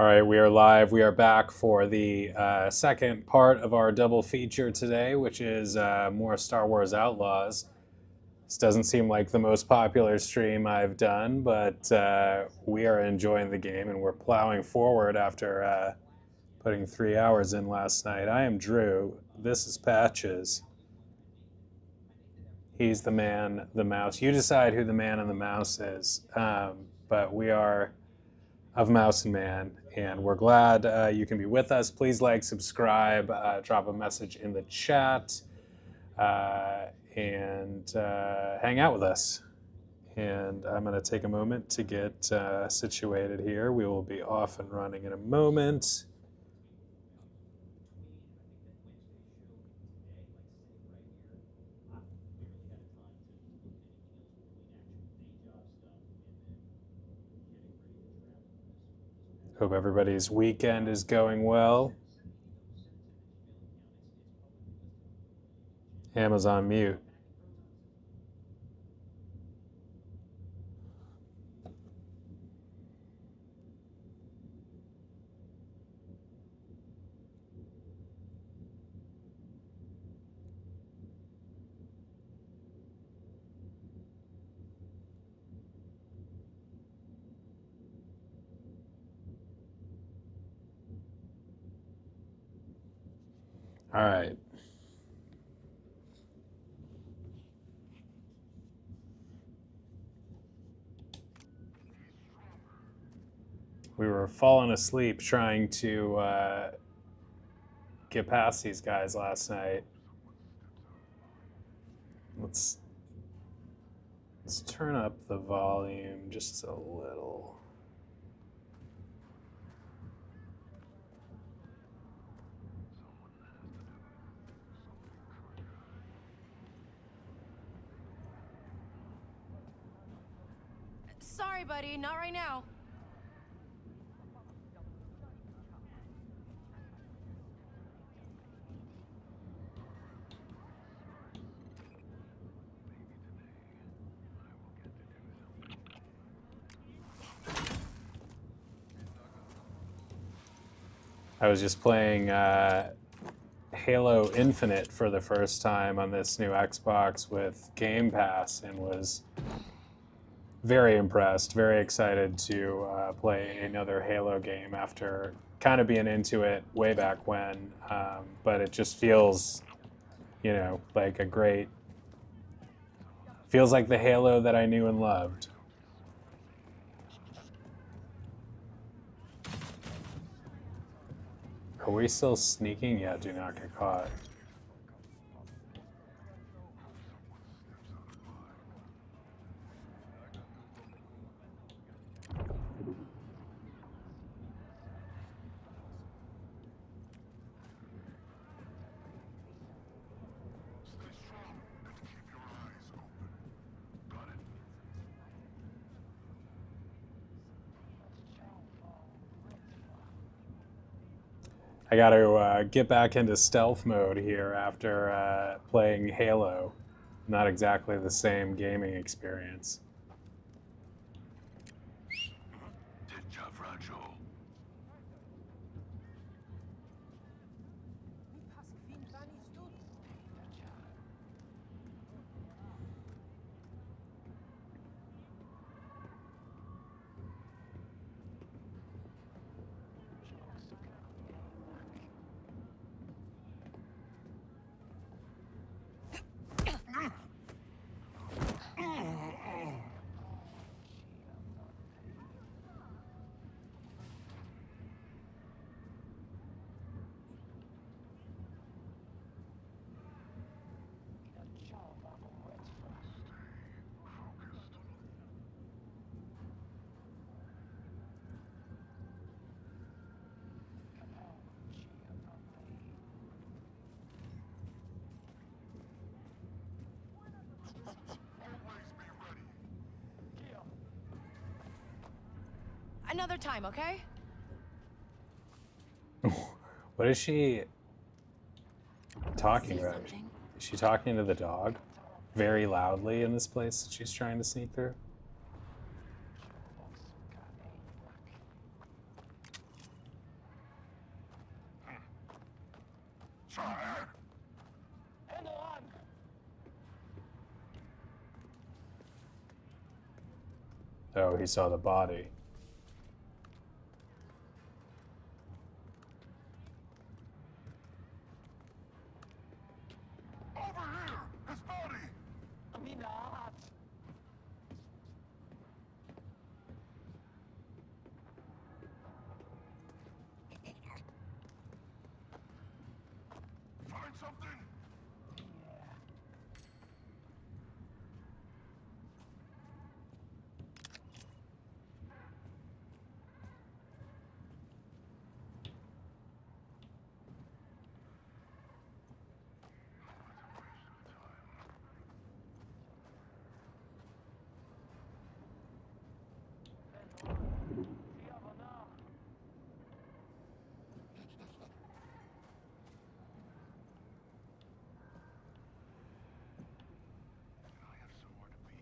All right, we are live. We are back for the second part of our double feature today, which is more Star Wars Outlaws. This doesn't seem like the most popular stream I've done, but we are enjoying the game and we're plowing forward after putting 3 hours in last night. I am Drew. This is Patches. He's the man, the mouse. You decide who the man and the mouse is, but we are of Mouse and Man, and we're glad you can be with us. Please like, subscribe, drop a message in the chat, and hang out with us. And I'm going to take a moment to get situated here. We will be off and running in a moment. Hope everybody's weekend is going well. Amazon mute. All right. We were falling asleep trying to get past these guys last night. Let's turn up the volume just a little. Sorry, buddy, not right now. I was just playing Halo Infinite for the first time on this new Xbox with Game Pass and was very impressed, very excited to play another Halo game after kind of being into it way back when. But it just feels, you know, like a great, feels like the Halo that I knew and loved. Are we still sneaking? Yeah, do not get caught. I got to get back into stealth mode here after playing Halo. Not exactly the same gaming experience. Another time, okay? What is she talking about? Something. Is she talking to the dog very loudly in this place that she's trying to sneak through? Oh, he saw the body. Over here! His body! Find something? I have somewhere to be.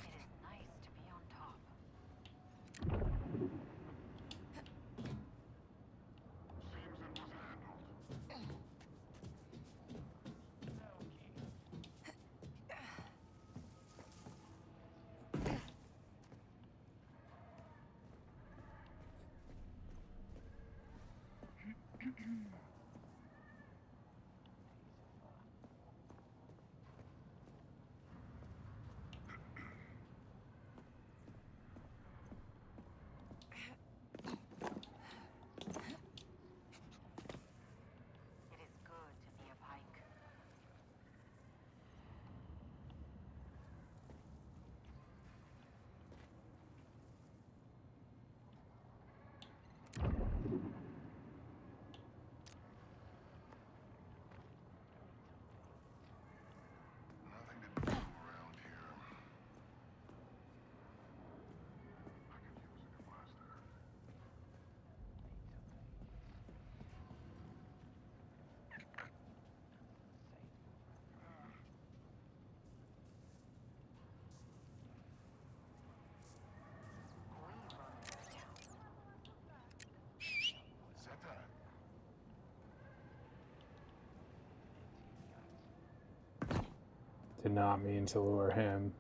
It is nice to be on top. Seems it was handled. It is good to be a pike. Nothing to do around here. I could use a blaster. Set that. Did not mean to lure him.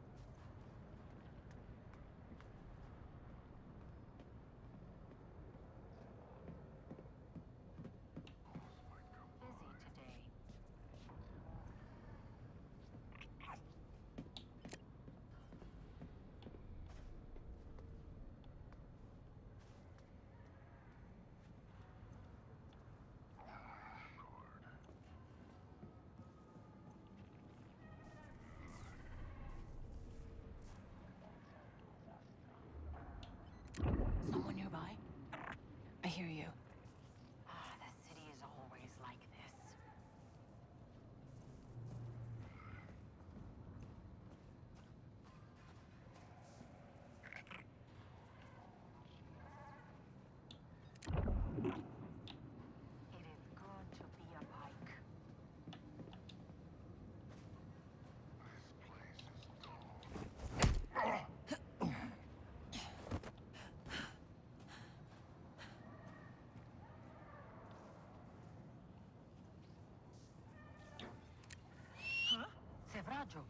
Busy today. Someone nearby? I hear you. Ah, the city is always like this. It is good to be a pike. This place is dull. Sevraggio.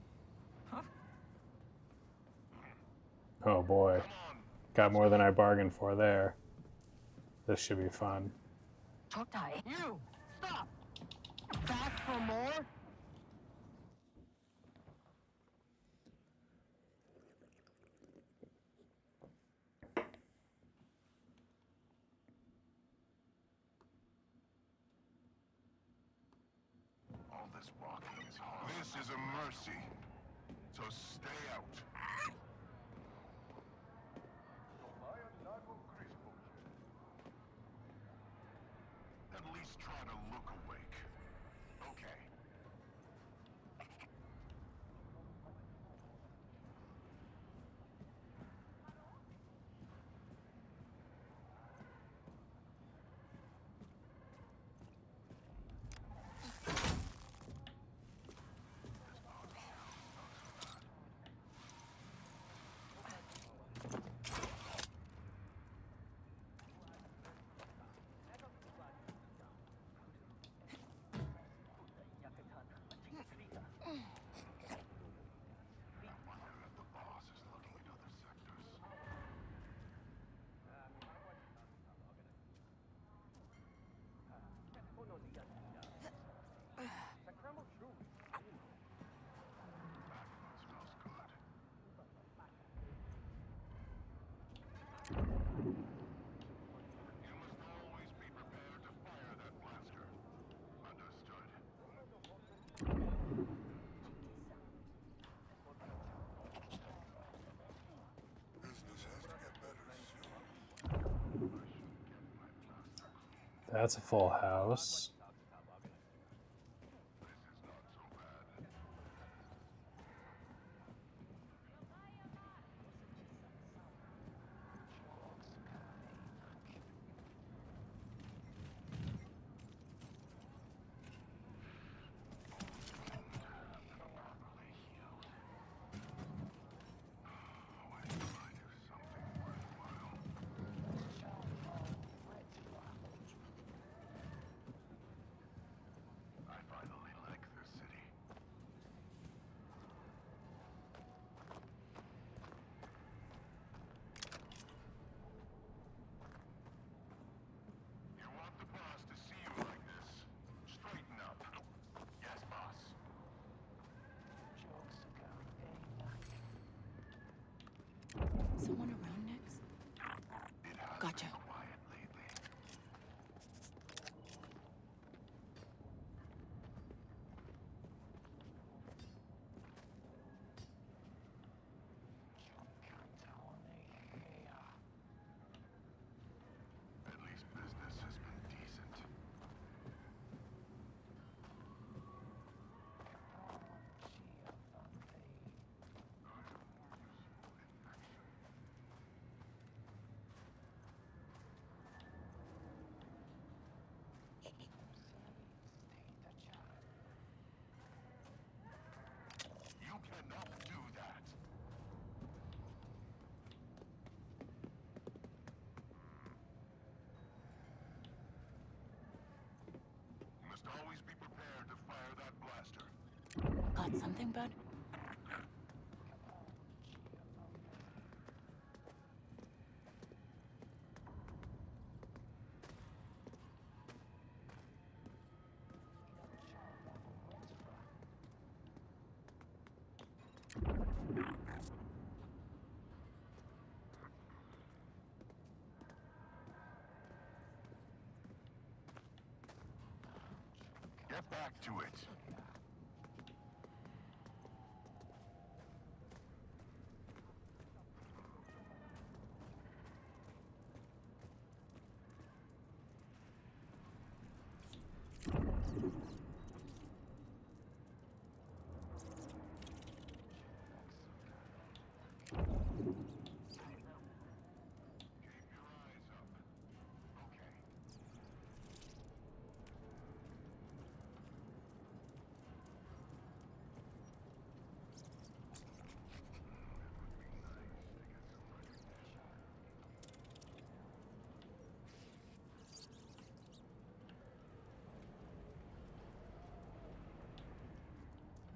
Oh boy. Come on. Got more than I bargained for there. This should be fun. Chotai. You! Stop! Back for more? All this walking is hard. This is a mercy. So stay out. At least try to look awake. Okay. You must always be prepared to fire that blaster. Understood. Business has to get better soon. That's a full house. This is not so bad. I finally like this city. You want the boss to see you like this? Straighten up. Yes, boss. Someone around next? It has Gotcha. been quiet lately. At least business has been decent. You cannot do that. You must always be prepared to fire that blaster. Got something, bud? Get back to it. Keep your eyes up. Okay.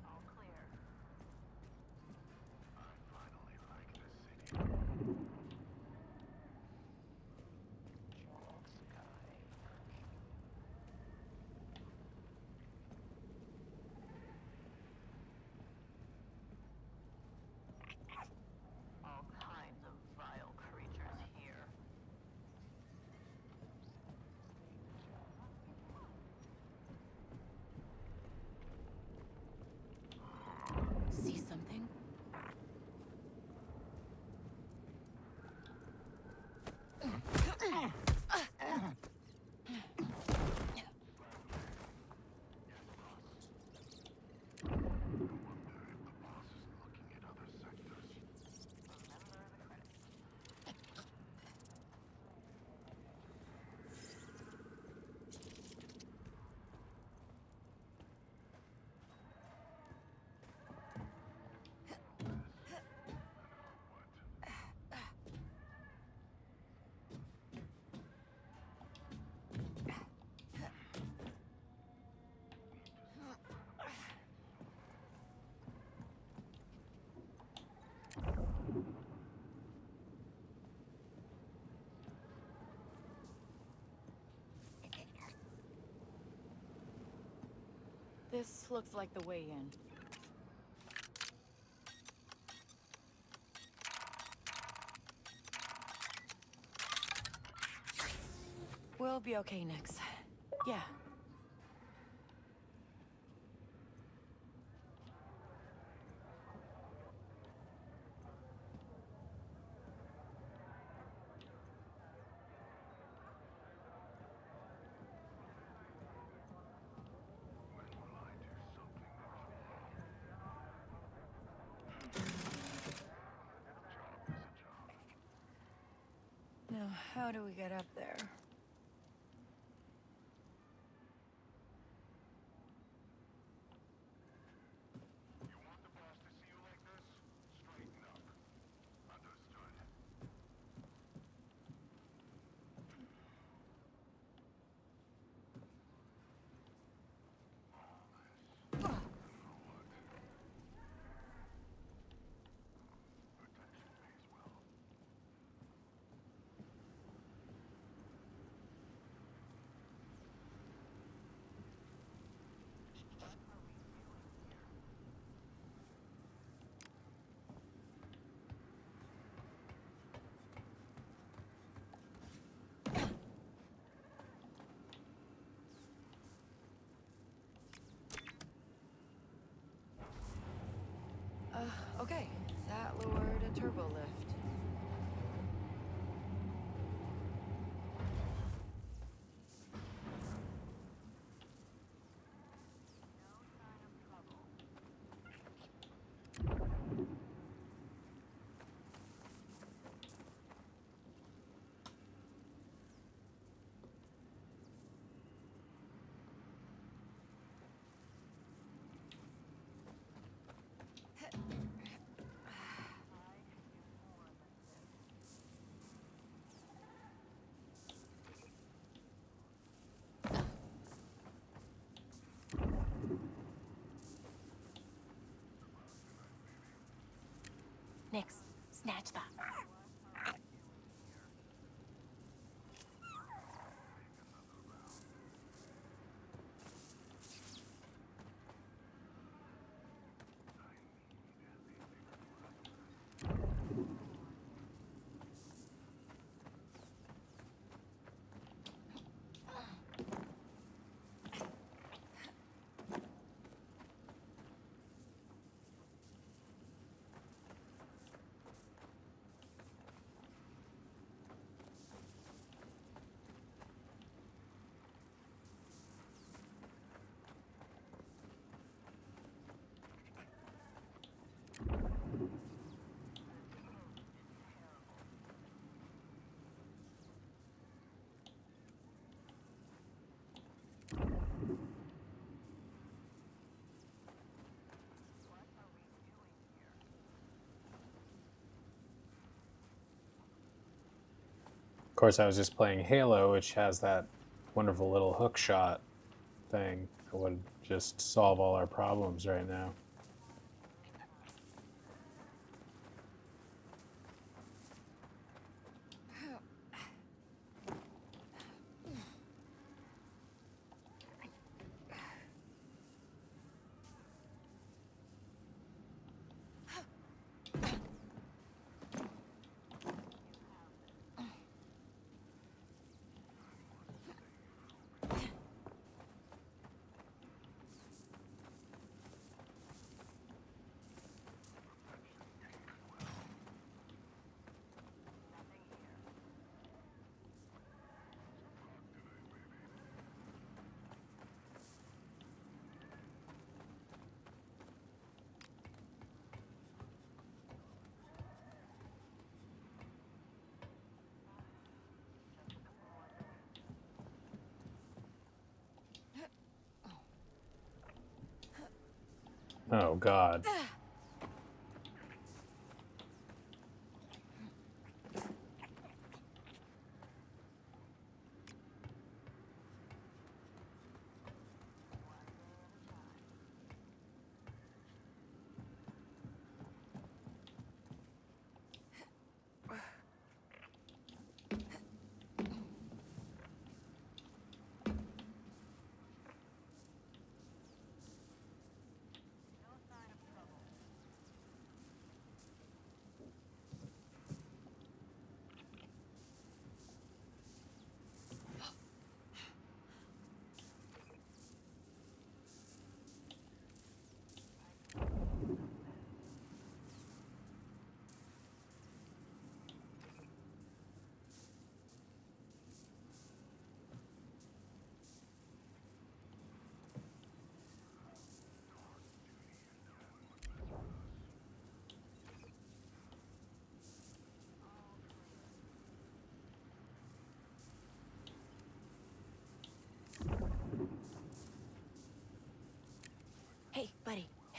All clear. I finally like this city. All kinds of vile creatures here. See something? The boss is looking at other sectors. Remember the credits. This looks like the way in. We'll be okay, Nix. Yeah. Now, how do we get up there? You want the boss to see you like this? Straighten up. Understood. Protection pays well. Okay. That lowered a turbo lift. Nix, snatch that. Of course, I was just playing Halo, which has that wonderful little hook shot thing that would just solve all our problems right now. Oh, God.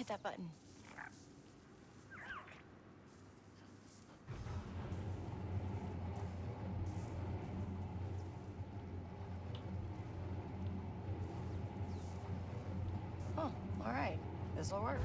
hit that button. Oh, all right. This'll work.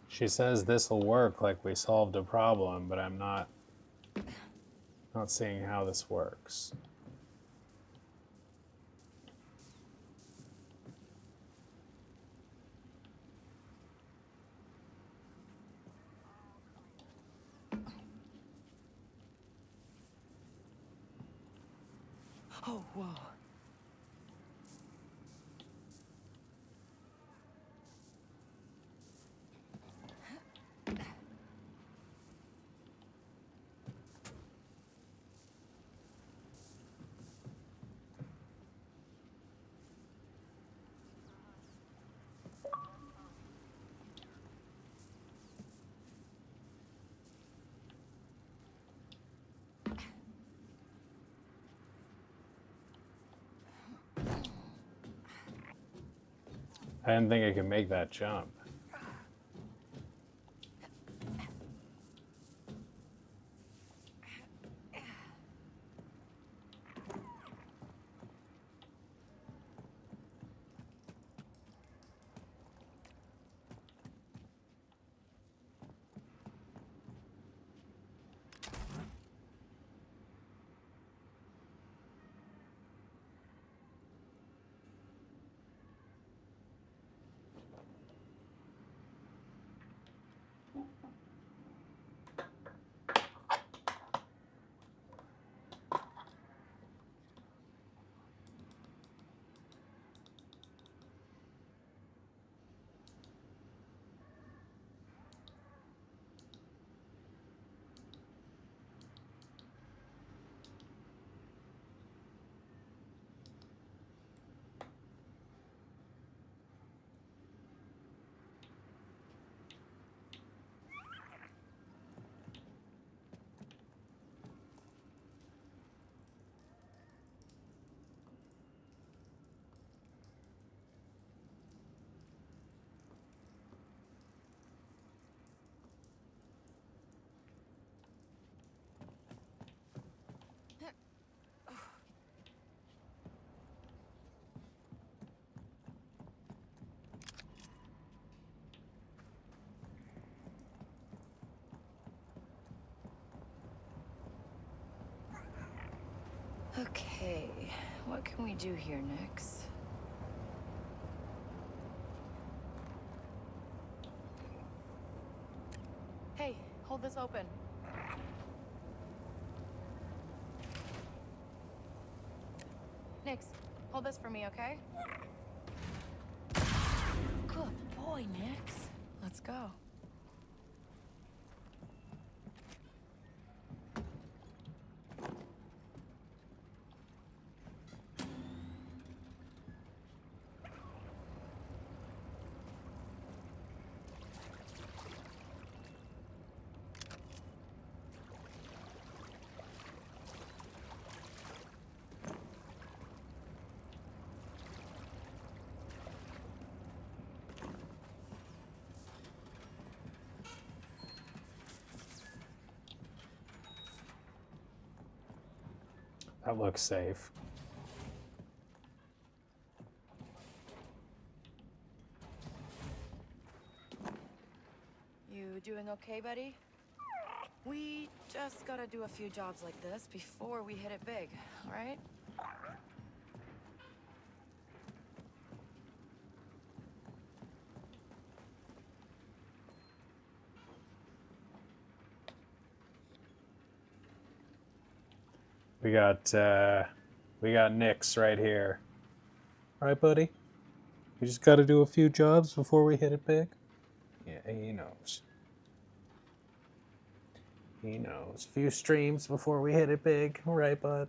She says this will work, like we solved a problem, but I'm not seeing how this works. Oh, whoa. I didn't think I could make that jump. Okay, what can we do here next? Hey, hold this open. Nix, hold this for me, okay? Good boy, Nix. Let's go. That looks safe. You doing okay, buddy? We just gotta do a few jobs like this before we hit it big, all right? We got Nix right here. All right, buddy? We just got to do a few jobs before we hit it big. Yeah, he knows. He knows. Few streams before we hit it big. All right, bud?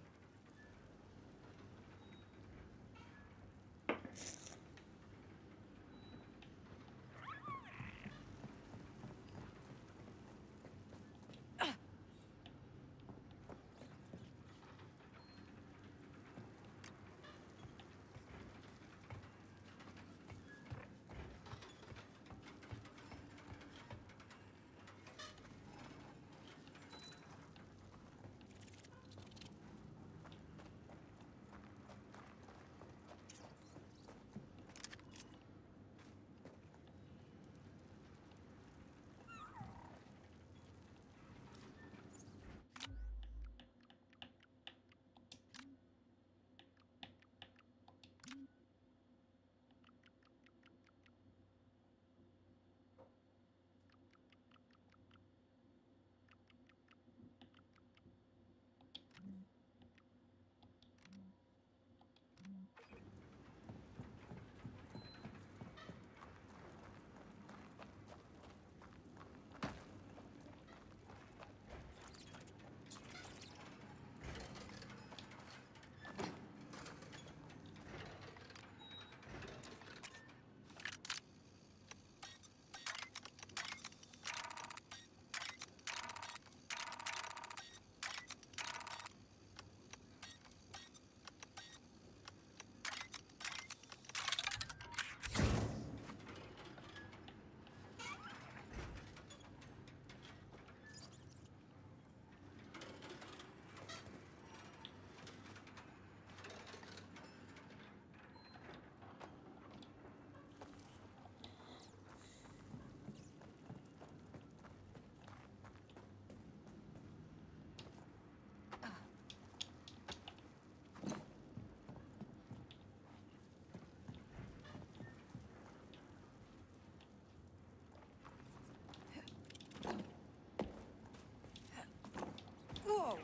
Whoa!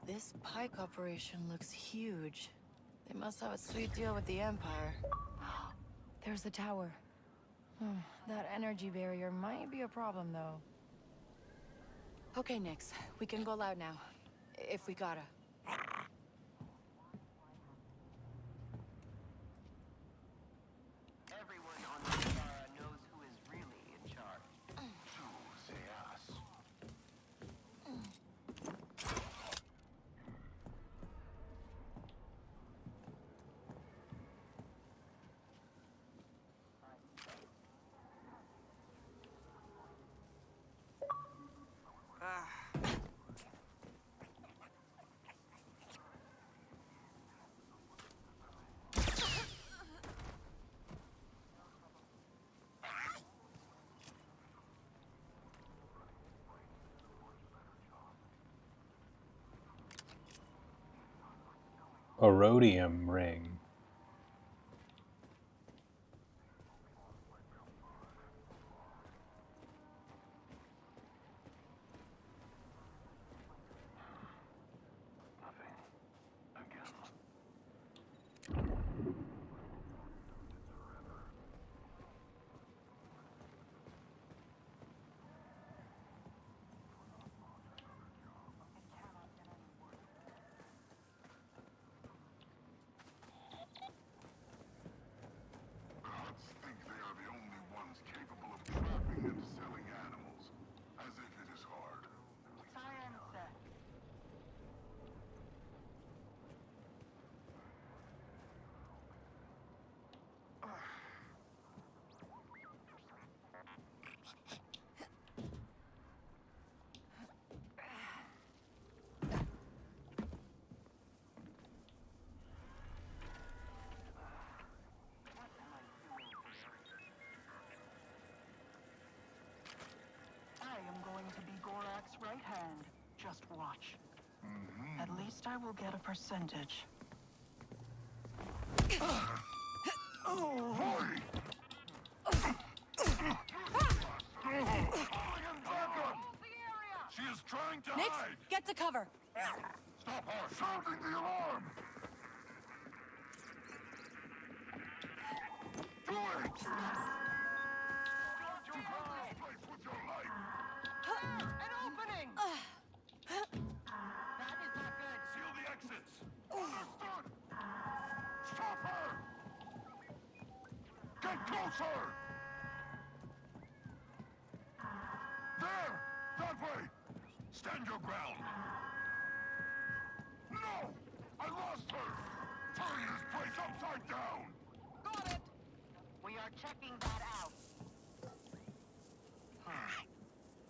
This pike operation looks huge. They must have a sweet deal with the Empire. There's the tower. That energy barrier might be a problem, though. Okay, Nix. We can go loud now. If we gotta. Everyone on Star knows who is really in charge. Tú seas. a rhodium ring. Gods think they are the only ones capable of trapping and selling animals. As if it is hard. Science. I am going to be Gorak's right hand. Just watch. At least I will get a percentage. She is trying to Nix, hide! get to cover. Stop her! Sounding the alarm! Do it! Don't you hold this place with your life! An opening! That is not good. Seal the exits! Understood! Stop her! Get closer! There! That way! Stand your ground! No! I lost her! Turn this place upside down! Got it! We are checking that out.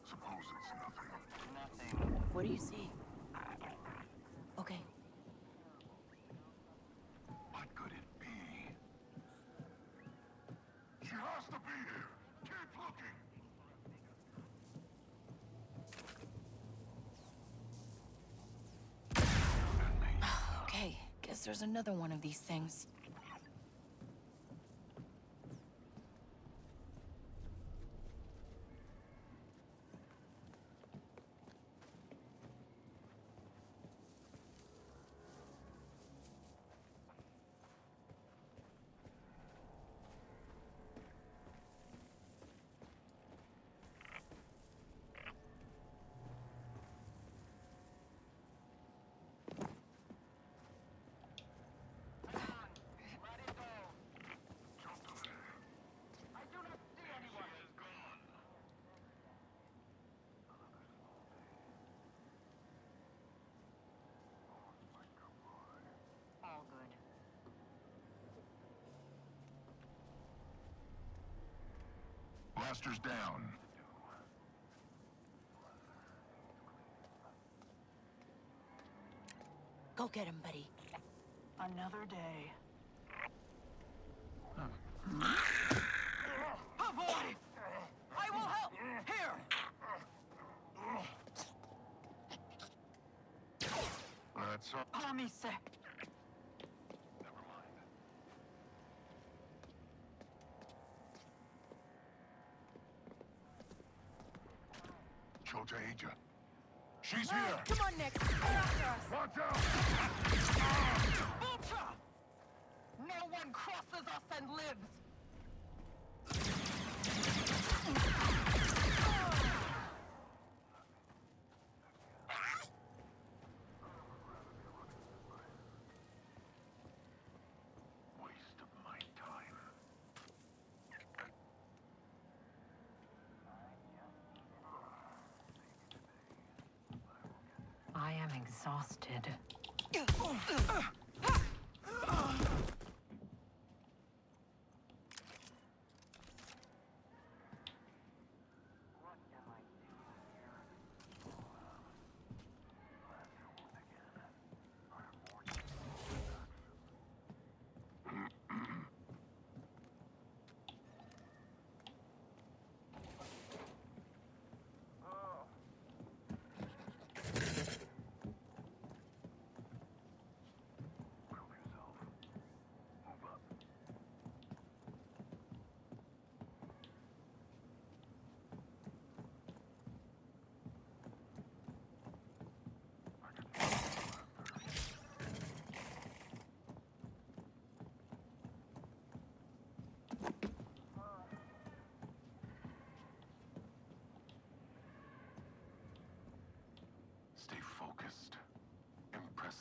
Suppose it's nothing. Nothing. What do you see? Okay. What could it be? She has to be here! Keep looking! Okay, guess there's another one of these things. Let it go. I do not see anyone. All good. Blasters down. Go get him, buddy. Another day. Oh boy! I will help! Here! That's all. Pamise. Never mind. Chota Aja. She's here! Come on, Nick. Get after us. Watch out! Ultra! No one crosses us and lives! Waste of my time. I am exhausted.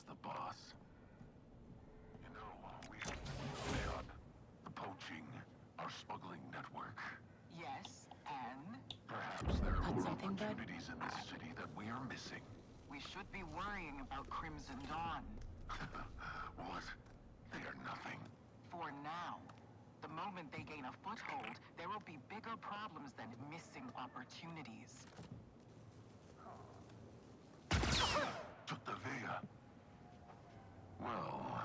the boss. You know, we have to clear up the poaching, our smuggling network. Yes, and Perhaps there are Got more something, bud? opportunities in this city that we are missing. we should be worrying about Crimson Dawn. What? They are nothing. For now. The moment they gain a foothold, there will be bigger problems than missing opportunities. Took the Vega. Well,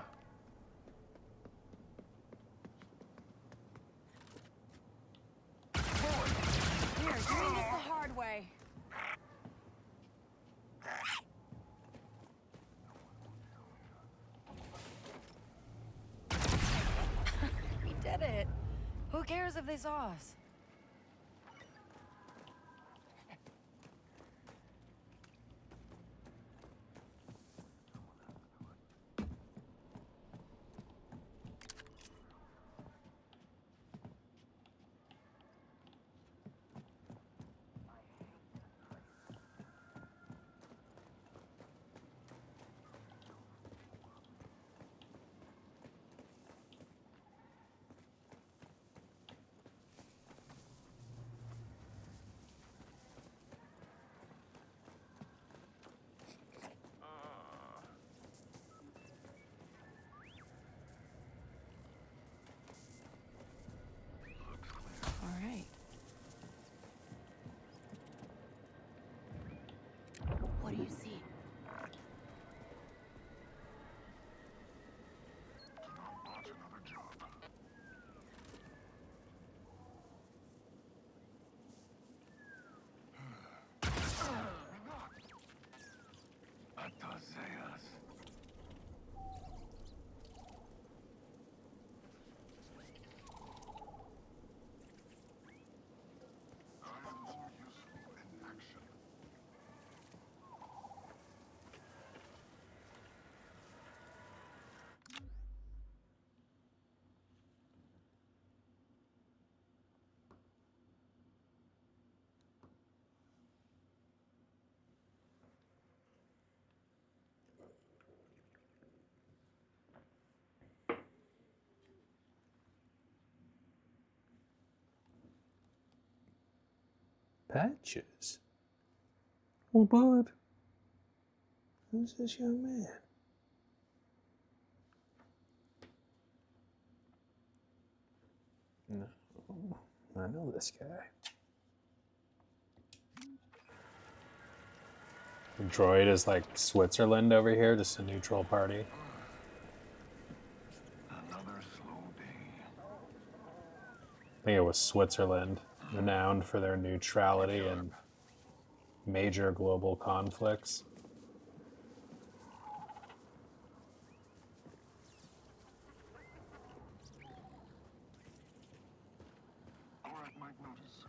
Here, you're doing this the hard way. We did it. Who cares if they saw us? All right. What do you see? do not botch another job. Atazeas. I am more useful in action. Patches? Well, bud, who's this young man? No, I know this guy. The droid is like Switzerland over here, just a neutral party. Another slow day. I think it was Switzerland, renowned for their neutrality in major global conflicts. All right, Mike, notice.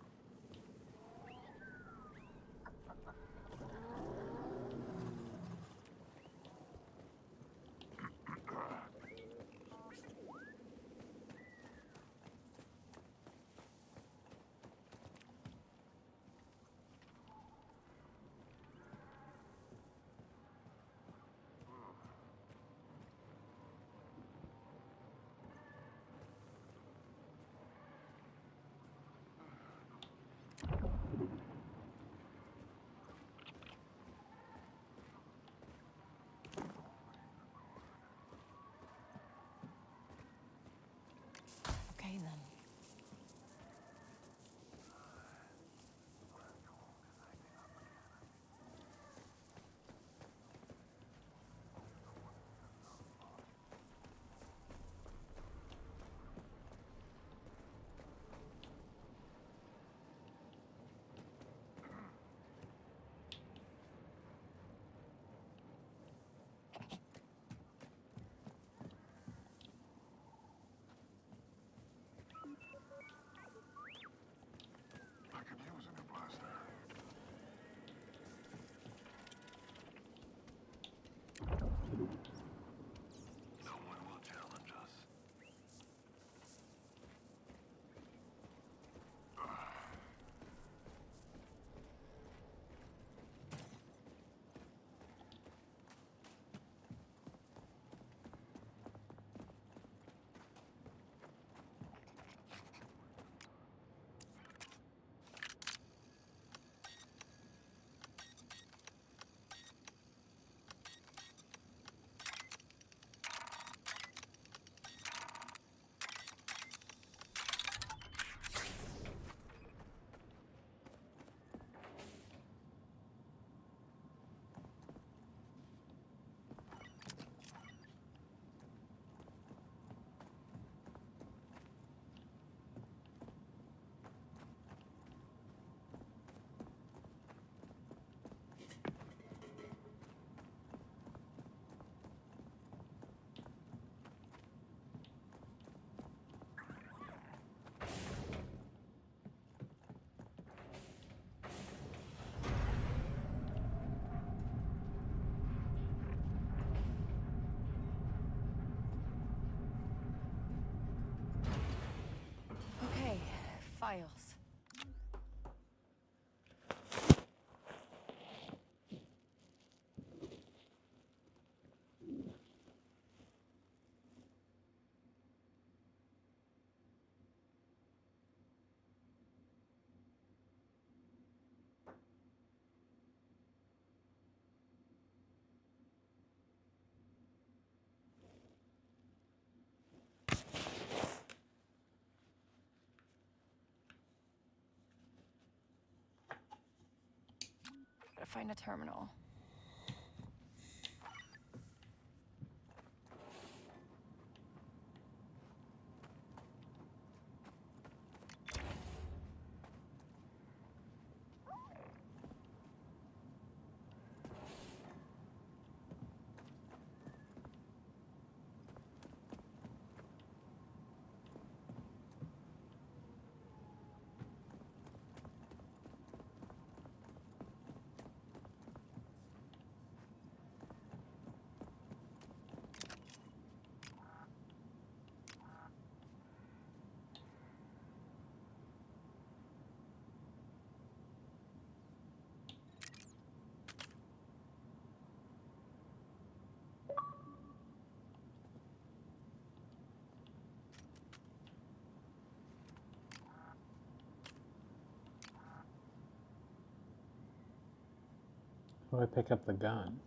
files. Gotta find a terminal. How do I pick up the gun?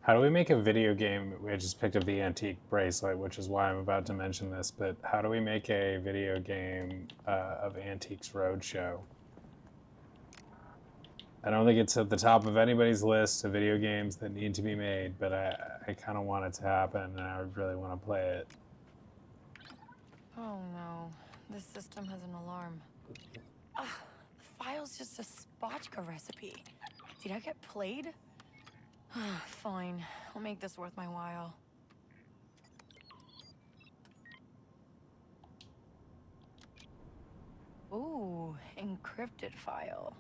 How do we make a video game? I just picked up the antique bracelet, which is why I'm about to mention this, but how do we make a video game of Antiques Roadshow? I don't think it's at the top of anybody's list of video games that need to be made, but I kind of want it to happen, and I really want to play it. Oh no, this system has an alarm. The file's just a spotchka recipe. Did I get played? Fine, I'll make this worth my while. Ooh, encrypted file.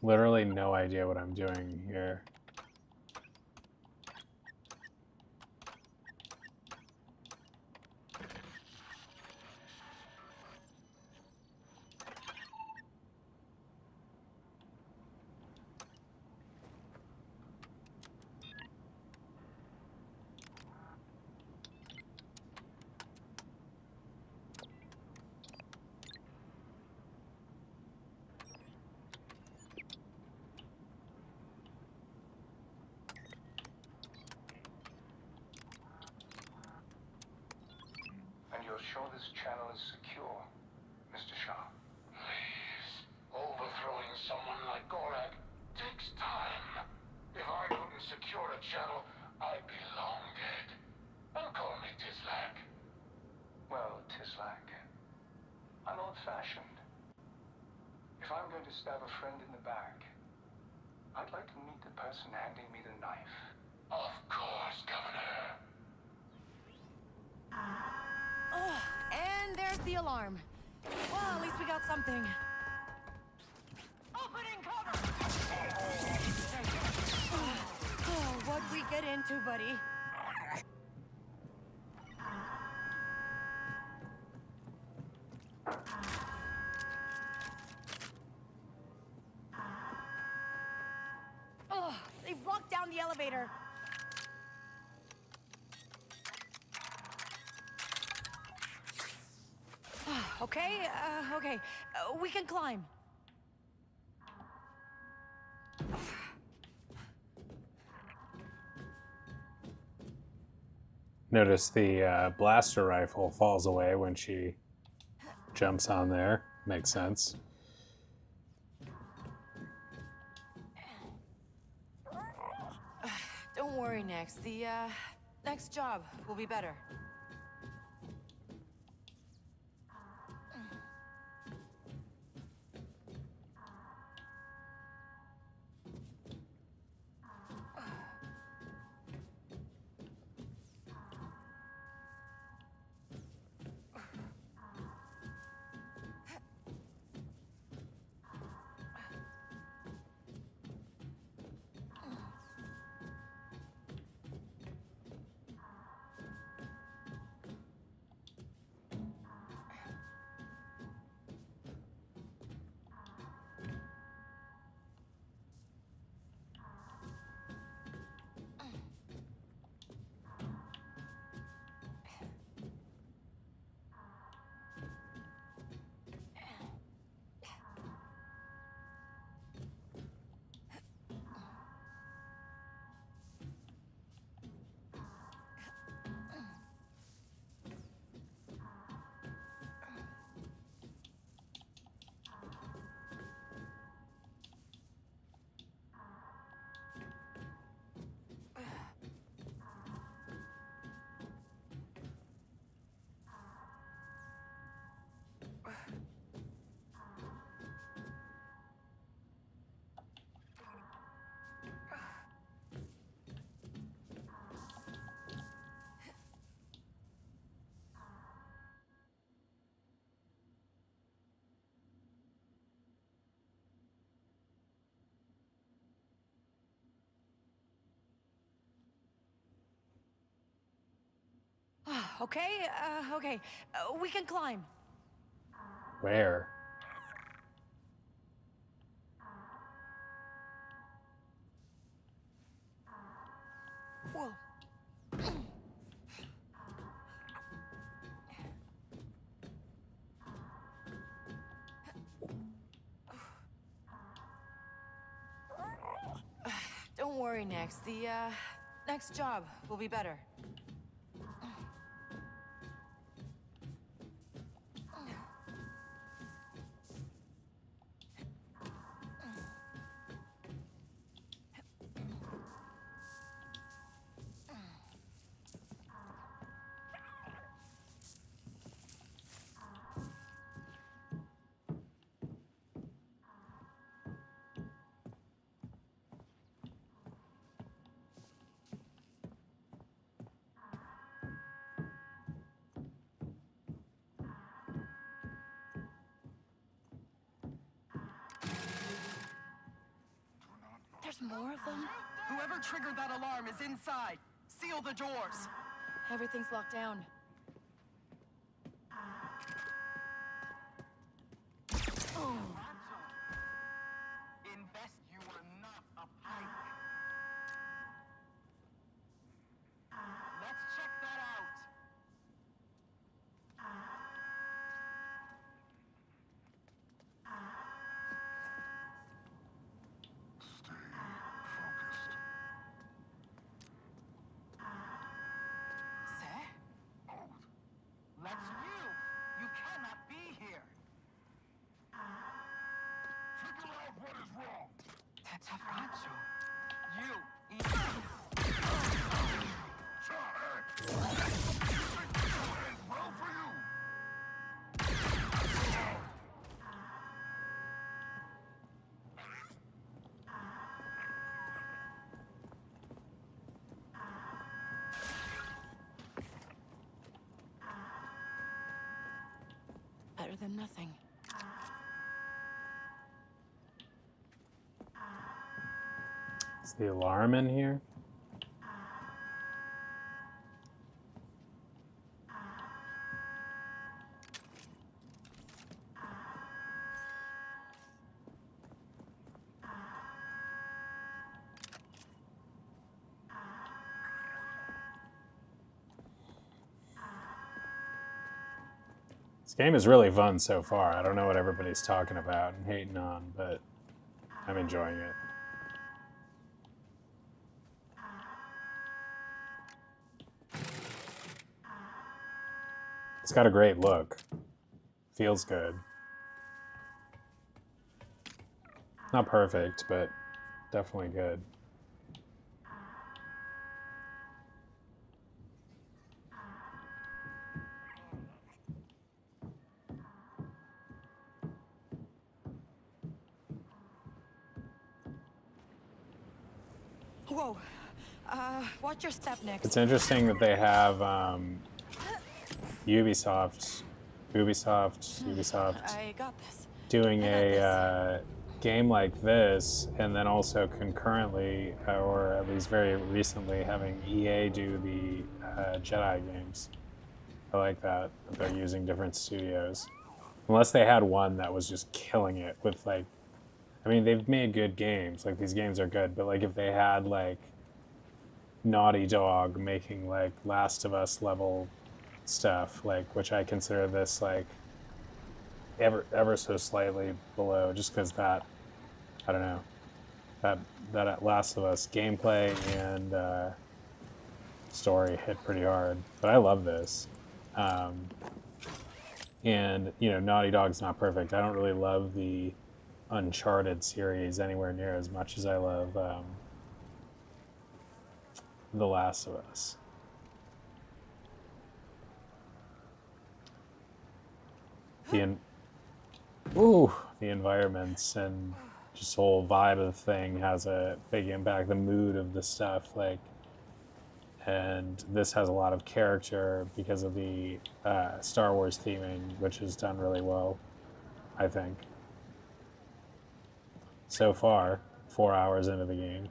Literally no idea what I'm doing here. And you're sure this channel is secure, Mr. Shah? Please. Overthrowing someone like Gorak takes time. If I couldn't secure a channel, I'd be to stab a friend in the back. I'd like to meet the person handing me the knife. Of course, Governor. Oh, and there's the alarm. Well, at least we got something. Opening cover! Oh, what'd we get into, buddy? Oh, they've locked down the elevator. Okay, we can climb. Notice the blaster rifle falls away when she jumps on there. Makes sense. Don't worry, Nex. The next job will be better. Okay, we can climb. Where? Whoa. Don't worry, Nex. The next job will be better. There's more of them? Whoever triggered that alarm is inside. Seal the doors. Everything's locked down. Oh. Invest you are not a pike. Let's check that out. Stay focused. Sir? Oath. Let's move. You cannot be here. than nothing. Is the alarm in here? This game is really fun so far. I don't know what everybody's talking about and hating on, but I'm enjoying it. It's got a great look. Feels good. Not perfect, but definitely good. Whoa. Watch your step next. It's interesting that they have Ubisoft I got this. doing I got a game like this, and then also concurrently, or at least very recently, having EA do the Jedi games. I like that they're using different studios. Unless they had one that was just killing it with like, I mean, they've made good games. Like these games are good, but like if they had like Naughty Dog making like Last of Us level stuff, like which I consider this like ever so slightly below, just because that, I don't know, that Last of Us gameplay and story hit pretty hard. But I love this. And you know, Naughty Dog's not perfect. I don't really love the Uncharted series anywhere near as much as I love The Last of Us. The environments and just whole vibe of the thing has a big impact. The mood of the stuff, like, and this has a lot of character because of the Star Wars theming, which is done really well, I think. So far, 4 hours into the game.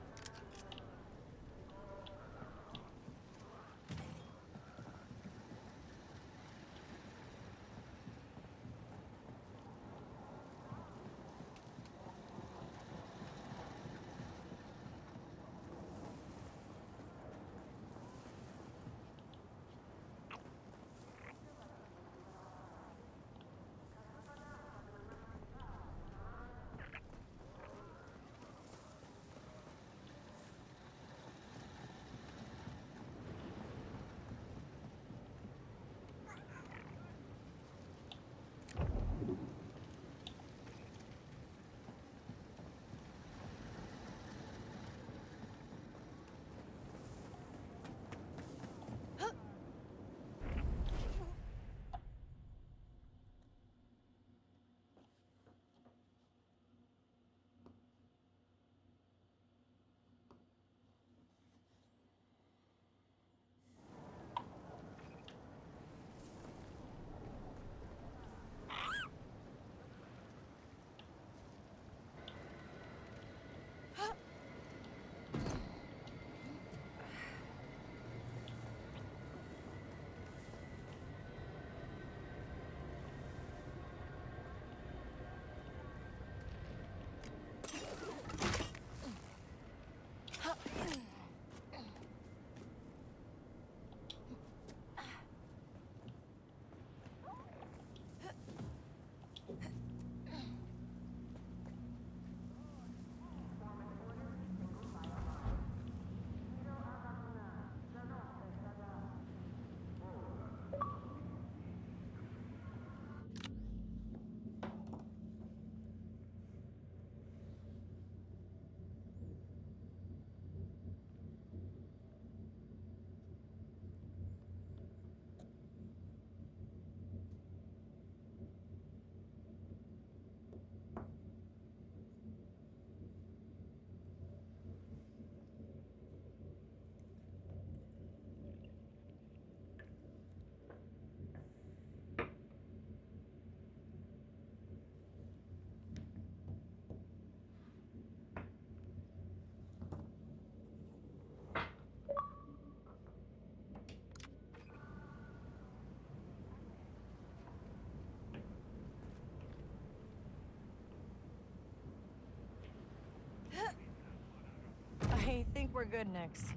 we're good, Nix.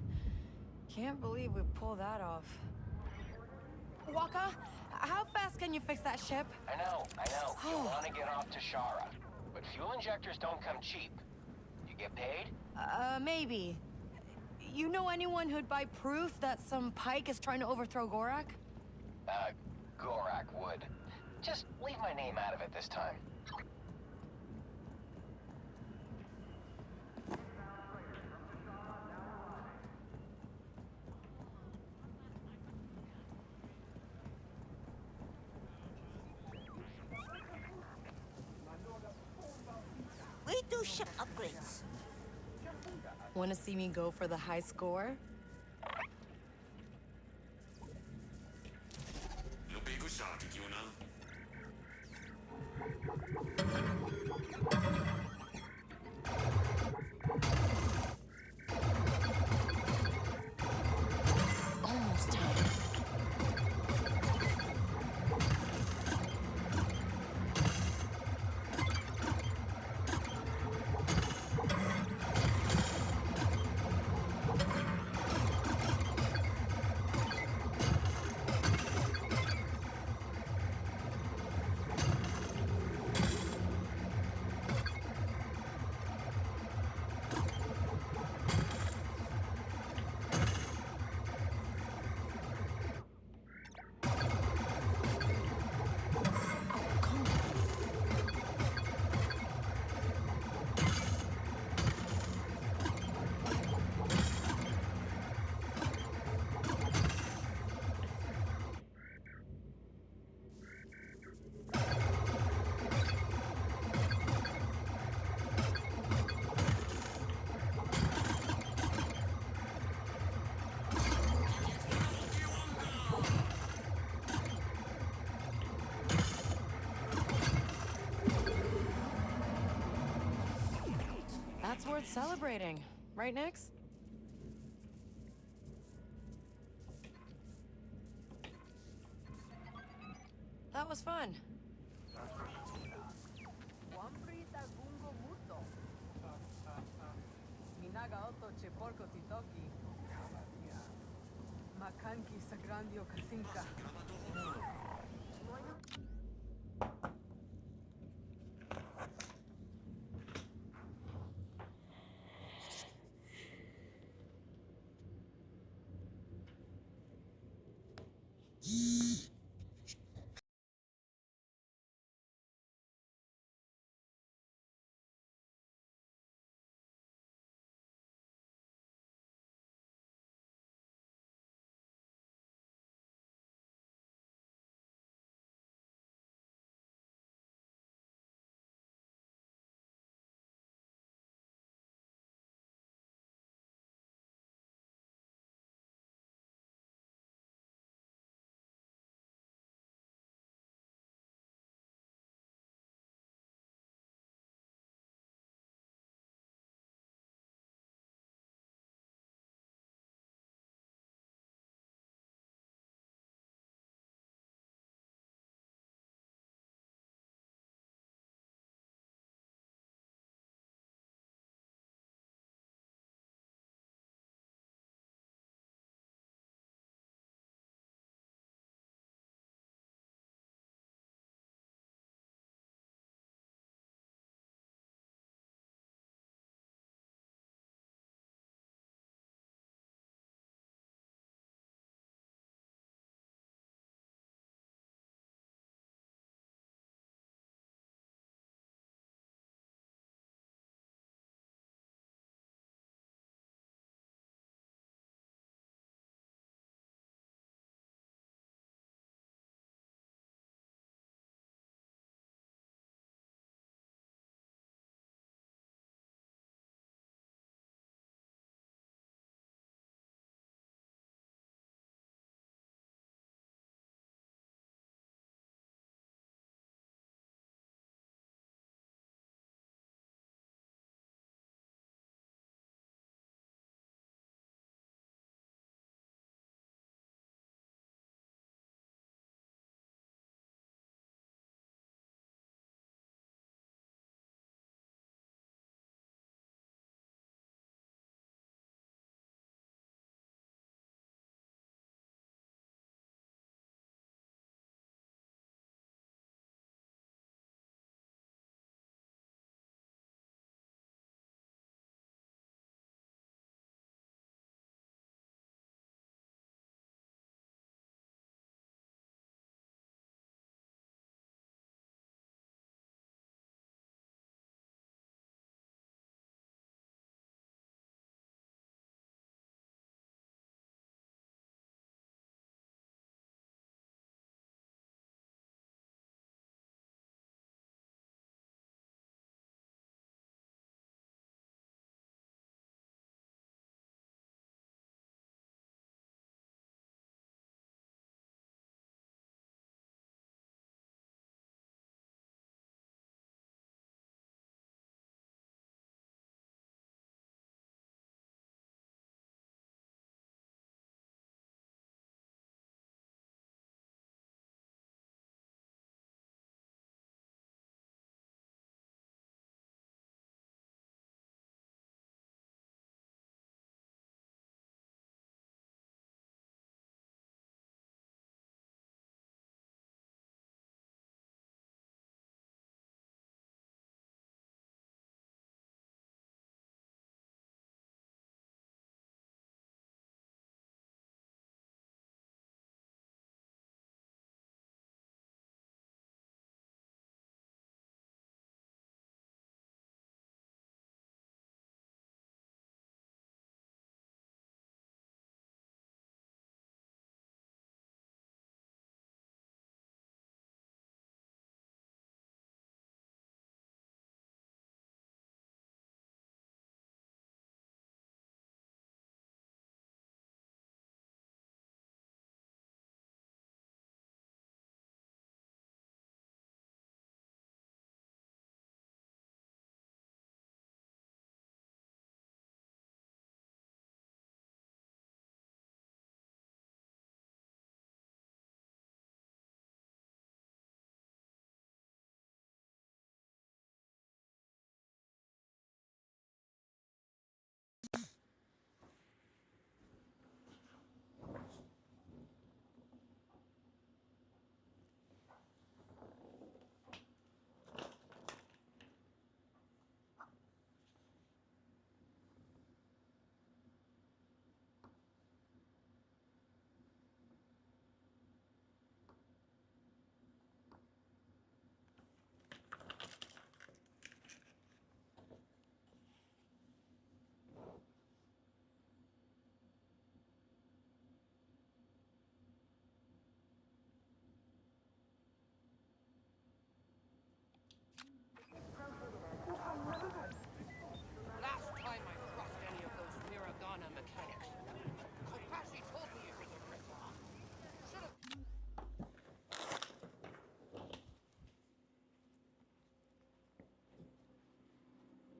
Can't believe we pulled that off. Waka, how fast can you fix that ship? I know. You want to get off to Shara. But fuel injectors don't come cheap. You get paid? Maybe. You know anyone who'd buy proof that some Pike is trying to overthrow Gorak? Gorak would. Just leave my name out of it this time. We do ship upgrades. Want to see me go for the high score? Lo pego sabe que una Almost time. That's worth celebrating, right, Nix? That was fun. Makanki sagrandio kasinka.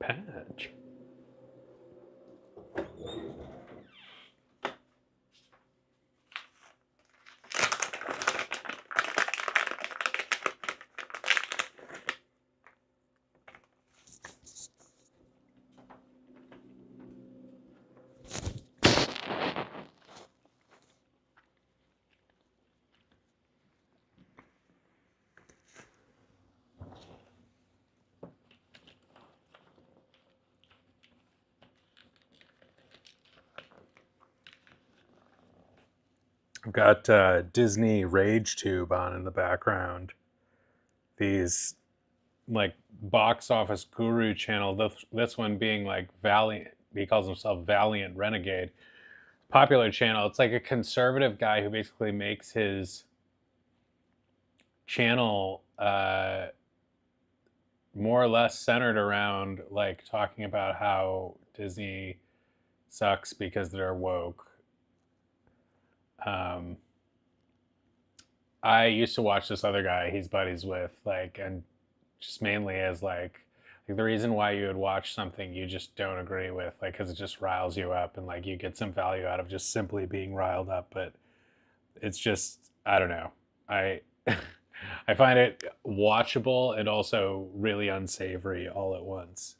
patch. I've got Disney Rage Tube on in the background. These like box office guru channel. This one being like Valiant. He calls himself Valiant Renegade. Popular channel. It's like a conservative guy who basically makes his channel more or less centered around like talking about how Disney sucks because they're woke. I used to watch this other guy he's buddies with, like, and just mainly as like the reason why you would watch something you just don't agree with, like, because it just riles you up and like you get some value out of just simply being riled up. But it's just, I don't know. I I find it watchable and also really unsavory all at once.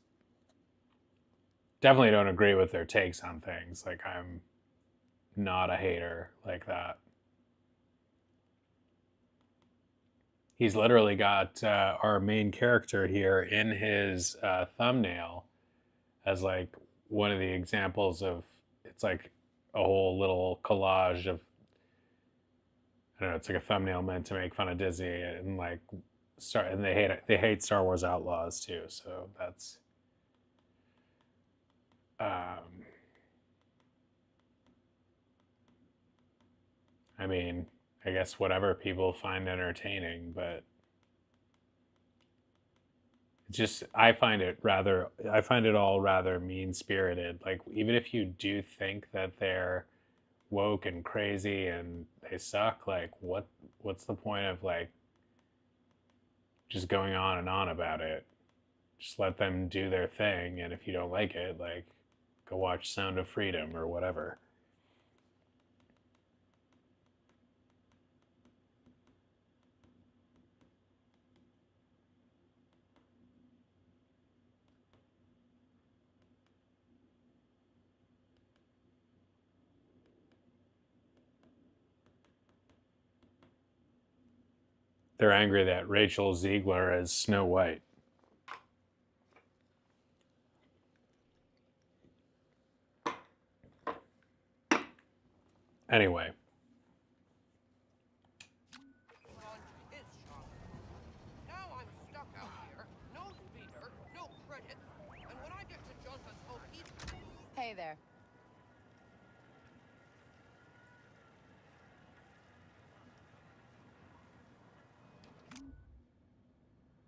Definitely don't agree with their takes on things. Like, I'm not a hater like that. He's literally got our main character here in his thumbnail as like one of the examples of, it's like a whole little collage of, I don't know, it's like a thumbnail meant to make fun of Disney and like and they hate Star Wars Outlaws too. So that's I mean, I guess whatever people find entertaining, but just I find it all rather mean-spirited. Like, even if you do think that they're woke and crazy and they suck, like what's the point of like just going on and on about it? Just let them do their thing, and if you don't like it, like, go watch Sound of Freedom or whatever. They're angry that Rachel Ziegler is Snow White. Anyway. Now I'm stuck out here, no speeder, no credits, and when I get to Jonta's home, Hey there.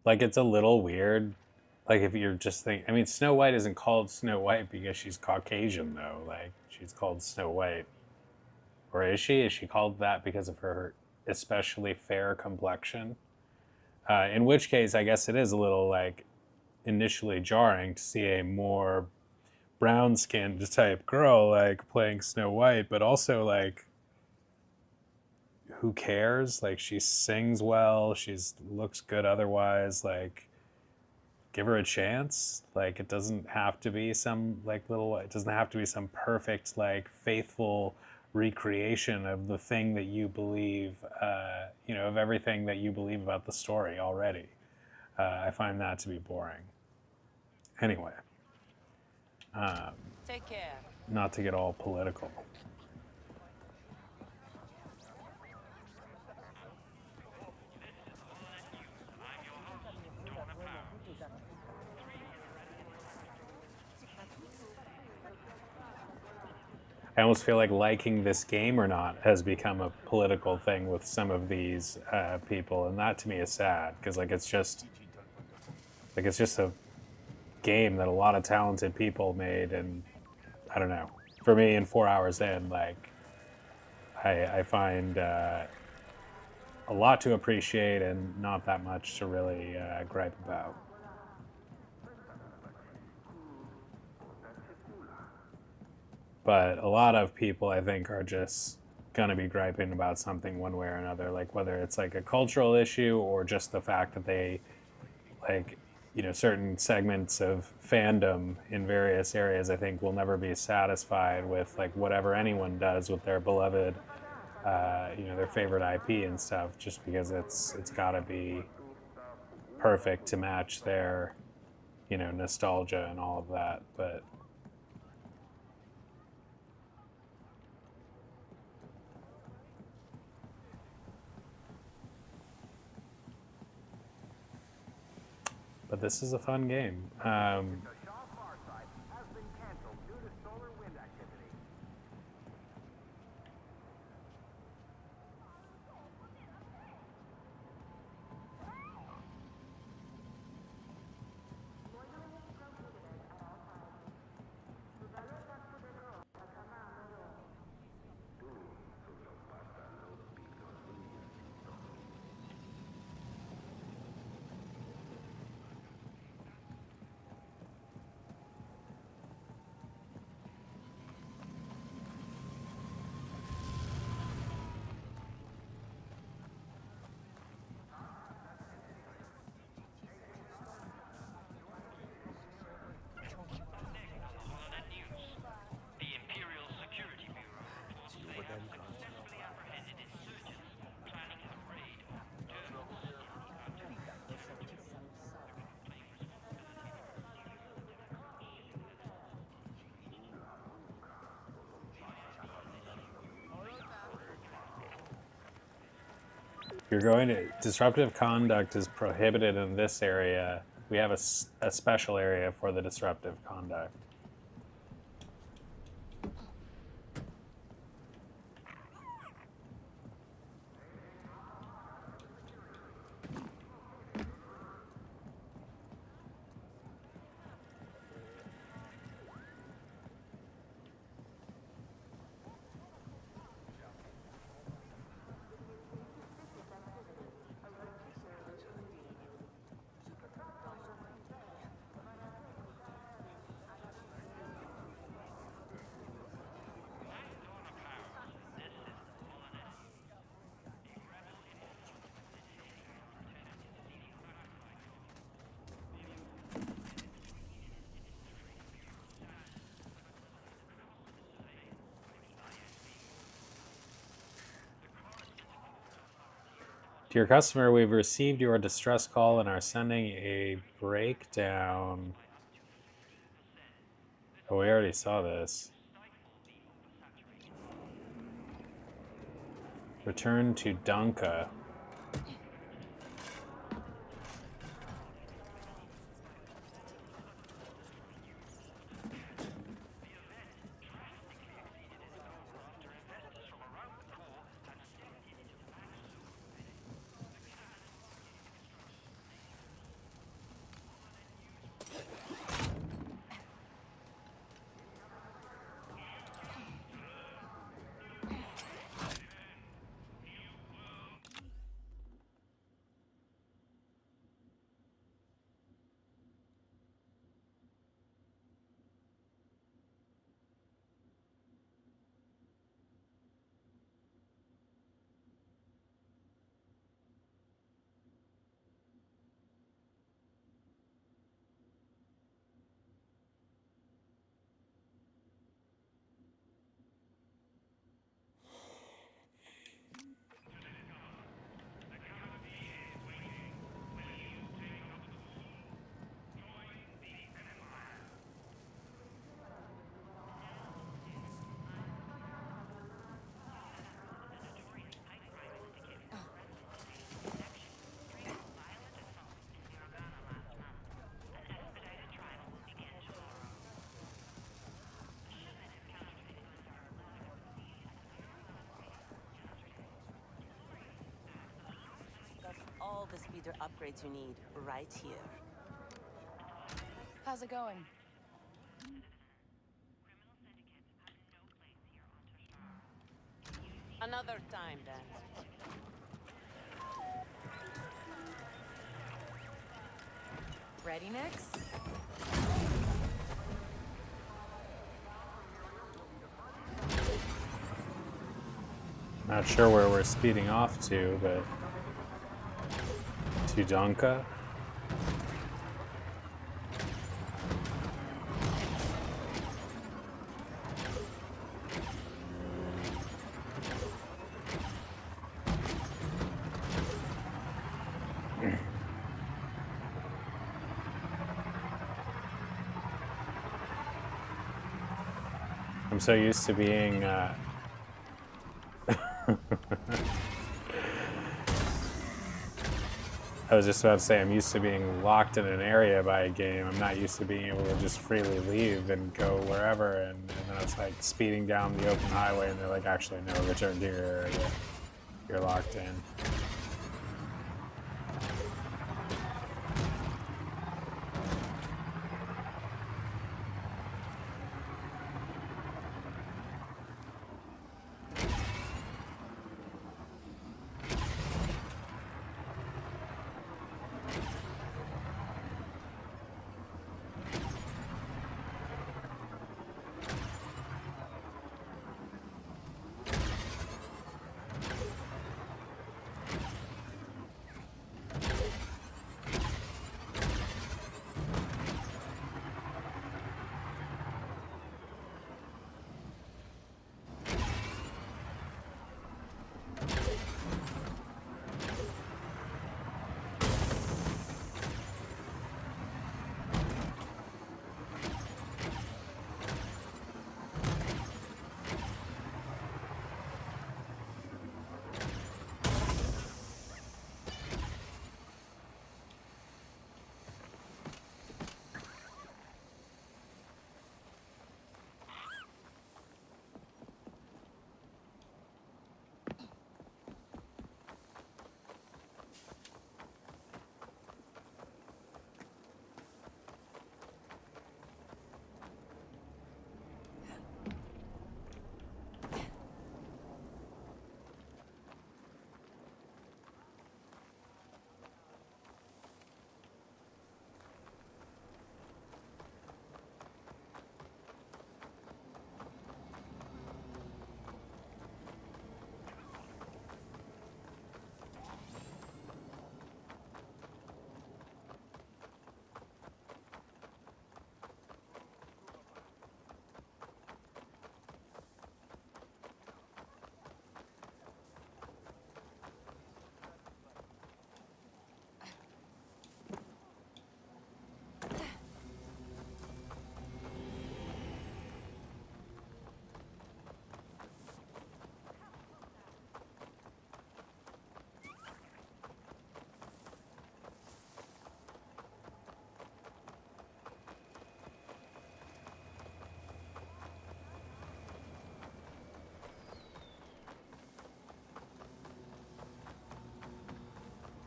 Like, it's a little weird. Like, if you're just thinking, I mean, Snow White isn't called Snow White because she's Caucasian, though. Like, she's called Snow White. Or is she? Is she called that because of her especially fair complexion? In which case, I guess it is a little, like, initially jarring to see a more brown-skinned type girl, like, playing Snow White, but also, like, who cares? Like, she sings well, she's looks good otherwise, like, give her a chance. Like, it doesn't have to be some it doesn't have to be some perfect, like, faithful recreation of the thing that you believe, of everything that you believe about the story already. I find that to be boring. Anyway, Take care. not to get all political. I almost feel like liking this game or not has become a political thing with some of these people, and that to me is sad, because it's just a game that a lot of talented people made, and I don't know. For me, in 4 hours in, like, I find a lot to appreciate and not that much to really gripe about. but a lot of people, I think, are just going to be griping about something one way or another, like whether it's like a cultural issue or just the fact that they, like, you know, certain segments of fandom in various areas, I think, will never be satisfied with like whatever anyone does with their beloved, you know, their favorite IP and stuff, just because it's got to be perfect to match their, you know, nostalgia and all of that. But this is a fun game. You're going to disruptive conduct is prohibited in this area. We have a special area for the disruptive conduct. Dear customer, we've received your distress call and are sending a breakdown. Oh, we already saw this. Return to Dunka. All the speeder upgrades you need right here. How's it going? Another time, then. Ready, Nix? Not sure where we're speeding off to, but to Donka. I'm so used to being I was just about to say, I'm used to being locked in an area by a game. I'm not used to being able to just freely leave and go wherever. And then it's like speeding down the open highway, and they're like, actually, no, return to your area. You're locked in.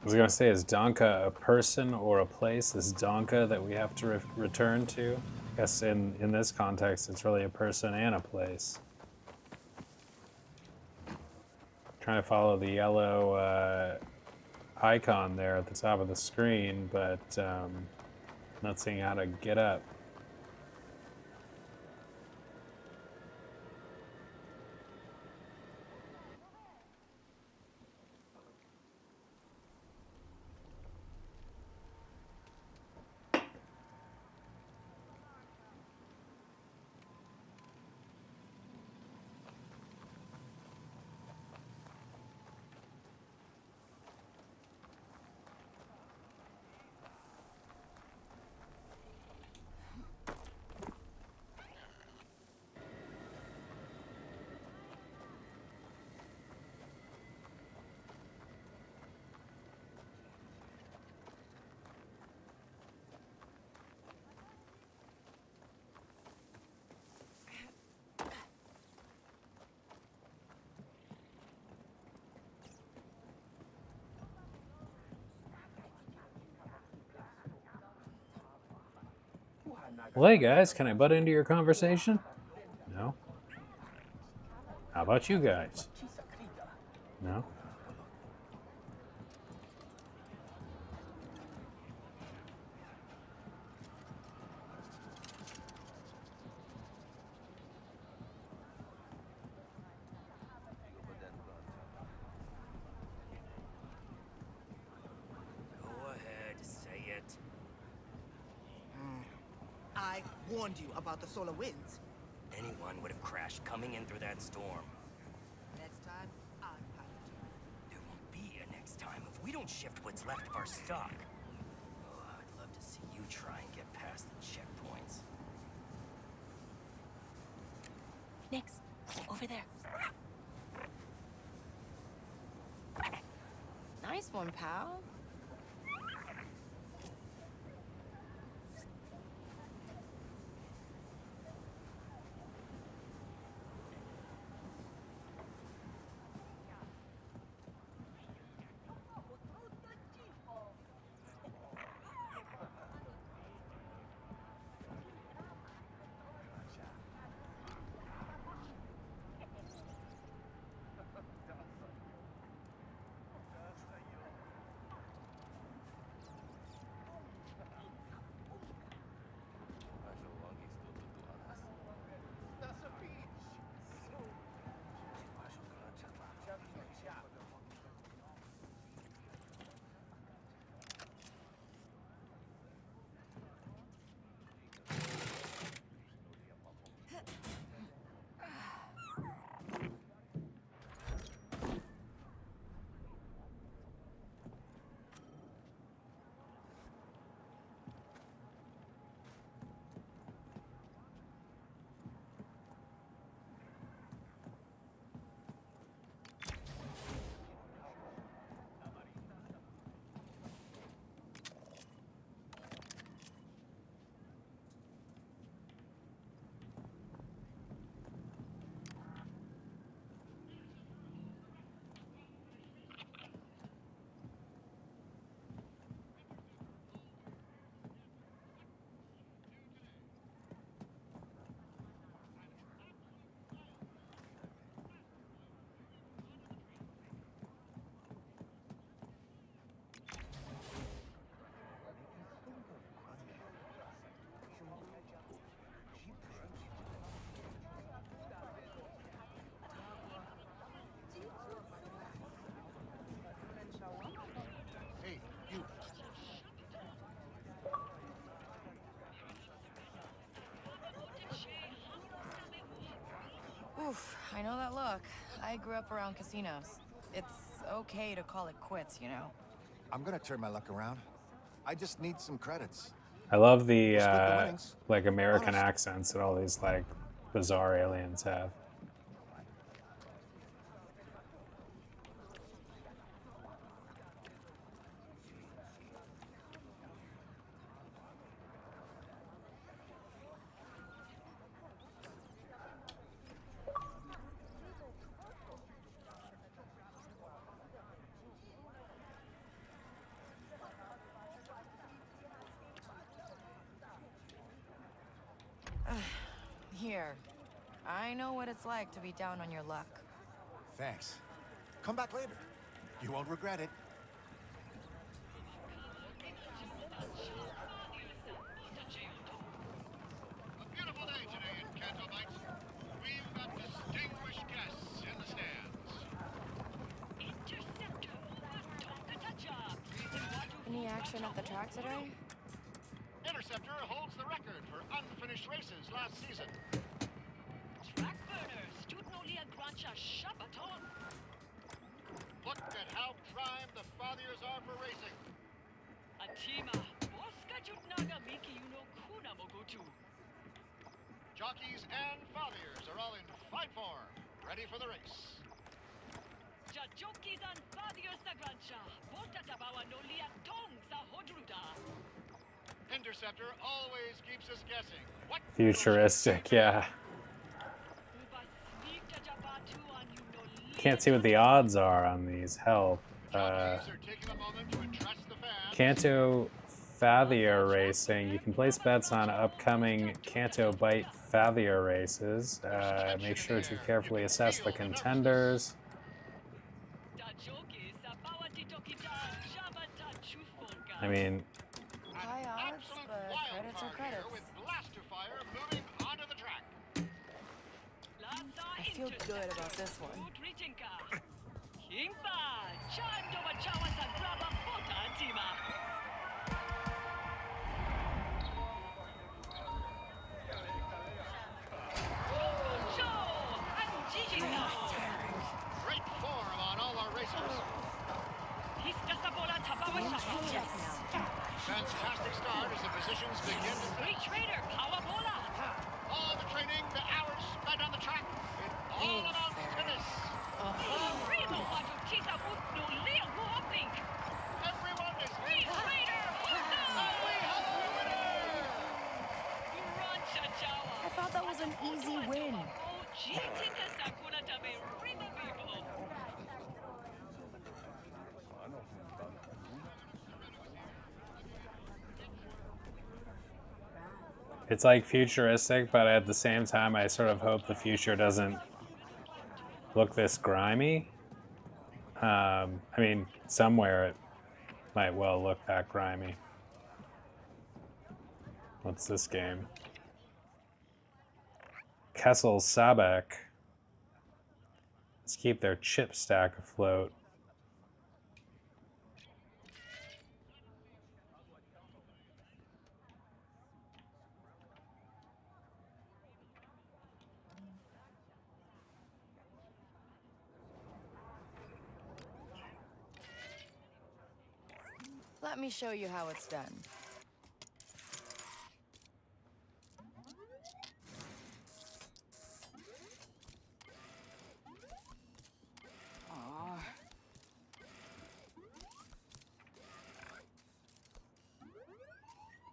I was gonna say, is Donka a person or a place? Is Donka that we have to return to? I guess in this context, it's really a person and a place. Trying to follow the yellow icon there at the top of the screen, but not seeing how to get up. Well, hey guys, can I butt into your conversation? No? How about you guys? No? warned you about the solar winds. Anyone would have crashed coming in through that storm. Next time, I'll pilot you. There won't be a next time if we don't shift what's left of our stock. Oh, I'd love to see you try and get past the checkpoints. Nix, over there. Nice one, pal. Hey, you. Oof, I know that look. I grew up around casinos. It's okay to call it quits, you know. I'm gonna turn my luck around. I just need some credits. I love the We'll split the winnings. like American Honest. accents that all these like bizarre aliens have. Here. I know what it's like to be down on your luck. Thanks. Come back later. You won't regret it. A beautiful day today in Canto Bites. We've got distinguished guests in the stands. Any action at the track today? Interceptor holds the record for unfinished races last season. Look at how primed the Fathiers are for racing. Jockeys and Fathiers are all in fight form, ready for the race. Interceptor always keeps us guessing. What Futuristic, yeah. Can't see what the odds are on these. Help. Kanto Fathier Racing. You can place bets on upcoming Kanto Bite Fathier races. Make sure to carefully assess the contenders. I mean, High odds, but credits are credits. I feel good about this one. It's like futuristic, but at the same time, I sort of hope the future doesn't look this grimy. I mean, somewhere it might well look that grimy. What's this game? Kessel Sabek. Let's keep their chip stack afloat. Let me show you how it's done. Aw.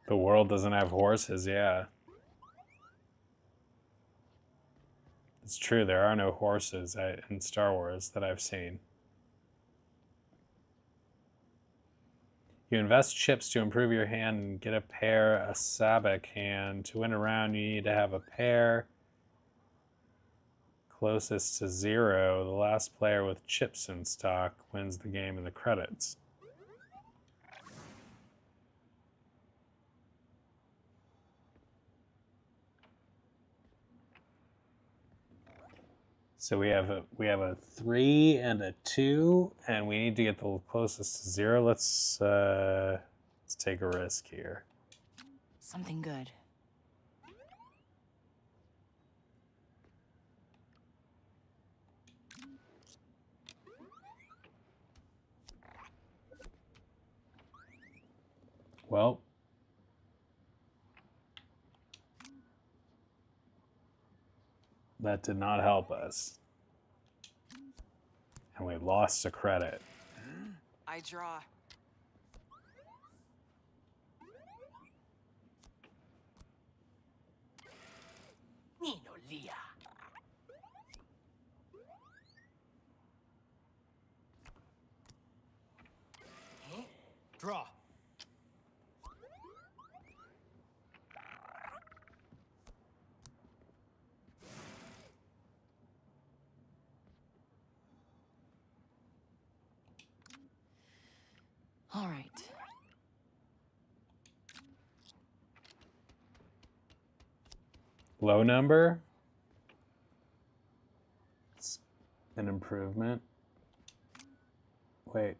The world doesn't have horses, yeah. It's true, there are no horses in Star Wars that I've seen. You invest chips to improve your hand and get a Sabek hand. To win a round, you need to have a pair closest to 0. The last player with chips in stock wins the game in the credits. So we have a 3 and a 2, and we need to get the closest to 0. Let's take a risk here. Something good. Well, that did not help us. And we lost a credit. I draw. Nino Lia. Draw. All right. Low number. It's an improvement. Wait.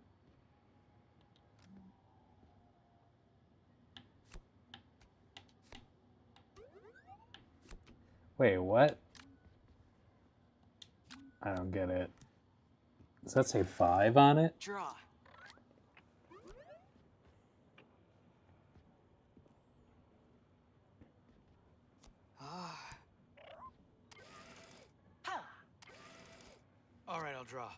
Wait, what? I don't get it. Does that say 5 on it? Draw. All right, I'll draw.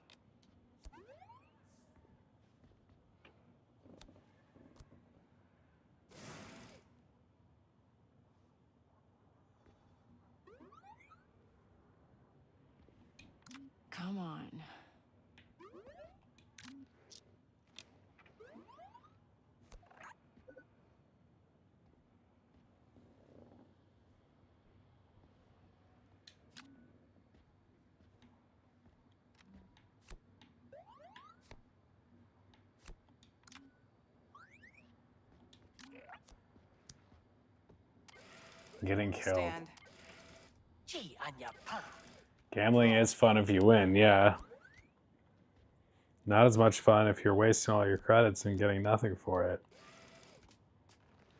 Come on. Getting killed. Stand. Gambling is fun if you win, yeah. Not as much fun if you're wasting all your credits and getting nothing for it.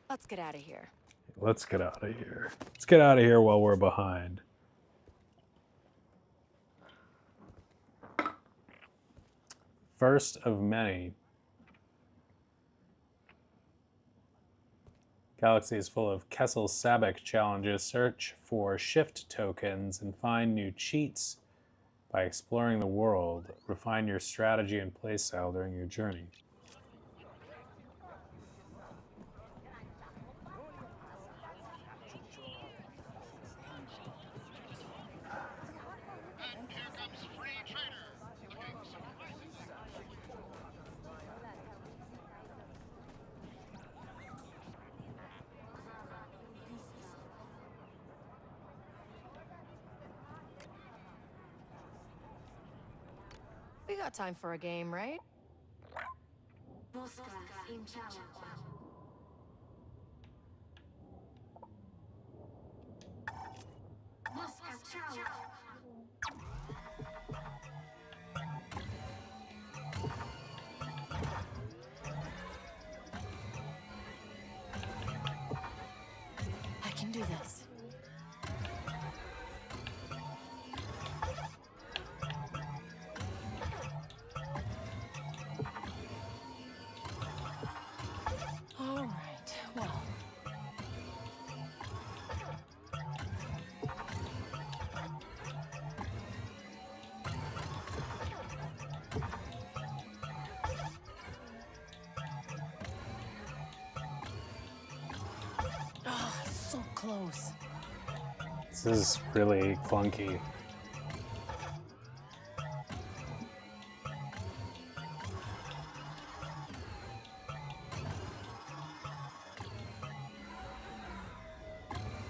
Let's get out of here. Let's get out of here. Let's get out of here while we're behind. First of many. Galaxy is full of Kessel Sabek challenges. Search for shift tokens and find new cheats by exploring the world. Refine your strategy and playstyle during your journey. got time for a game, right? I can do this. All right, well. Oh, so close. This is really clunky.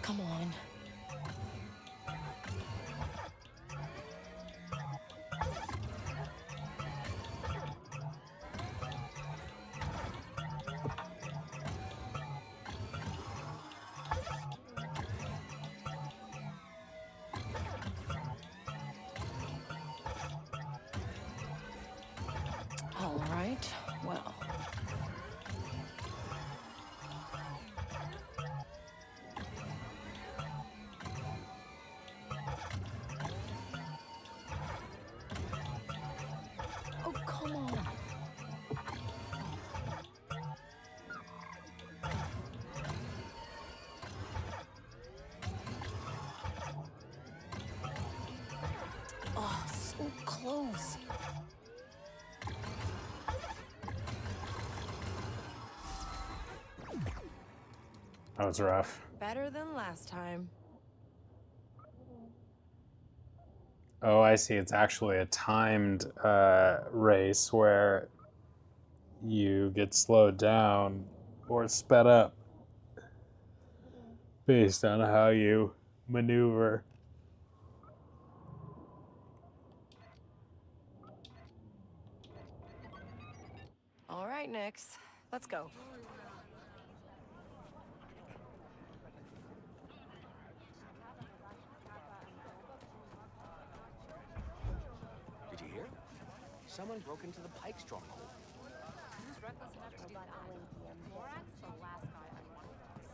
Come on. All right, well. Oh, come on. Oh, so close. That was rough. Better than last time. Oh, I see. It's actually a timed race where you get slowed down or sped up based on how you maneuver. All right, Nix. Let's go. Did you hear? Someone broke into the Pike stronghold. Who's reckless enough to do that? Morax, the last guy I want to cross.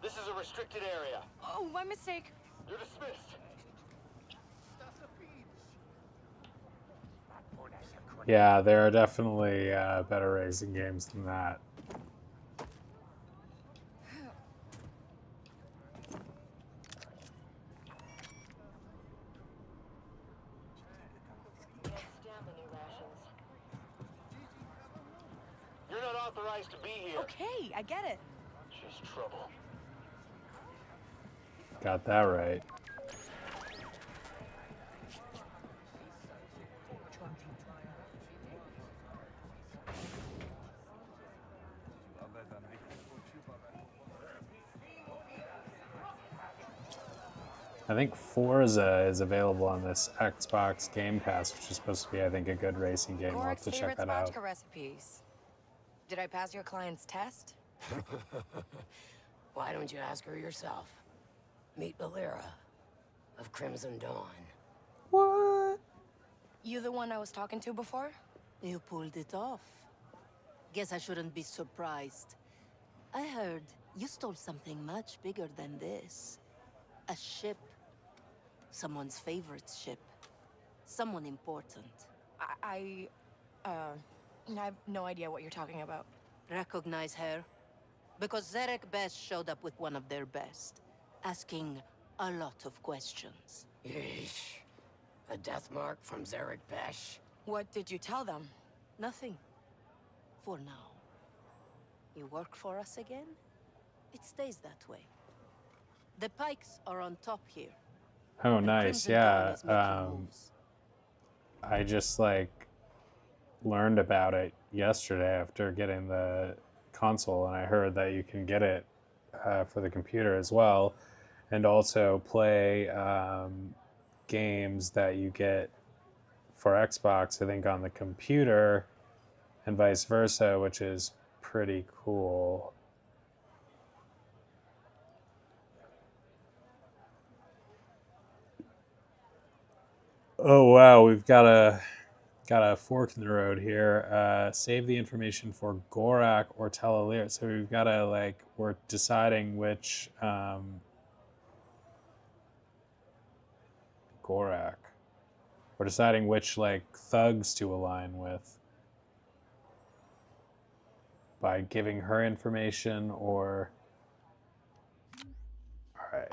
This is a restricted area. Oh, my mistake. You're dismissed. Yeah, there are definitely better racing games than that. You're not authorized to be here. Okay, I get it. Just trouble. Got that right. I think Forza is available on this Xbox Game Pass, which is supposed to be, I think, a good racing game. We'll have Gorek's to check favorite that out. spatchka recipes. Did I pass your client's test? Why don't you ask her yourself? Meet Valera of Crimson Dawn. What? You the one I was talking to before? You pulled it off. Guess I shouldn't be surprised. I heard you stole something much bigger than this. A ship. Someone's favorite ship. Someone important. I have no idea what you're talking about. Recognize her? Because Zarek Best showed up with one of their best, asking a lot of questions. Yeesh. A death mark from Zarek Besh? What did you tell them? Nothing. For now. You work for us again? It stays that way. The Pikes are on top here. Oh, And nice. Crimson Dawn Yeah. is making moves. I just like learned about it yesterday after getting the console, and I heard that you can get it for the computer as well, and also play games that you get for Xbox, I think, on the computer, and vice versa, which is pretty cool. Oh wow, we've got a fork in the road here. Save the information for Gorak or Talalira. So we've got to we're deciding which Gorak. We're deciding which thugs to align with by giving her information or. All right.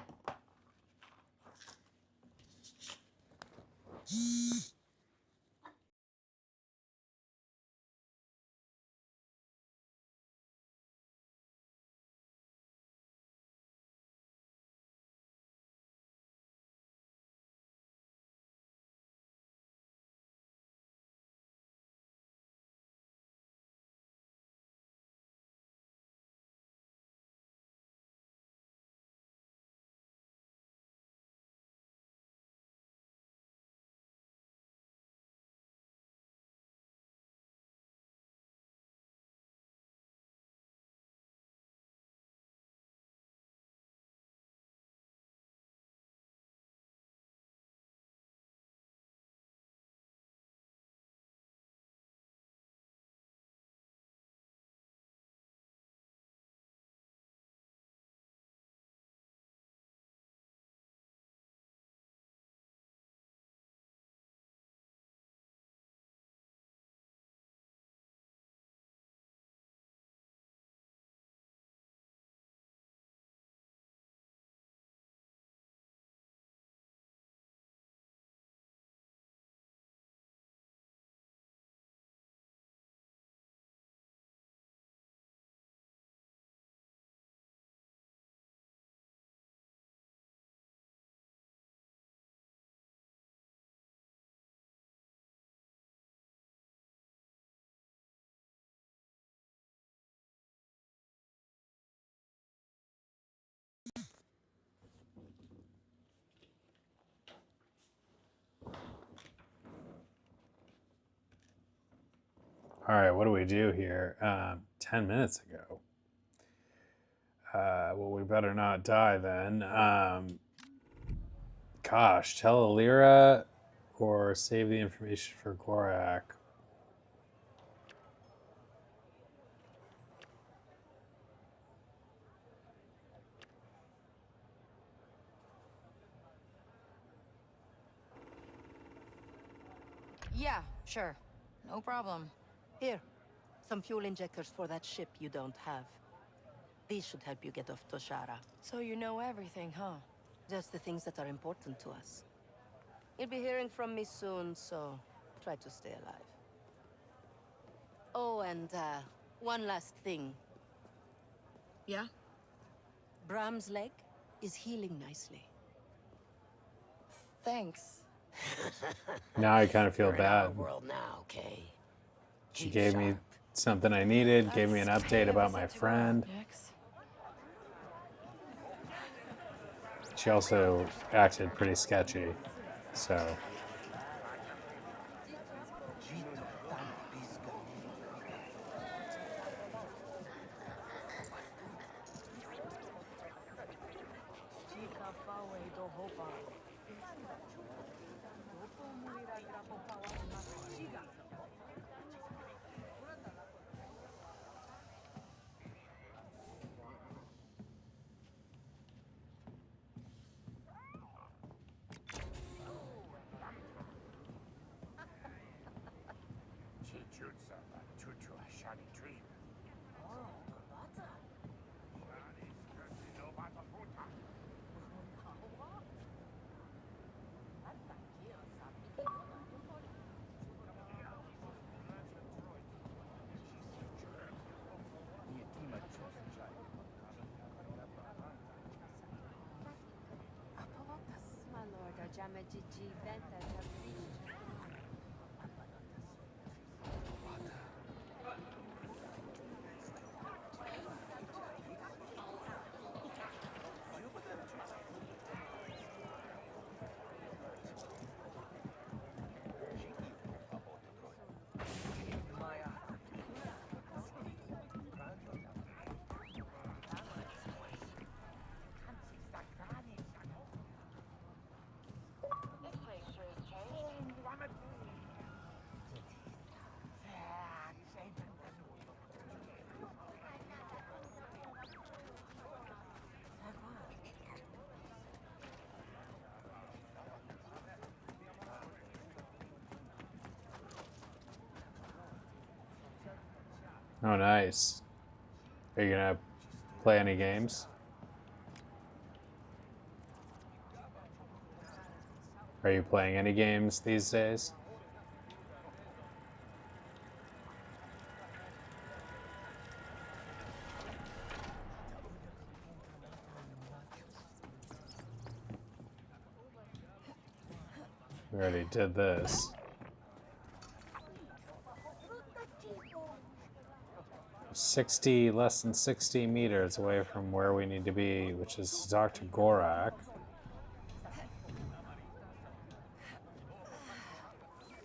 All right, what do we do here? 10 minutes ago. Well, we better not die then. Gosh, tell Alira or save the information for Gorak. Yeah, sure. No problem. Here, some fuel injectors for that ship you don't have. These should help you get off Toshara. So you know everything, huh? Just the things that are important to us. You'll be hearing from me soon, so try to stay alive. Oh, and one last thing. Yeah? Bram's leg is healing nicely. Thanks. Now I kind of feel You're in bad. our world now, Kay. She Keep gave me sharp. something I needed, gave me an update about my friend. She also acted pretty sketchy, so. My lord, Ajamajiji Venta Tamri. Oh, nice. Are you gonna play any games? Are you playing any games these days? We already did this. 60, less than 60 meters away from where we need to be, which is Dr. Gorak.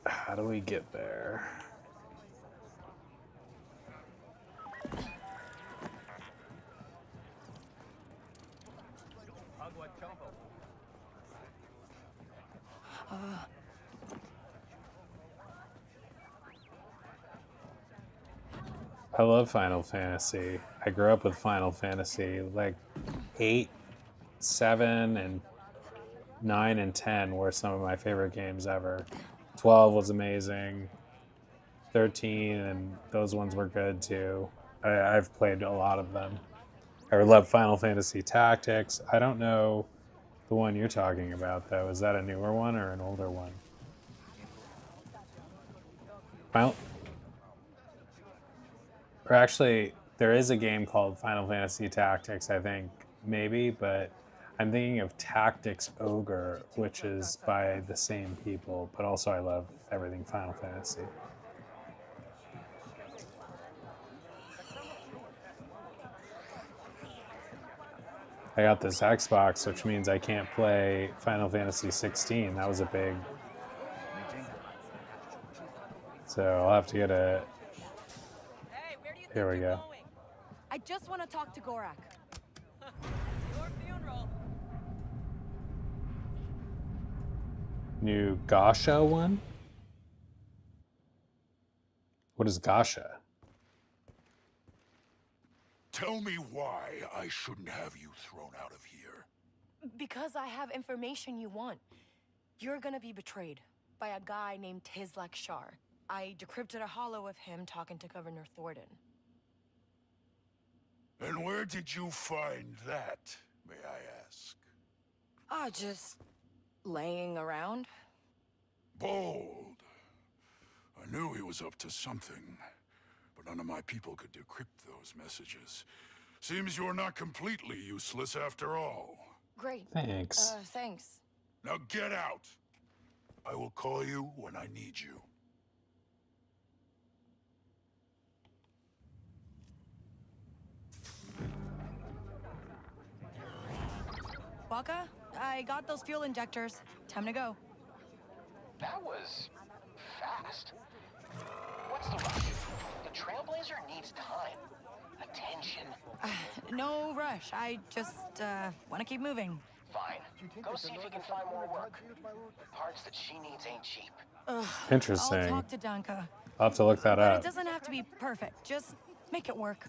How do we get there? I love Final Fantasy. I grew up with Final Fantasy. Like 8, 7, and 9 and 10 were some of my favorite games ever. 12 was amazing. 13 and those ones were good too. I've played a lot of them. I love Final Fantasy Tactics. I don't know the one you're talking about though. Is that a newer one or an older one? Or actually, there is a game called Final Fantasy Tactics, I think, maybe, but I'm thinking of Tactics Ogre, which is by the same people, but also I love everything Final Fantasy. I got this Xbox, which means I can't play Final Fantasy 16. That was a big... So I'll have to get a... Here we go. I just want to talk to Gorak. Your funeral. New Gasha one? What is Gasha? Tell me why I shouldn't have you thrown out of here. Because I have information you want. You're gonna be betrayed by a guy named Tizlak Shar. I decrypted a holo of him talking to Governor Thornton. And where did you find that, may I ask? Just laying around. Bold. I knew he was up to something, but none of my people could decrypt those messages. Seems you're not completely useless after all. Great. Thanks. Thanks. Now get out. I will call you when I need you. Baka, I got those fuel injectors. Time to go. That was fast. What's the rush? The Trailblazer needs time. Attention. No rush. I just, want to keep moving. Fine. Go see if you can find more work. The parts that she needs ain't cheap. Interesting. I'll talk to Danka. I'll have to look that But up. it doesn't have to be perfect. Just make it work.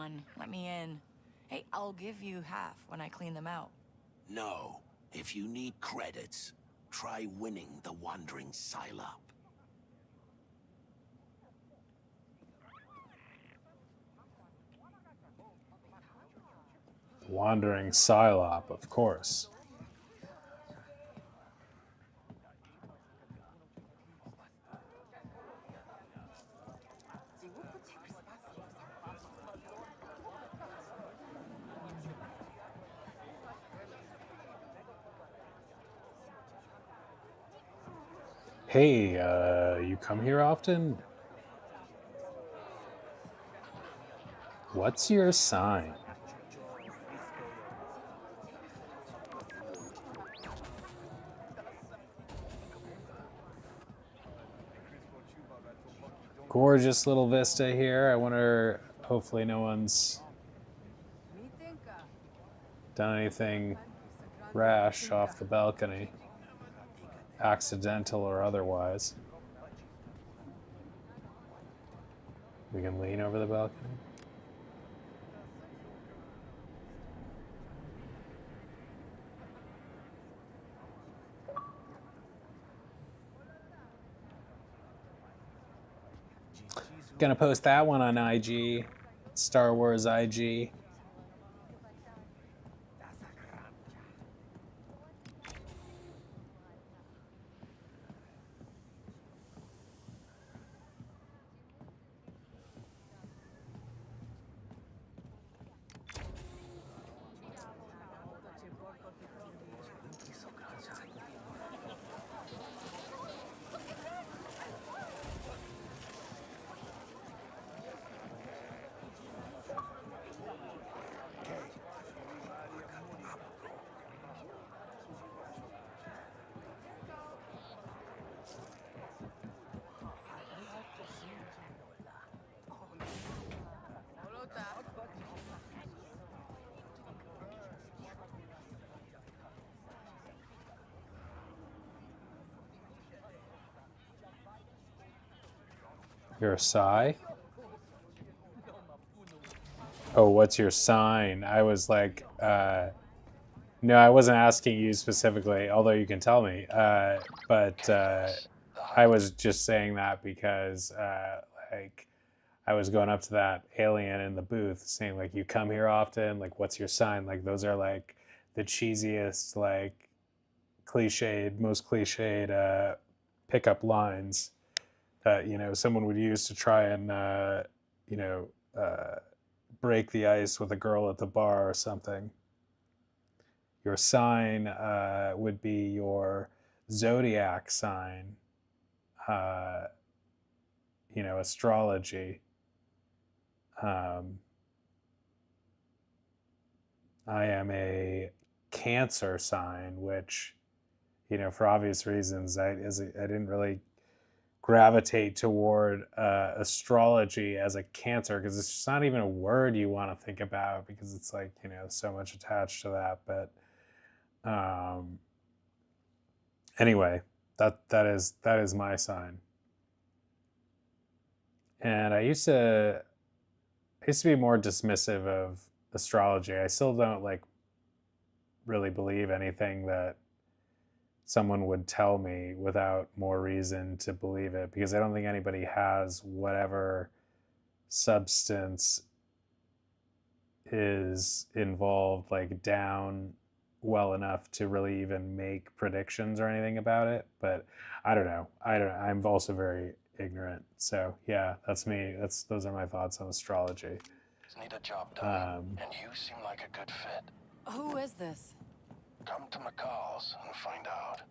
on, let me in. Hey, I'll give you half when I clean them out. No. If you need credits, try winning the Wandering Psylop. Wandering Psylop, of course. Hey, you come here often? What's your sign? Gorgeous little vista here. I wonder, hopefully no one's done anything rash off the balcony, accidental or otherwise. We can lean over the balcony. Gonna post that one on IG, Star Wars IG. Your sigh? Oh, what's your sign? I was like, no, I wasn't asking you specifically, although you can tell me. But I was just saying that because, like, I was going up to that alien in the booth saying, like, you come here often? Like, what's your sign? Like, those are, like, the cheesiest, like, cliched, most cliched pickup lines that, you know, someone would use to try and, you know, break the ice with a girl at the bar or something. Your sign would be your zodiac sign, you know, astrology. I am a Cancer sign, which, you know, for obvious reasons, I didn't really gravitate toward astrology as a Cancer because it's just not even a word you want to think about because it's like, you know, so much attached to that. But anyway, that is my sign. And I used to be more dismissive of astrology. I still don't like really believe anything that someone would tell me without more reason to believe it, because I don't think anybody has whatever substance is involved like down well enough to really even make predictions or anything about it. But I don't know. I'm also very ignorant. So yeah, that's me. Those are my thoughts on astrology. Need a job done, and you seem like a good fit. Who is this? Come to McCall's and find out.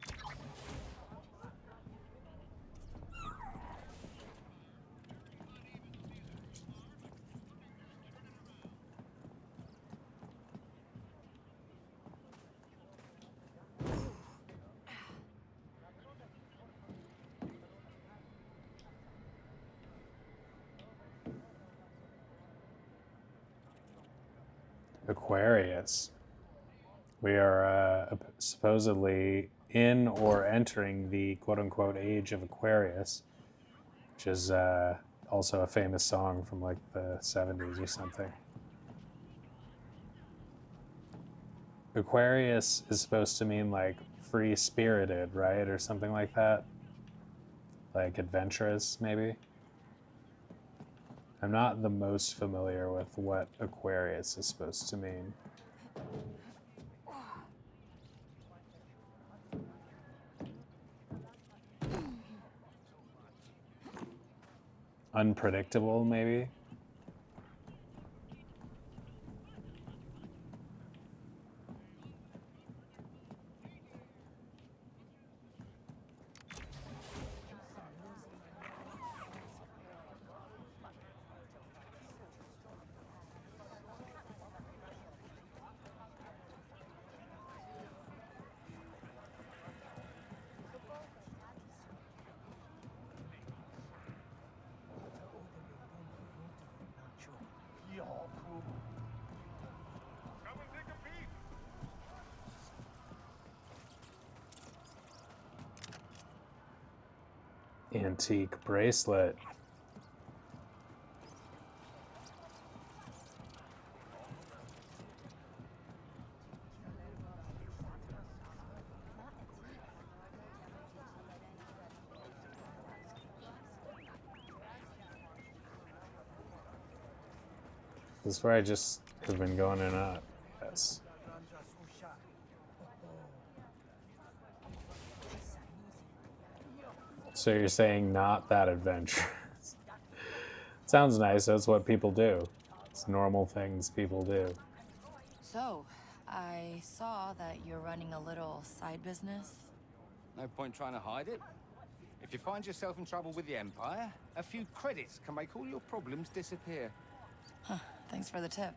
Aquarius. We are supposedly in or entering the quote-unquote age of Aquarius, which is also a famous song from like the 70s or something. Aquarius is supposed to mean like free-spirited, right? Or something like that. Like adventurous, maybe? I'm not the most familiar with what Aquarius is supposed to mean. Unpredictable, maybe? Antique bracelet. This is where I just have been going in and out. Yes. So you're saying not that adventurous. Sounds nice. That's what people do. It's normal things people do. So, I saw that you're running a little side business. No point trying to hide it. If you find yourself in trouble with the Empire, a few credits can make all your problems disappear. Huh, thanks for the tip.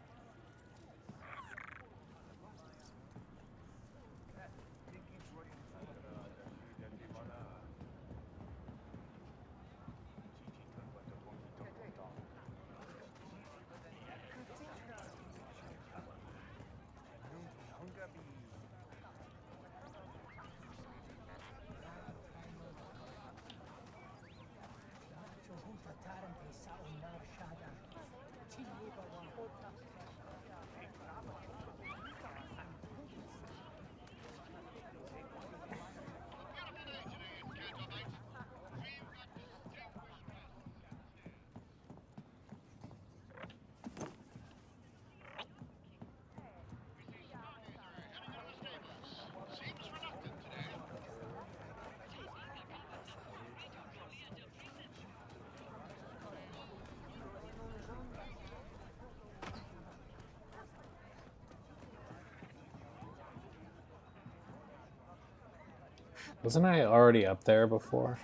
Wasn't I already up there before?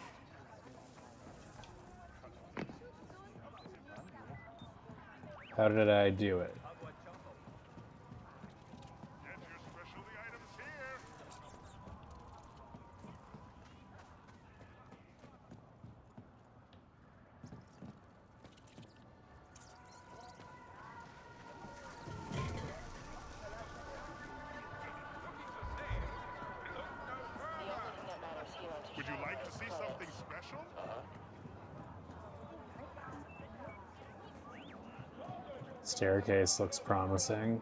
How did I do it? Would you like to see something special? Staircase looks promising.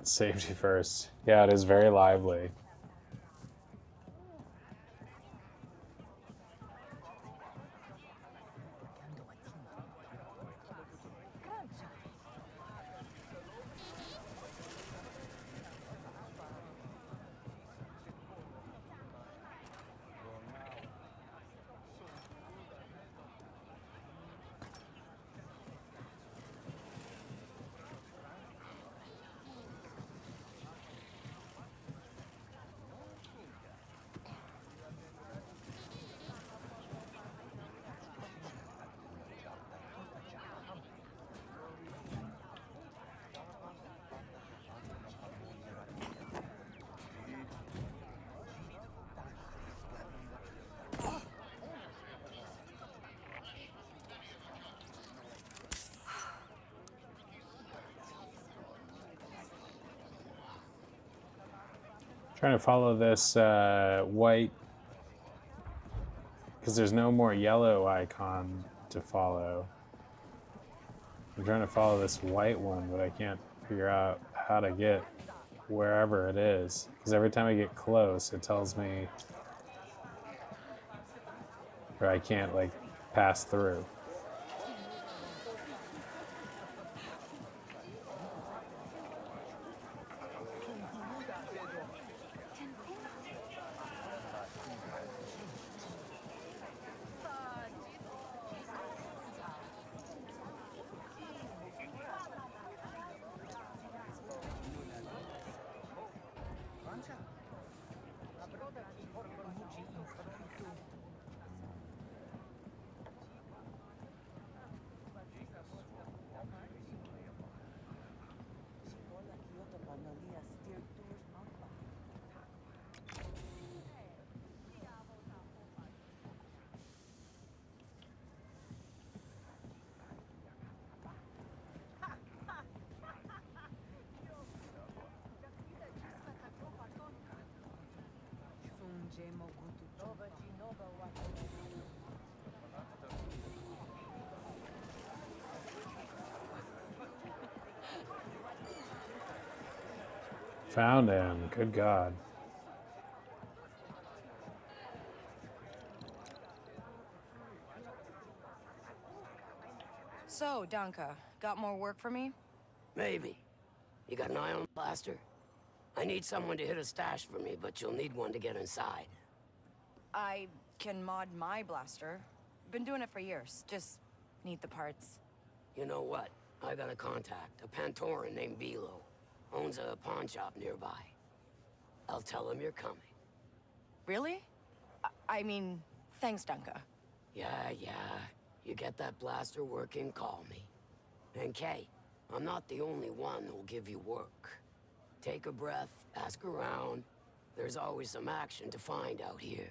Safety first. Yeah, it is very lively. Trying to follow this white, because there's no more yellow icon to follow. I'm trying to follow this white one, but I can't figure out how to get wherever it is. Because every time I get close, it tells me, or I can't like pass through. Found him. Good God. So, Danka, got more work for me? Maybe. You got an eye on the blaster? I need someone to hit a stash for me, but you'll need one to get inside. I can mod my blaster. Been doing it for years. Just need the parts. You know what? I got a contact, a Pantoran named Bilo. Owns a pawn shop nearby. I'll tell him you're coming. Really? I mean, thanks, Danka. Yeah. You get that blaster working, call me. And Kay, I'm not the only one who'll give you work. Take a breath, ask around. There's always some action to find out here.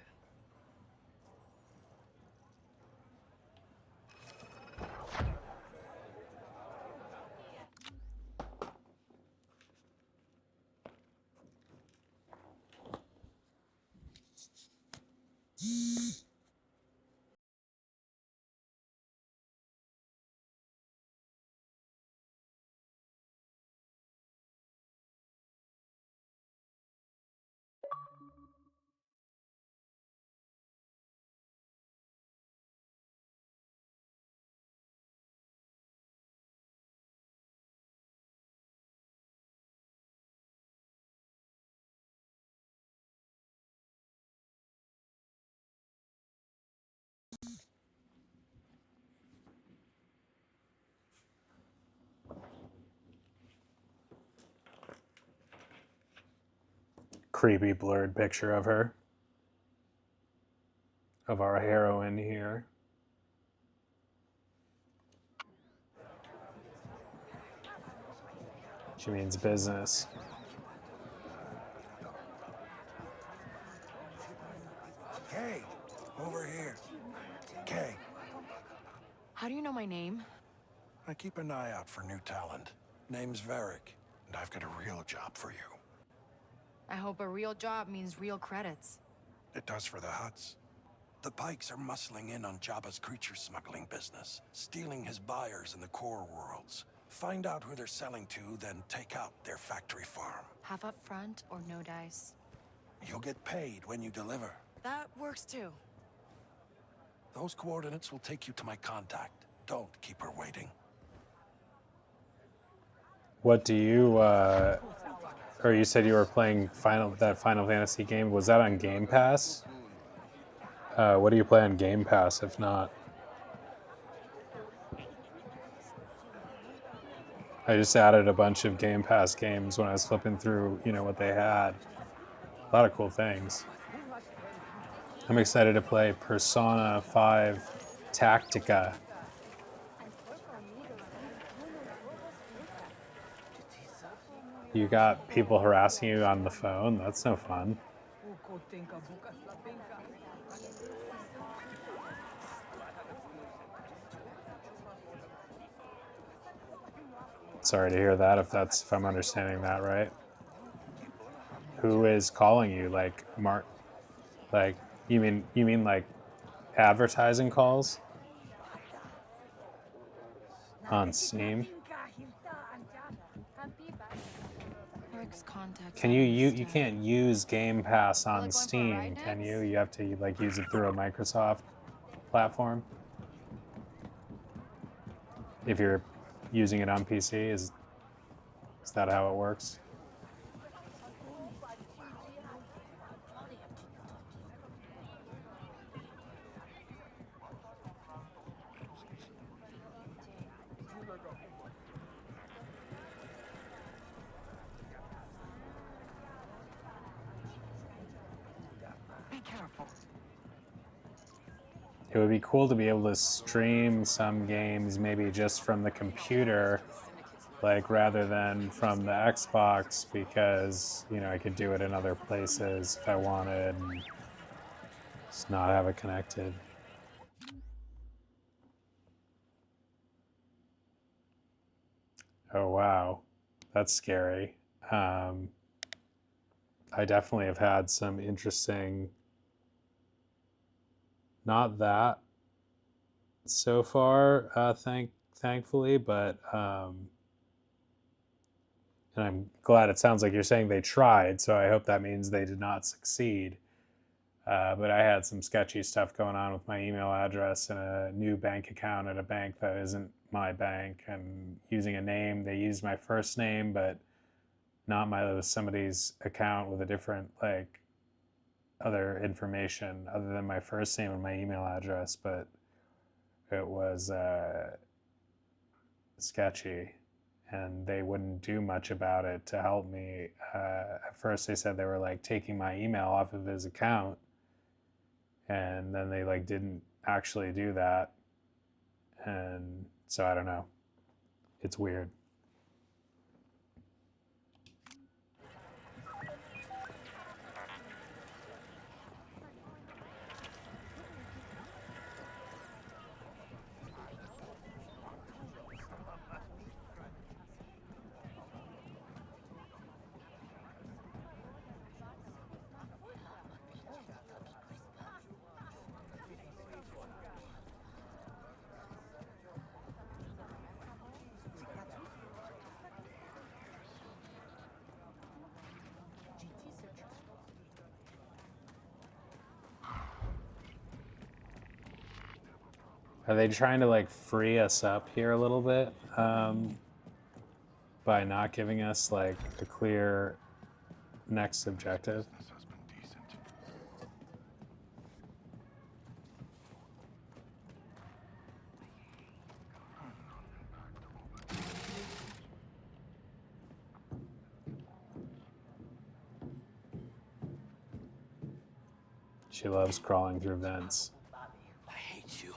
Creepy blurred picture of her. Of our heroine here. She means business. Kay, over here. Kay. How do you know my name? I keep an eye out for new talent. Name's Varric, and I've got a real job for you. I hope a real job means real credits. It does for the Hutts. The Pikes are muscling in on Jabba's creature smuggling business, stealing his buyers in the core worlds. Find out who they're selling to, then take out their factory farm. Half up front or no dice? You'll get paid when you deliver. That works too. Those coordinates will take you to my contact. Don't keep her waiting. What do you, or you said you were playing that Final Fantasy game. Was that on Game Pass? What do you play on Game Pass, if not? I just added a bunch of Game Pass games when I was flipping through, what they had. A lot of cool things. I'm excited to play Persona 5 Tactica. You got people harassing you on the phone? That's no fun. Sorry to hear that, if I'm understanding that right. who is calling you? Like Mark? Like you mean like advertising calls on Steam? Eric's contacts Can are you can't use Game Pass on going for a Steam, ride can you? next? You have to like use it through a Microsoft platform if you're using it on PC. Is that how it works? Be careful. It would be cool to be able to stream some games maybe just from the computer, like rather than from the Xbox, because you know I could do it in other places if I wanted and just not have it connected. Oh wow, that's scary. I definitely have had some interesting, not that so far, thankfully, but and I'm glad it sounds like you're saying they tried, so I hope that means they did not succeed. But I had some sketchy stuff going on with my email address and a new bank account at a bank that isn't my bank, and using a name. They used my first name, but not my, it was somebody's account with a different, like, other information other than my first name and my email address, but it was sketchy, and they wouldn't do much about it to help me. At first they said they were like taking my email off of his account, and then they like didn't actually do that, and so I don't know. It's weird. Are they trying to like free us up here a little bit by not giving us like a clear next objective? She loves crawling through vents. I hate you.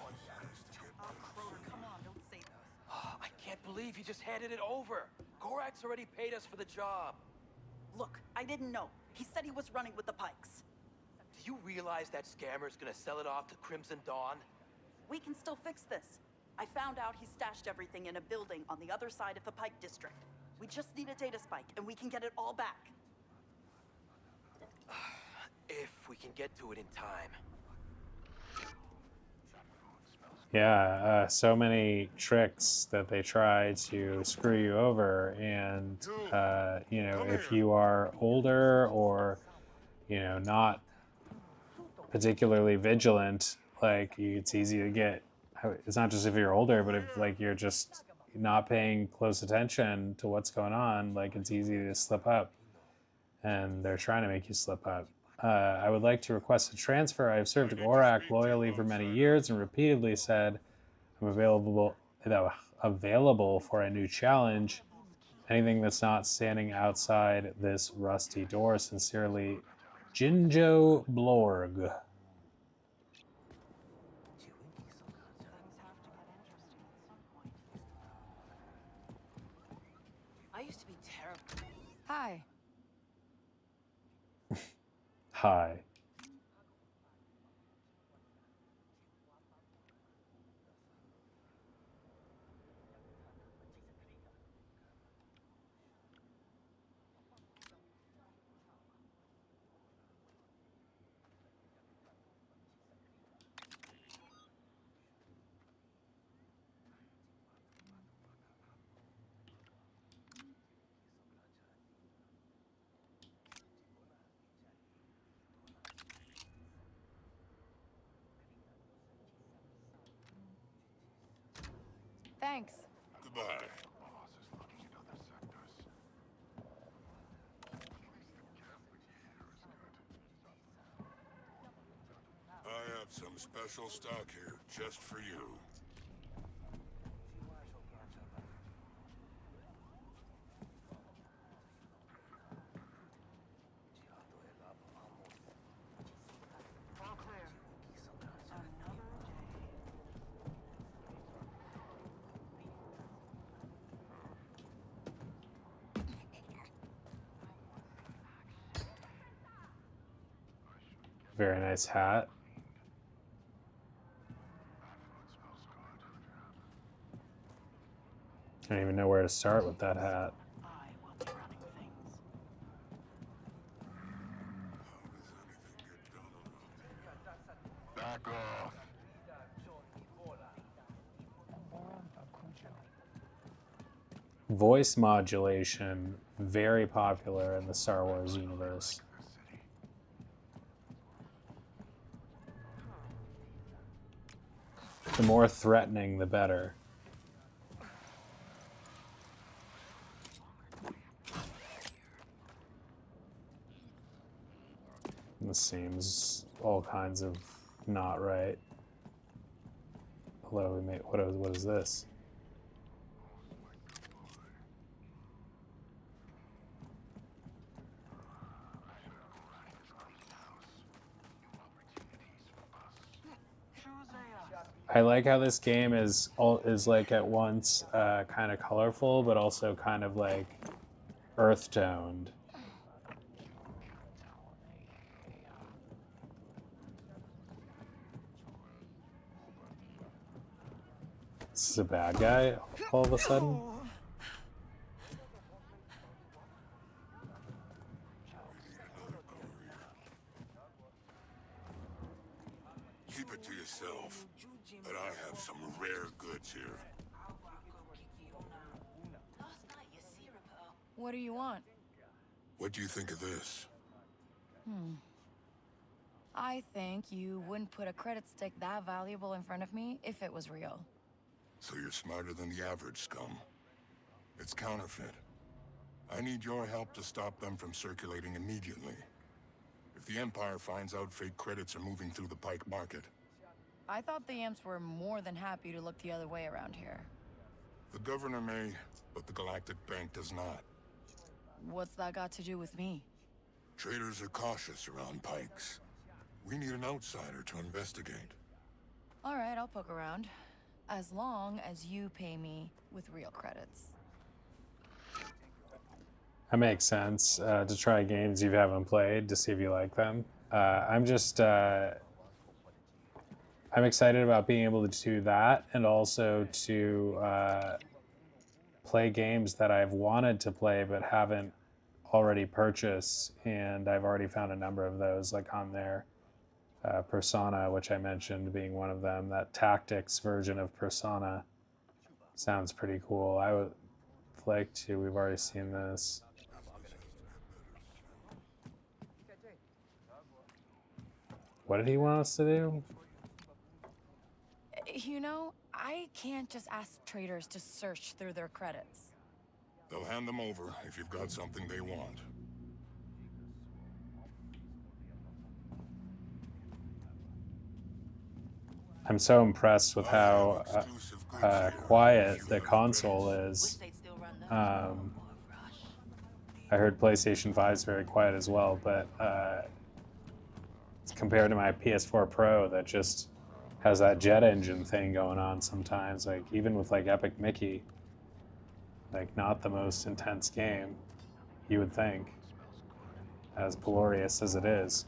Come on, don't say those. I can't believe he just handed it over. Gorak's already paid us for the job. Look, I didn't know. He said he was running with the Pikes. Do you realize that scammer's gonna sell it off to Crimson Dawn? We can still fix this. I found out he stashed everything in a building on the other side of the Pike District. We just need a data spike, and we can get it all back. If we can get to it in time. Yeah, so many tricks that they try to screw you over, and you know, if you are older or you know not particularly vigilant, like it's easy to get. It's not just if you're older, but if like you're just not paying close attention to what's going on, like it's easy to slip up, and they're trying to make you slip up. I would like to request a transfer. I have served Gorak loyally for many years and repeatedly said I'm available for a new challenge. Anything that's not standing outside this rusty door. Sincerely, Jinjo Blorg. I used to be terrible. Hi. Hi. Thanks. Goodbye. I have some special stock here, just for you. All clear. Another day. Very nice hat. I don't even know where to start with that hat. Back off. Voice modulation, very popular in the Star Wars universe. The more threatening, the better. This seems all kinds of not right. Hello, we made, what is this? I like how this game is like at once kind of colorful, but also kind of like earth toned. This is a bad guy all of a sudden. Keep it to yourself. But I have some rare goods here. What do you want? What do you think of this? I think you wouldn't put a credit stick that valuable in front of me if it was real. So you're smarter than the average scum. It's counterfeit. I need your help to stop them from circulating immediately. If the Empire finds out fake credits are moving through the Pike market. I thought the Imps were more than happy to look the other way around here. The governor may, but the Galactic Bank does not. What's that got to do with me? Traders are cautious around Pikes. We need an outsider to investigate. All right, I'll poke around. As long as you pay me with real credits. That makes sense, to try games you haven't played to see if you like them. I'm excited about being able to do that, and also to play games that I've wanted to play but haven't already purchased, and I've already found a number of those, like on there. Persona, which I mentioned being one of them. That tactics version of Persona sounds pretty cool. I would like to. We've already seen this. What did he want us to do? You know, I can't just ask traders to search through their credits. They'll hand them over if you've got something they want. I'm so impressed with how quiet the console is. I heard PlayStation 5 is very quiet as well, but compared to my PS4 Pro that just has that jet engine thing going on sometimes, like even with like Epic Mickey, like not the most intense game, you would think, as glorious as it is.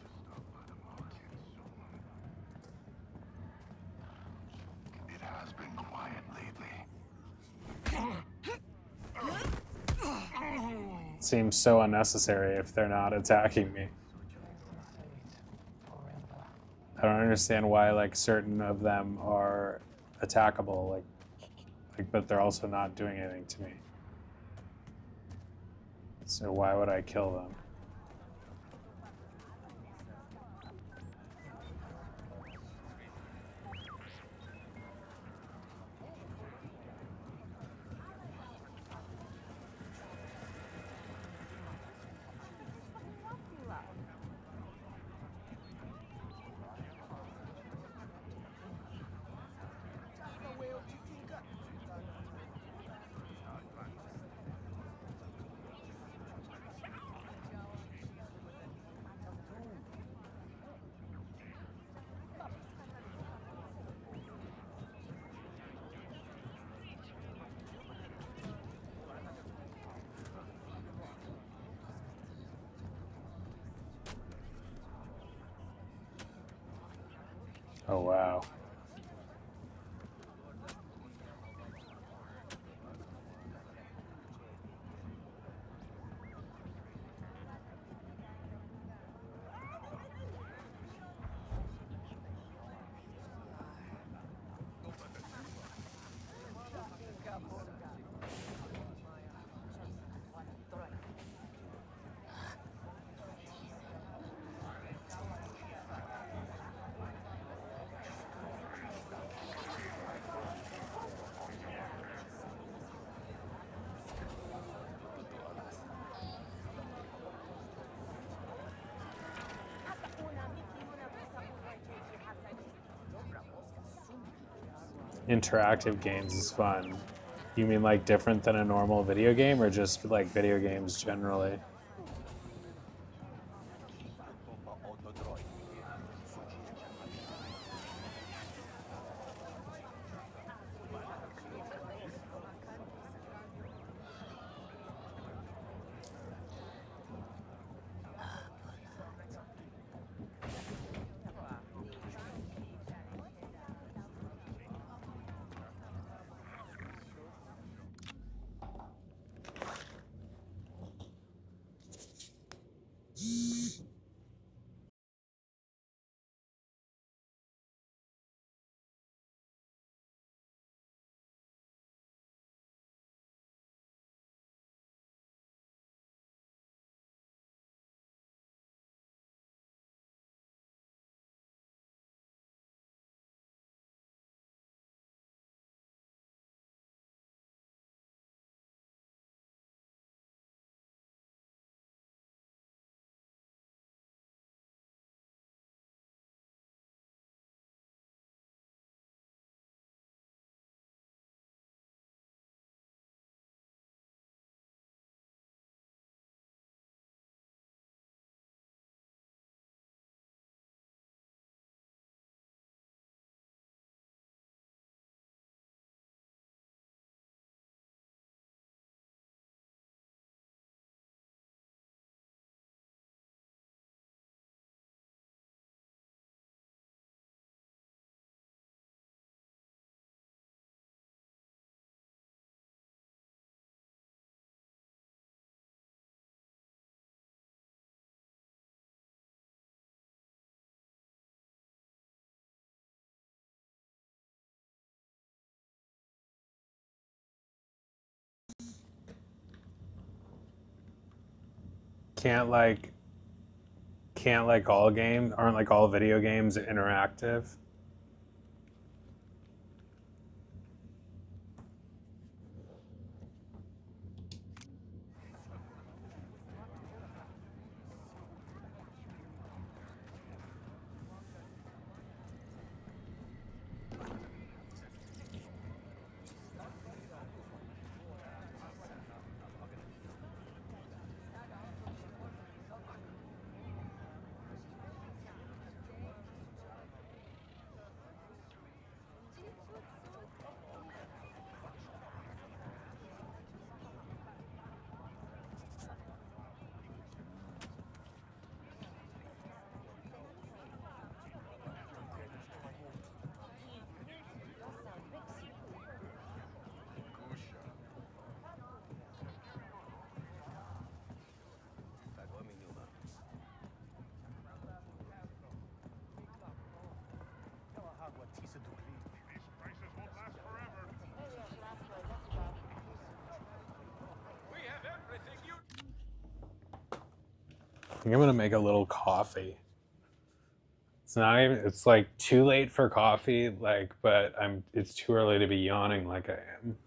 It has been quiet lately. It seems so unnecessary if they're not attacking me. I don't understand why like certain of them are attackable, like but they're also not doing anything to me. So why would I kill them? Oh, wow. Interactive games is fun. You mean like different than a normal video game, or just like video games generally? Can't like aren't like all video games interactive? I think I'm gonna make a little coffee. It's not even, it's like too late for coffee, like, but it's too early to be yawning like I am.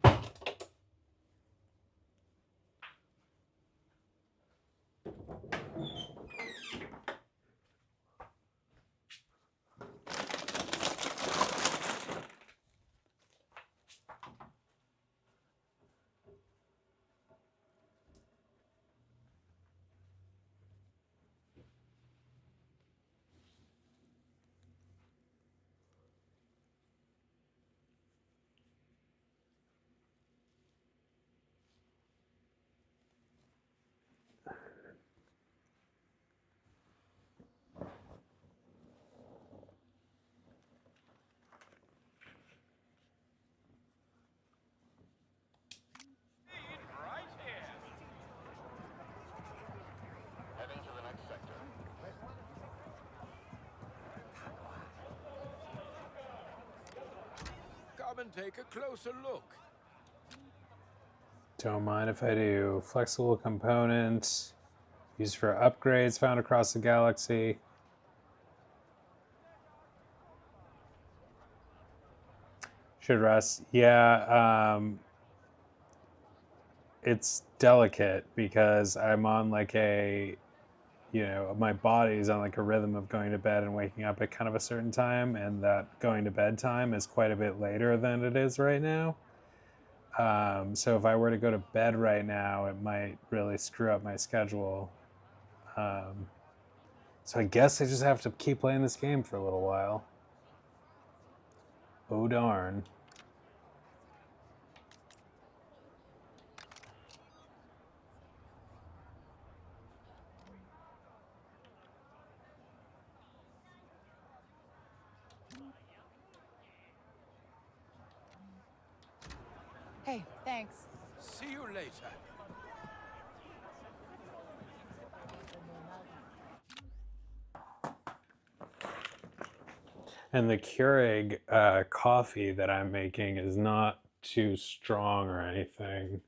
and take a closer look. Don't mind if I do. Flexible component used for upgrades found across the galaxy. Should rest. Yeah, it's delicate because I'm on like a, my body's on like a rhythm of going to bed and waking up at kind of a certain time, and that going to bed time is quite a bit later than it is right now. So if I were to go to bed right now, it might really screw up my schedule. So I guess I just have to keep playing this game for a little while. Oh darn. Hey, thanks. See you later. And the Keurig coffee that I'm making is not too strong or anything.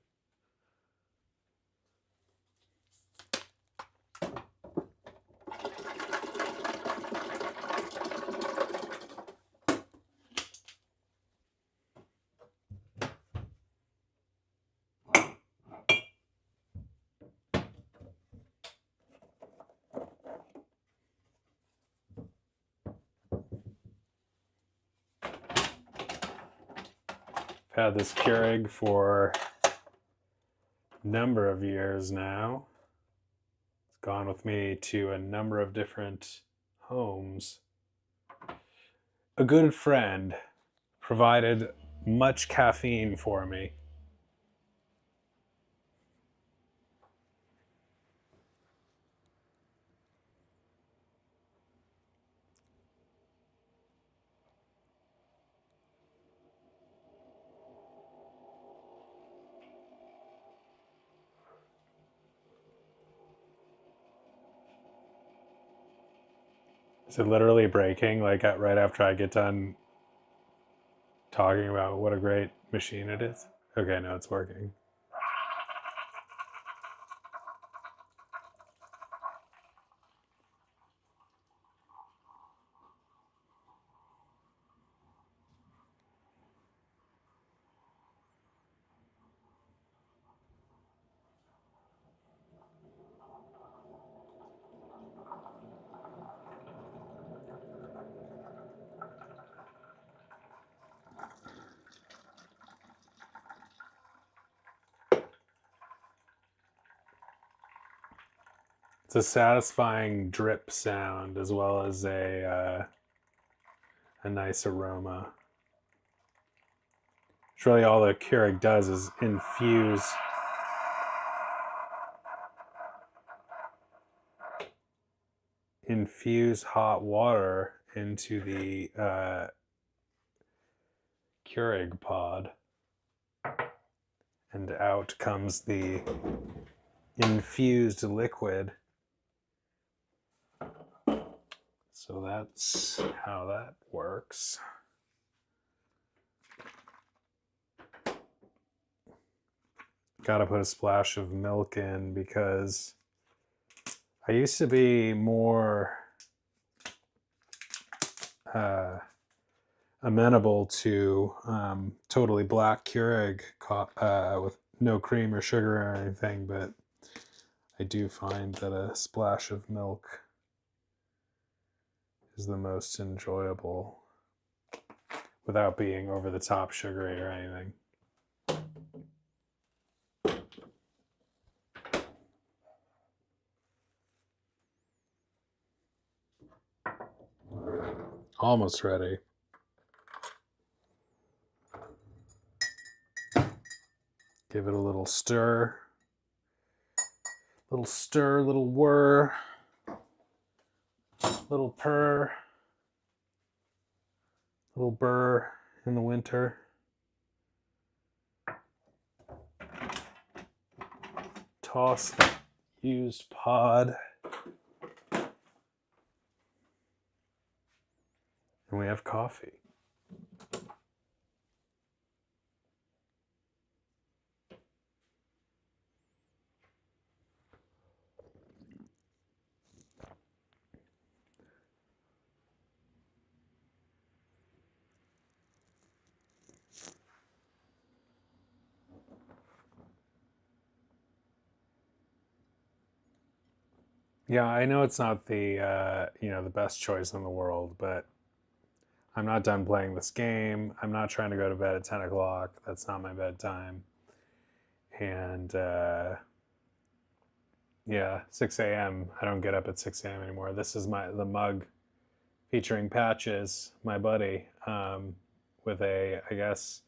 I've had this Keurig for a number of years now. It's gone with me to a number of different homes. A good friend provided much caffeine for me. Is it literally breaking like right after I get done talking about what a great machine it is? Okay, no, it's working. It's a satisfying drip sound as well as a nice aroma. It's really all the Keurig does is infuse hot water into the Keurig pod, and out comes the infused liquid. So that's how that works. Gotta put a splash of milk in because I used to be more amenable to totally black Keurig with no cream or sugar or anything, but I do find that a splash of milk is the most enjoyable without being over the top sugary or anything. Almost ready. Give it a little stir. Little stir, little whir. Little purr. Little burr in the winter. Toss the used pod. And we have coffee. Yeah, I know it's not the the best choice in the world, but I'm not done playing this game. I'm not trying to go to bed at 10 o'clock. That's not my bedtime. And yeah, 6 a.m. I don't get up at 6 a.m. anymore. This is the mug featuring Patches, my buddy, with a, I guess,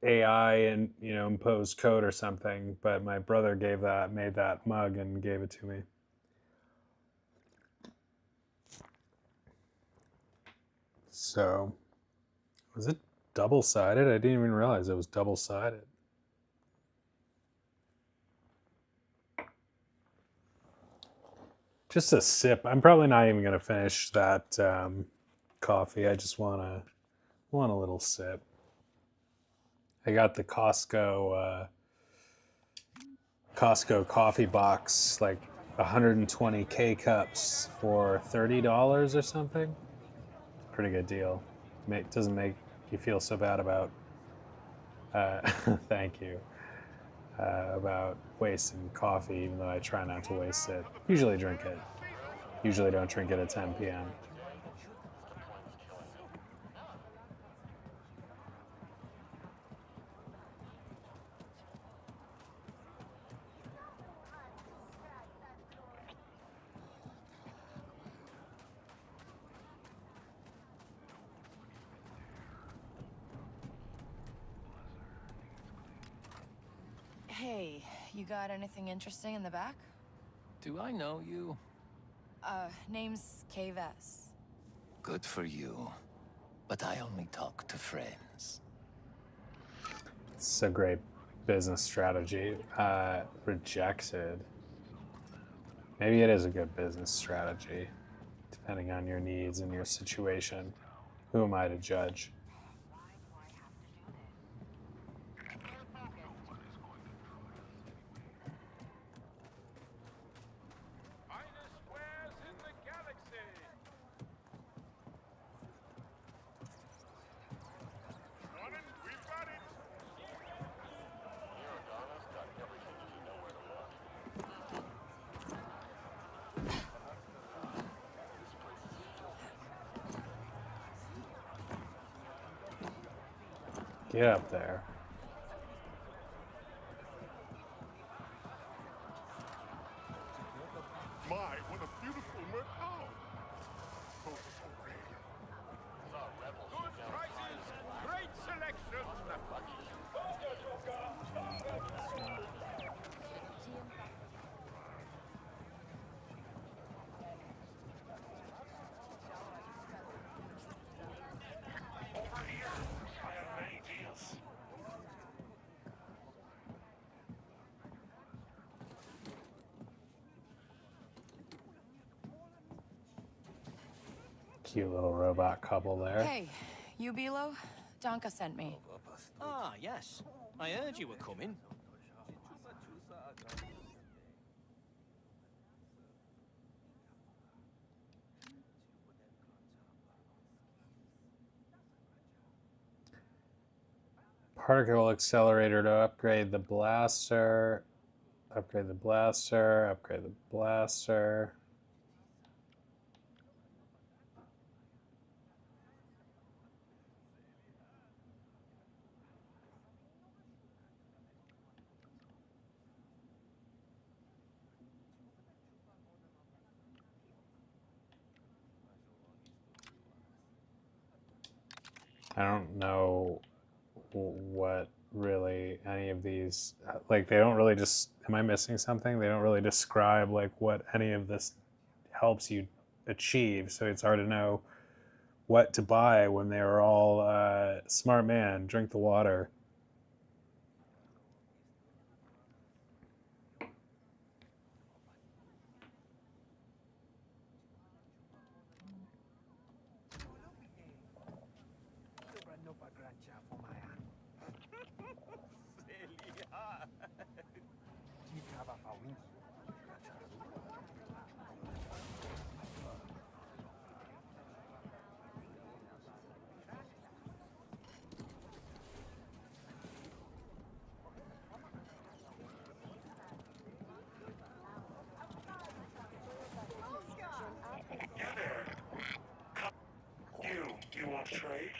AI and imposed code or something. But my brother made that mug and gave it to me. So, was it double-sided? I didn't even realize it was double-sided. Just a sip. I'm probably not even going to finish that coffee. I just want a little sip. I got the Costco coffee box, like 120 K cups for $30 or something. Pretty good deal. Doesn't make you feel so bad about. Thank you. About wasting coffee, even though I try not to waste it. Usually drink it. Usually don't drink it at 10 p.m. Hey, you got anything interesting in the back? Do I know you? Name's K-Vess. Good for you. But I only talk to friends. It's a great business strategy. Rejected. Maybe it is a good business strategy, depending on your needs and your situation. Who am I to judge? Get up there. My, what a beautiful mercado. Good prices, great selection. Cute little robot couple there. Hey, you Bilo? Donka sent me. Ah, yes. I heard you were coming. Particle accelerator to upgrade the blaster. Upgrade the blaster. Upgrade the blaster. I don't know what really any of these, like, they don't really just, am I missing something? They don't really describe like what any of this helps you achieve, so it's hard to know what to buy when they are all smart man, drink the water. want to trade?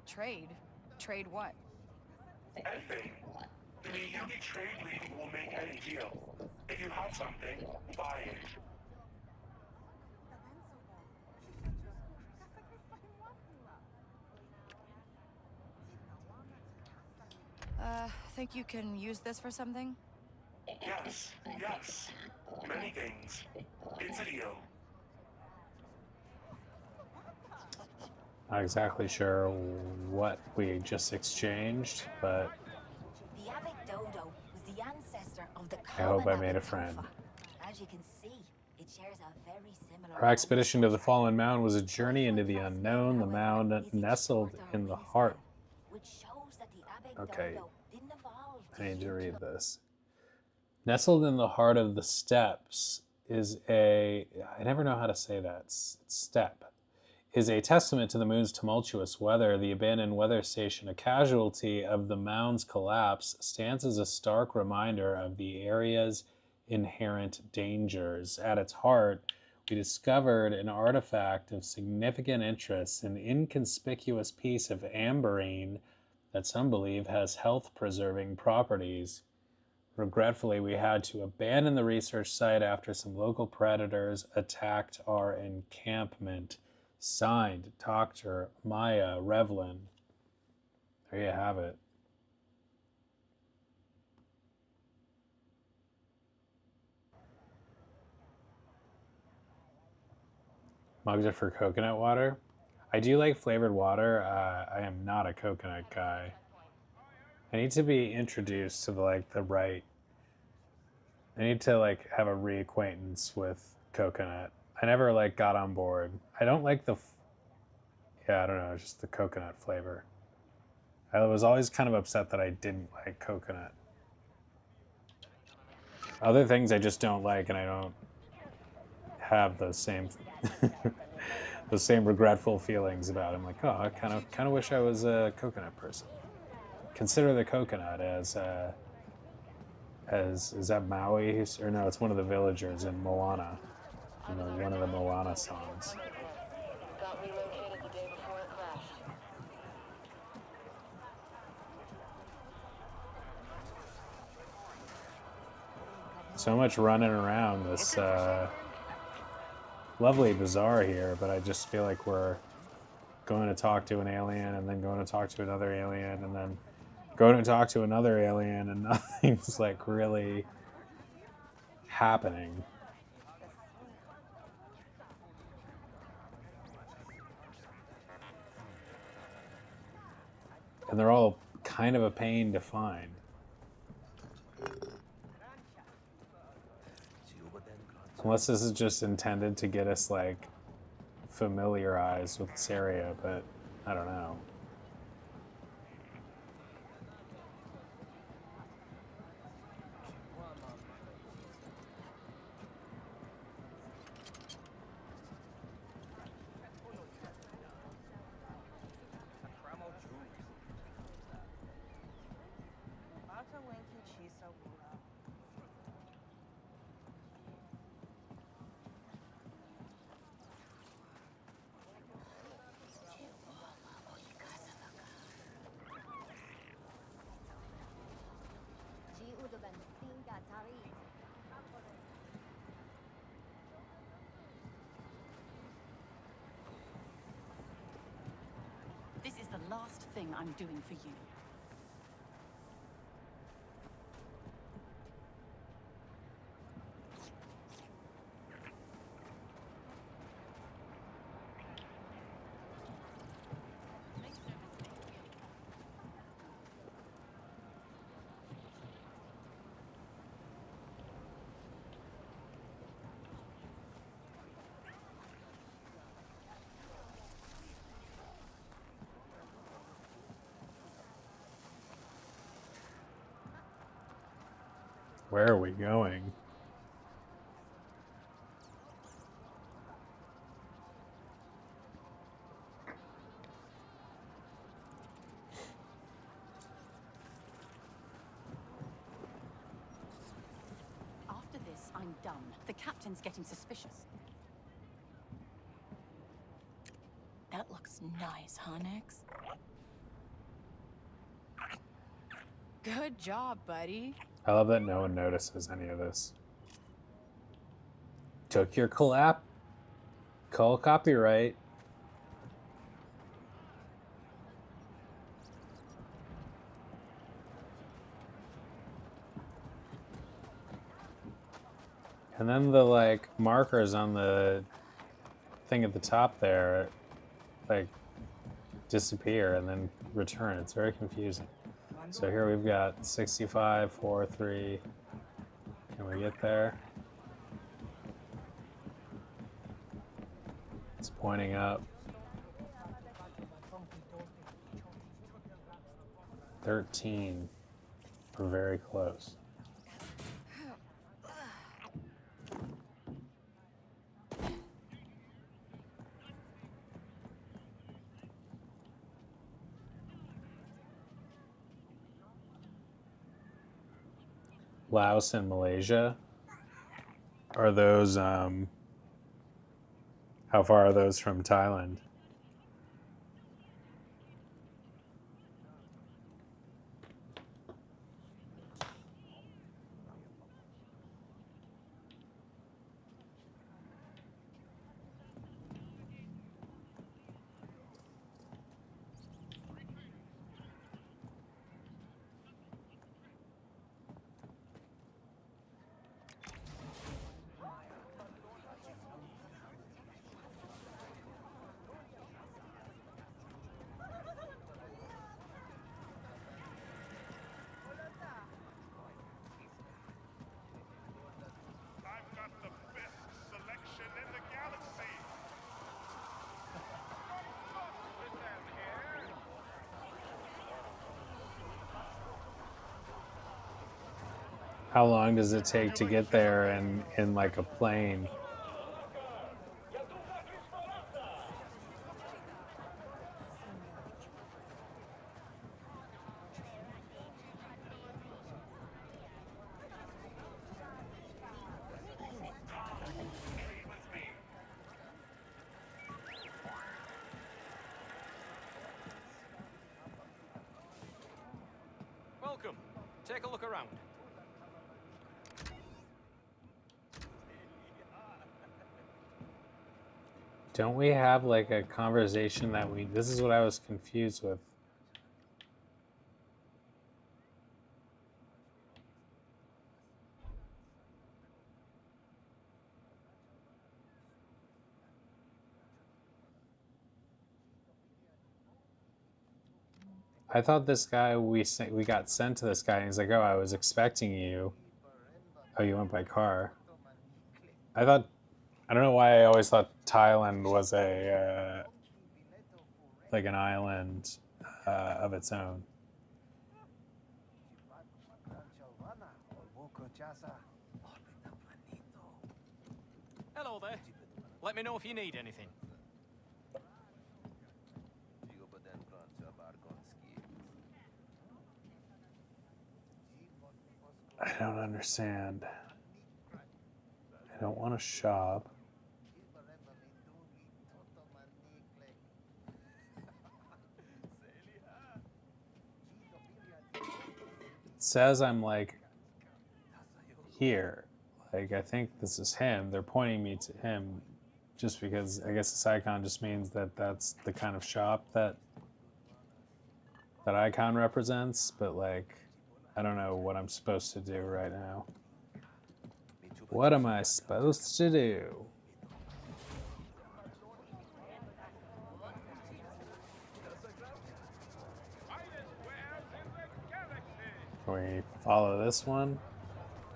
Trade? Trade what? Anything. The Yugi Trade League will make any deal. If you have something, buy it. Think you can use this for something? Yes, yes. Many things. It's a deal. Not exactly sure what we just exchanged, but The Abbot Dodo was the ancestor of the I hope I common made a Abbot friend. Tofa. As you can see, it shares a very similar Our expedition to the Fallen Mound was a journey into the unknown. The mound nestled in the heart. which shows that the Abbot Okay, Dodo didn't evolve I need to read this. Nestled in the heart of the steppes is a, I never know how to say that, steppe, is a testament to the moon's tumultuous weather. The abandoned weather station, a casualty of the mound's collapse, stands as a stark reminder of the area's inherent dangers. At its heart, we discovered an artifact of significant interest, an inconspicuous piece of amberine that some believe has health-preserving properties. Regretfully, we had to abandon the research site after some local predators attacked our encampment. Signed, Dr. Maya Revlin. There you have it. Mugs are for coconut water. I do like flavored water. I am not a coconut guy. I need to be introduced to I need to have a reacquaintance with coconut. I never got on board. I don't like yeah, I don't know, just the coconut flavor. I was always kind of upset that I didn't like coconut. Other things I just don't like, and I don't have those same those same regretful feelings about it. I'm like, oh, I kind of wish I was a coconut person. Consider the coconut as is that Maui? Or no, it's one of the villagers in Moana. One of the Moana songs. Got relocated the day before it crashed. So much running around this lovely bazaar here, but I just feel like we're going to talk to an alien and then going to talk to another alien and then going to talk to another alien, and nothing's really happening. And they're all kind of a pain to find. Unless this is just intended to get us familiarized with this area, but I don't know. This is the last thing I'm doing for you. Where are we going? After this, I'm done. The captain's getting suspicious. That looks Nice, huh, Nix? Good job, buddy. I love that no one notices any of this. Took your call copyright. And then the like markers on the thing at the top there like disappear and then return. It's very confusing. So here we've got 65, 4, 3. Can we get there? It's pointing up. 13. We're very close. Laos and Malaysia. Are those, how far are those from Thailand? How long does it take to get there in like a plane? Welcome. Take a look around. Don't we have like a conversation that this is what I was confused with. I thought this guy, we got sent to this guy and he's like, oh, I was expecting you. Oh, you went by car. I don't know why I always thought Thailand was a like an island of its own. Hello there. Let me know if you need anything. I don't understand. I don't want to shop. It says I'm like here. Like I think this is him. They're pointing me to him just because I guess this icon just means that that's the kind of shop that icon represents, but like I don't know what I'm supposed to do right now. What am I supposed to do? Can we follow this one?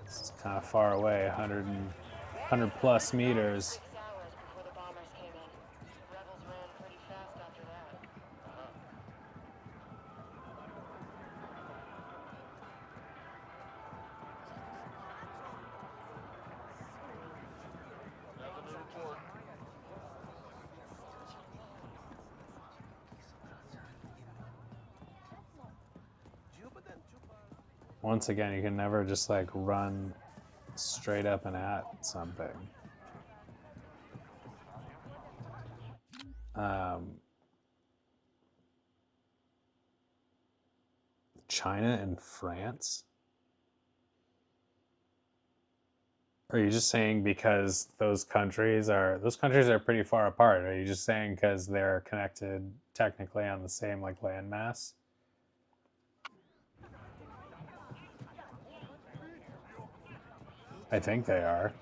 This is kind of far away, 100 plus meters. Once again, you can never just like run straight up and at something. China and France? Are you just saying because those countries are pretty far apart? Are you just saying because they're connected technically on the same like landmass? I think they are.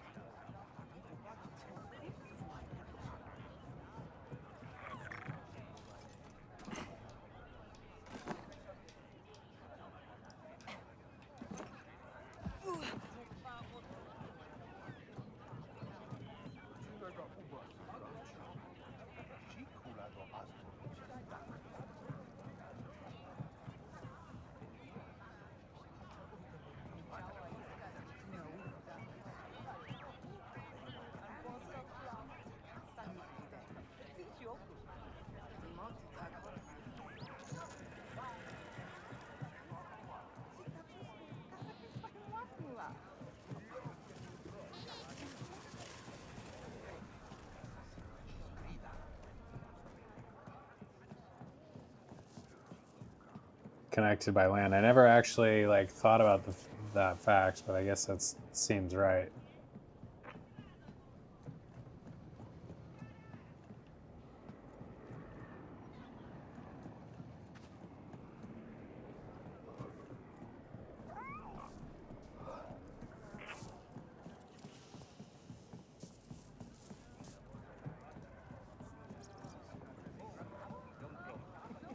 Connected by land. I never actually like thought about that fact, but I guess that seems right.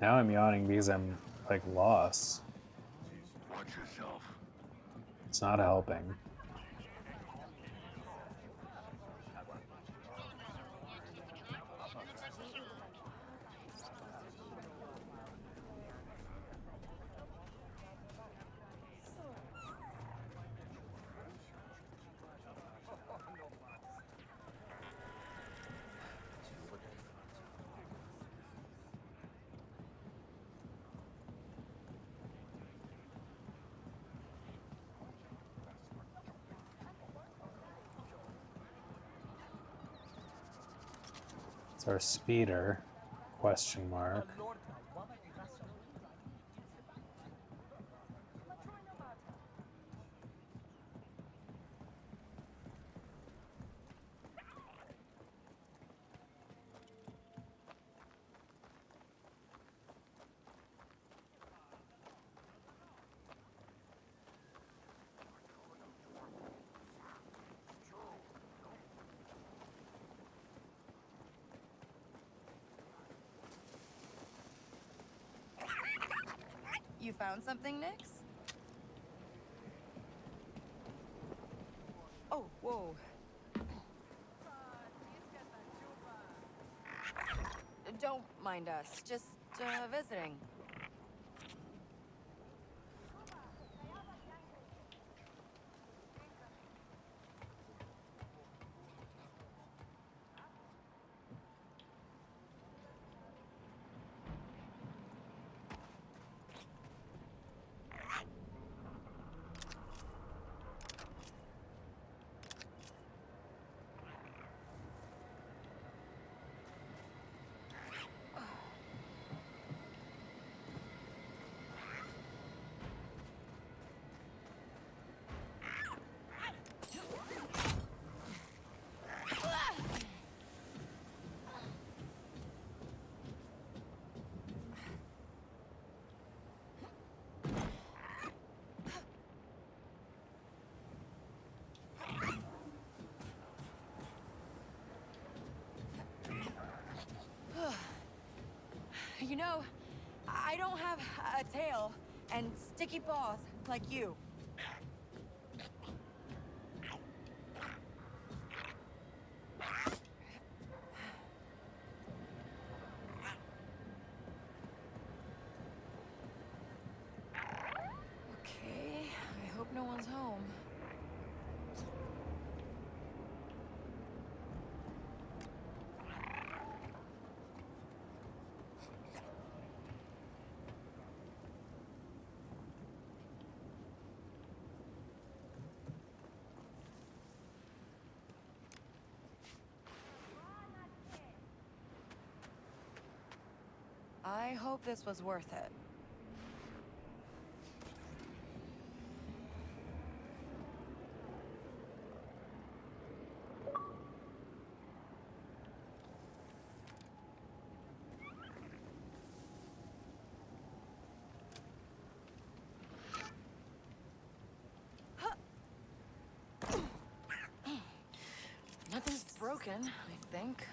Now I'm yawning because I'm like lost. Watch yourself. It's not helping. It's our speeder, question mark. You found something, Nix? Oh, whoa. Don't mind us, just visiting. You know, I don't have a tail and sticky paws like you. Okay, I hope no one's home. I hope this was worth it. broken, I think.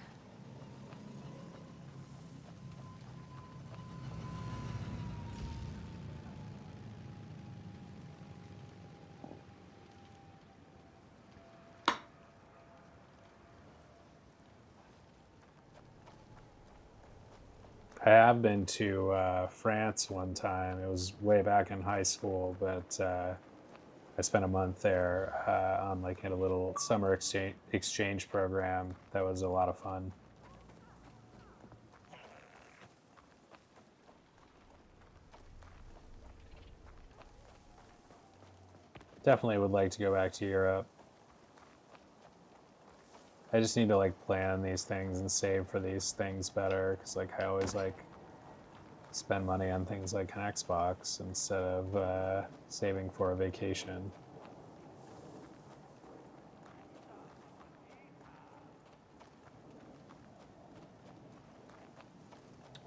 I have been to France one time. It was way back in high school, but I spent a month there on like in a little summer exchange program. That was a lot of fun. Definitely would like to go back to Europe. I just need to like plan these things and save for these things better, because like I always like spend money on things like an Xbox instead of saving for a vacation.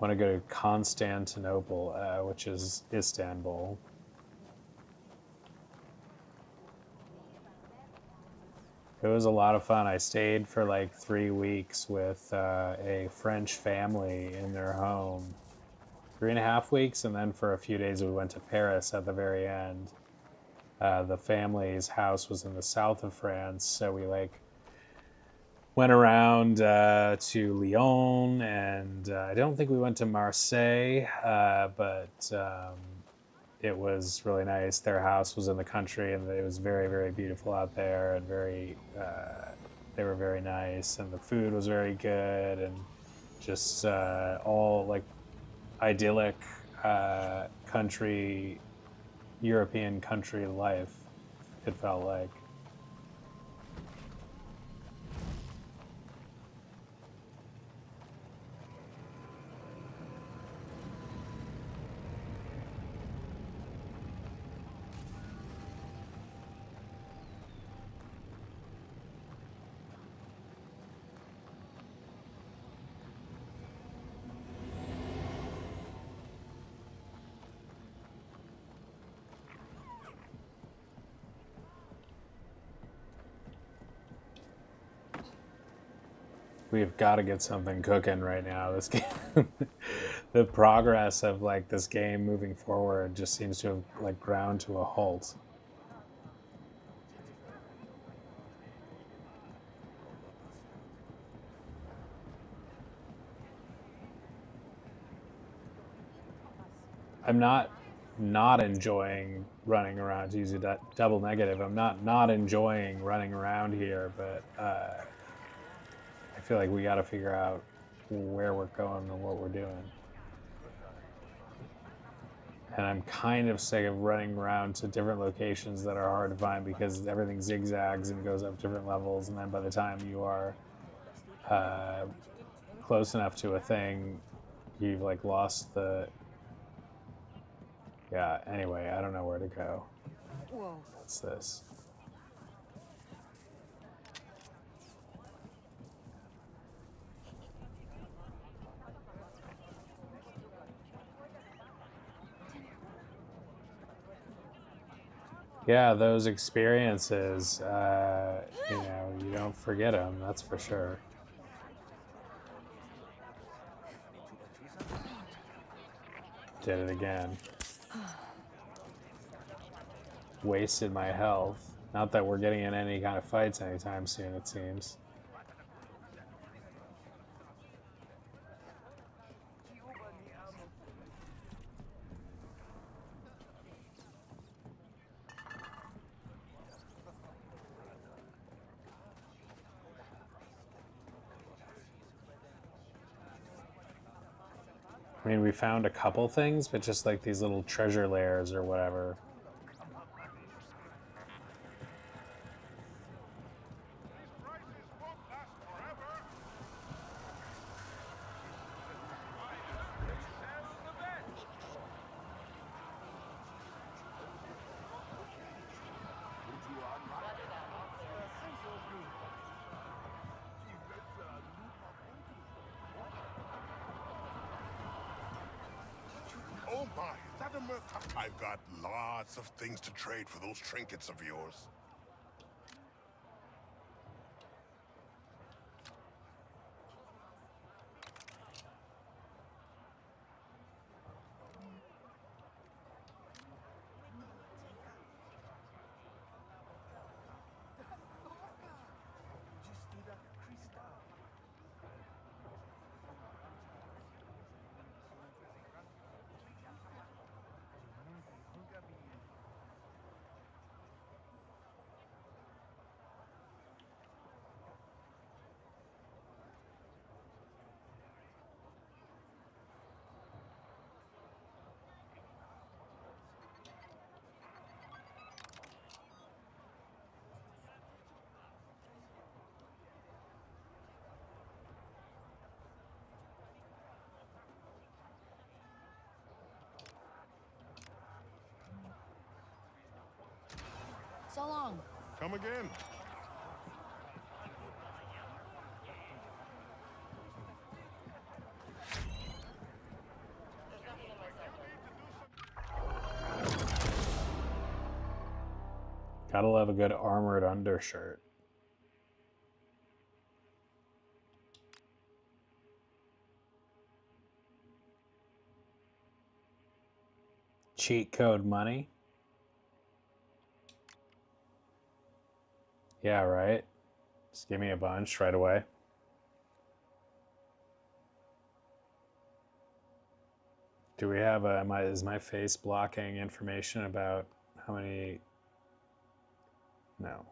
Want to go to Constantinople, which is Istanbul. It was a lot of fun. I stayed for like 3 weeks with a French family in their home. 3.5 weeks, and then for a few days we went to Paris at the very end. The family's house was in the south of France, so we like went around to Lyon, and I don't think we went to Marseille, but it was really nice. Their house was in the country, and it was very, very beautiful out there, and they were very nice, and the food was very good, and just all like idyllic country, European country life, it felt like. We've got to get something cooking right now. This game, the progress of like this game moving forward just seems to have like ground to a halt. I'm not enjoying running around, to use a double negative. I'm not enjoying running around here, but I feel like we got to figure out where we're going and what we're doing. And I'm kind of sick of running around to different locations that are hard to find because everything zigzags and goes up different levels, and then by the time you are close enough to a thing, you've like lost the... Yeah, anyway, I don't know where to go. Whoa. What's this? Yeah, those experiences, you know, you don't forget them, that's for sure. Did it again. Wasted my health. Not that we're getting in any kind of fights anytime soon, it seems. I mean, we found a couple things, but just like these little treasure layers or whatever. Oh my, is that a I've got lots of things to trade for those trinkets of yours. So long. Come again. Gotta love a good armored undershirt. Cheat code money? Yeah, right. Just give me a bunch right away. Do we have a, is my face blocking information about how many? No.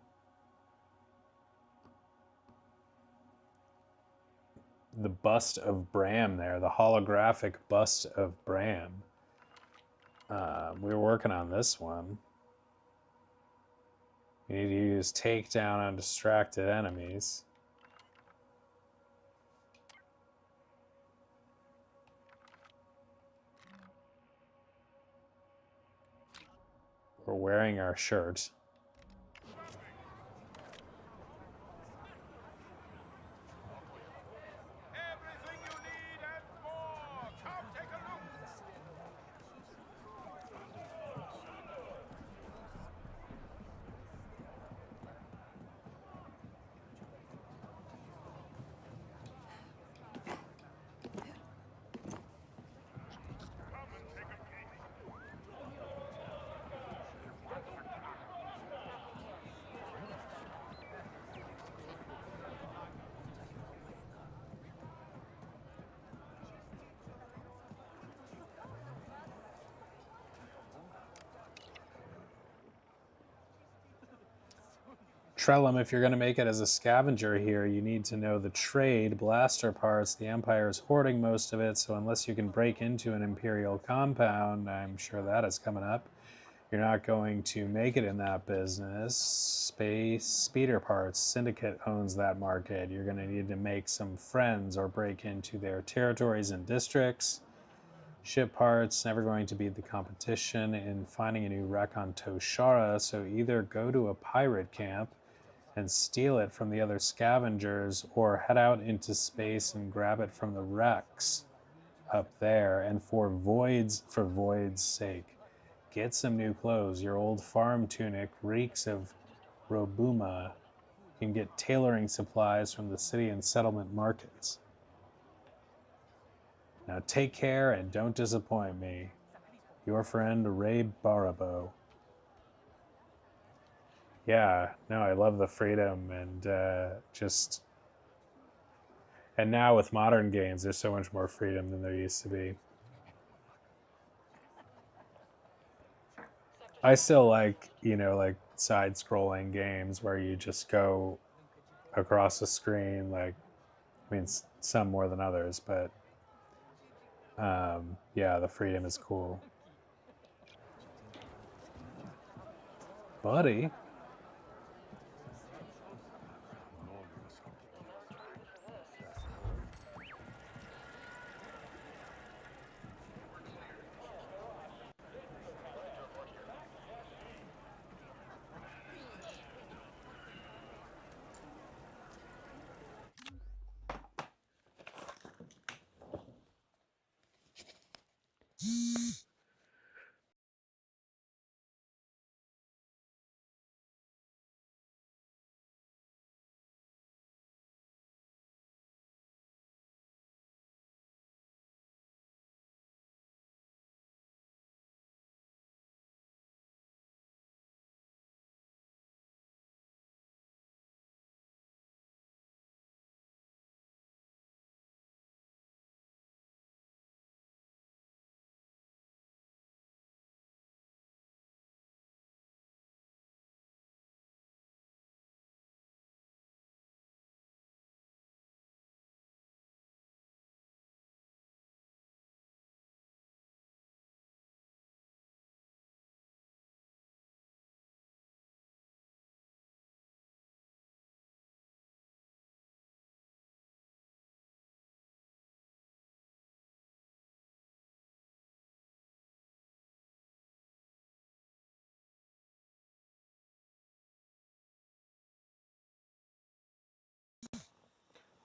The bust of Bram there, the holographic bust of Bram. We were working on this one. You need to use takedown on distracted enemies. We're wearing our shirt. Trellum, if you're going to make it as a scavenger here, you need to know the trade, blaster parts. The Empire is hoarding most of it, so unless you can break into an Imperial compound, I'm sure that is coming up, you're not going to make it in that business. Space speeder parts, Syndicate owns that market. You're going to need to make some friends or break into their territories and districts. Ship parts, never going to beat the competition in finding a new wreck on Toshara, so either go to a pirate camp and steal it from the other scavengers, or head out into space and grab it from the wrecks up there. And for Void's sake, get some new clothes. Your old farm tunic reeks of Robuma. You can get tailoring supplies from the city and settlement markets. Now take care and don't disappoint me. Your friend Ray Barabo. Yeah, no, I love the freedom and and now with modern games, there's so much more freedom than there used to be. I still like, like side-scrolling games where you just go across the screen, like, I mean, some more than others, but yeah, the freedom is cool. Buddy?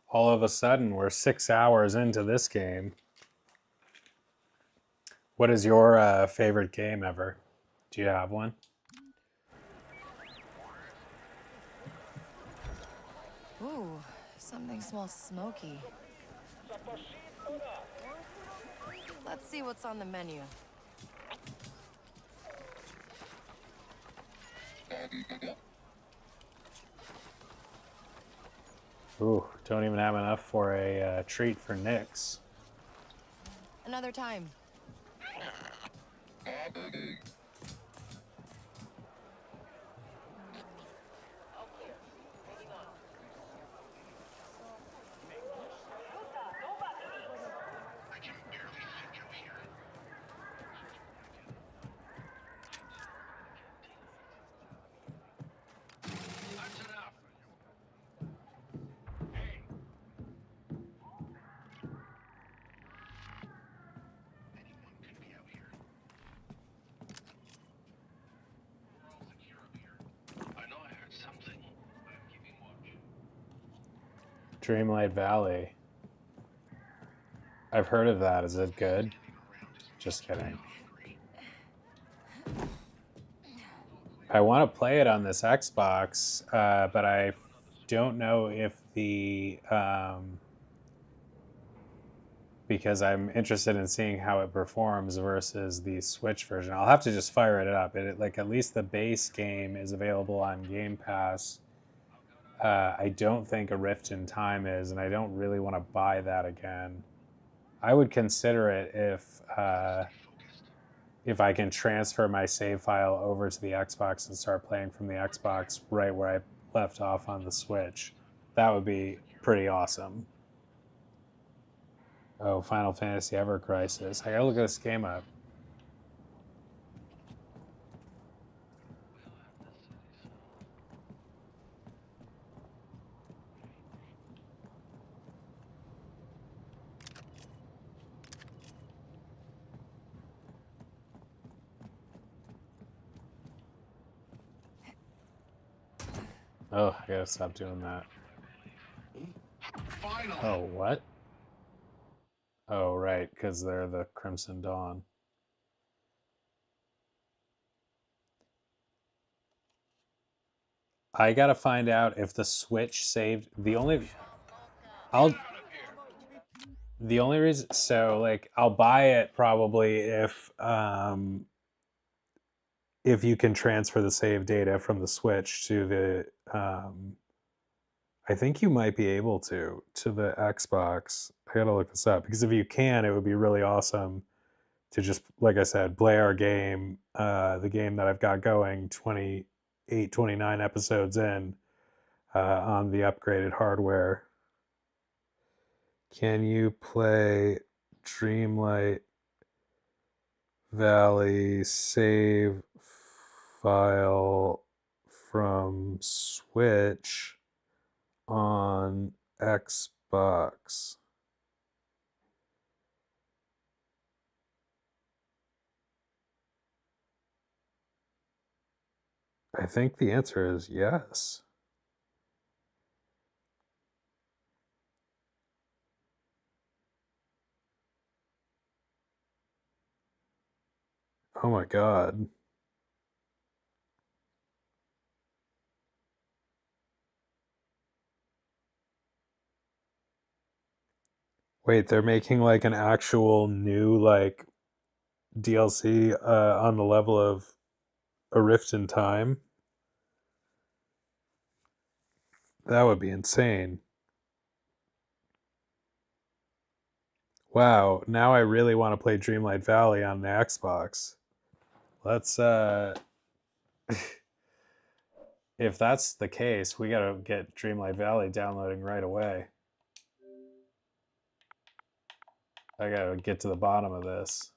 All of a sudden, we're 6 hours into this game. What is your favorite game ever? Do you have one? Ooh, something smells smoky. Let's see what's on the menu. Ooh, don't even have enough for a treat for Nyx. Another time. Dreamlight Valley. I've heard of that. Is it good? Just kidding. I want to play it on this Xbox, but I don't know if the because I'm interested in seeing how it performs versus the Switch version. I'll have to just fire it up. Like at least the base game is available on Game Pass. I don't think A Rift in Time is, and I don't really want to buy that again. I would consider it if I can transfer my save file over to the Xbox and start playing from the Xbox right where I left off on the Switch. That would be pretty awesome. Oh, Final Fantasy Ever Crisis. I gotta look this game up. Oh, I gotta stop doing that. Finally. Oh, what? Oh, right, because they're the Crimson Dawn. I gotta find out if the Switch saved the only reason, so like I'll buy it probably if you can transfer the save data from the Switch to the I think you might be able to the Xbox. I gotta look this up because if you can, it would be really awesome to just, like I said, play our game, the game that I've got going 28, 29 episodes in on the upgraded hardware. Can you play Dreamlight Valley save file from Switch on Xbox? I think the answer is yes. Oh my god. Wait, they're making like an actual new like DLC on the level of A Rift in Time? That would be insane. Wow, now I really want to play Dreamlight Valley on the Xbox. Let's if that's the case, we gotta get Dreamlight Valley downloading right away. I gotta get to the bottom of this.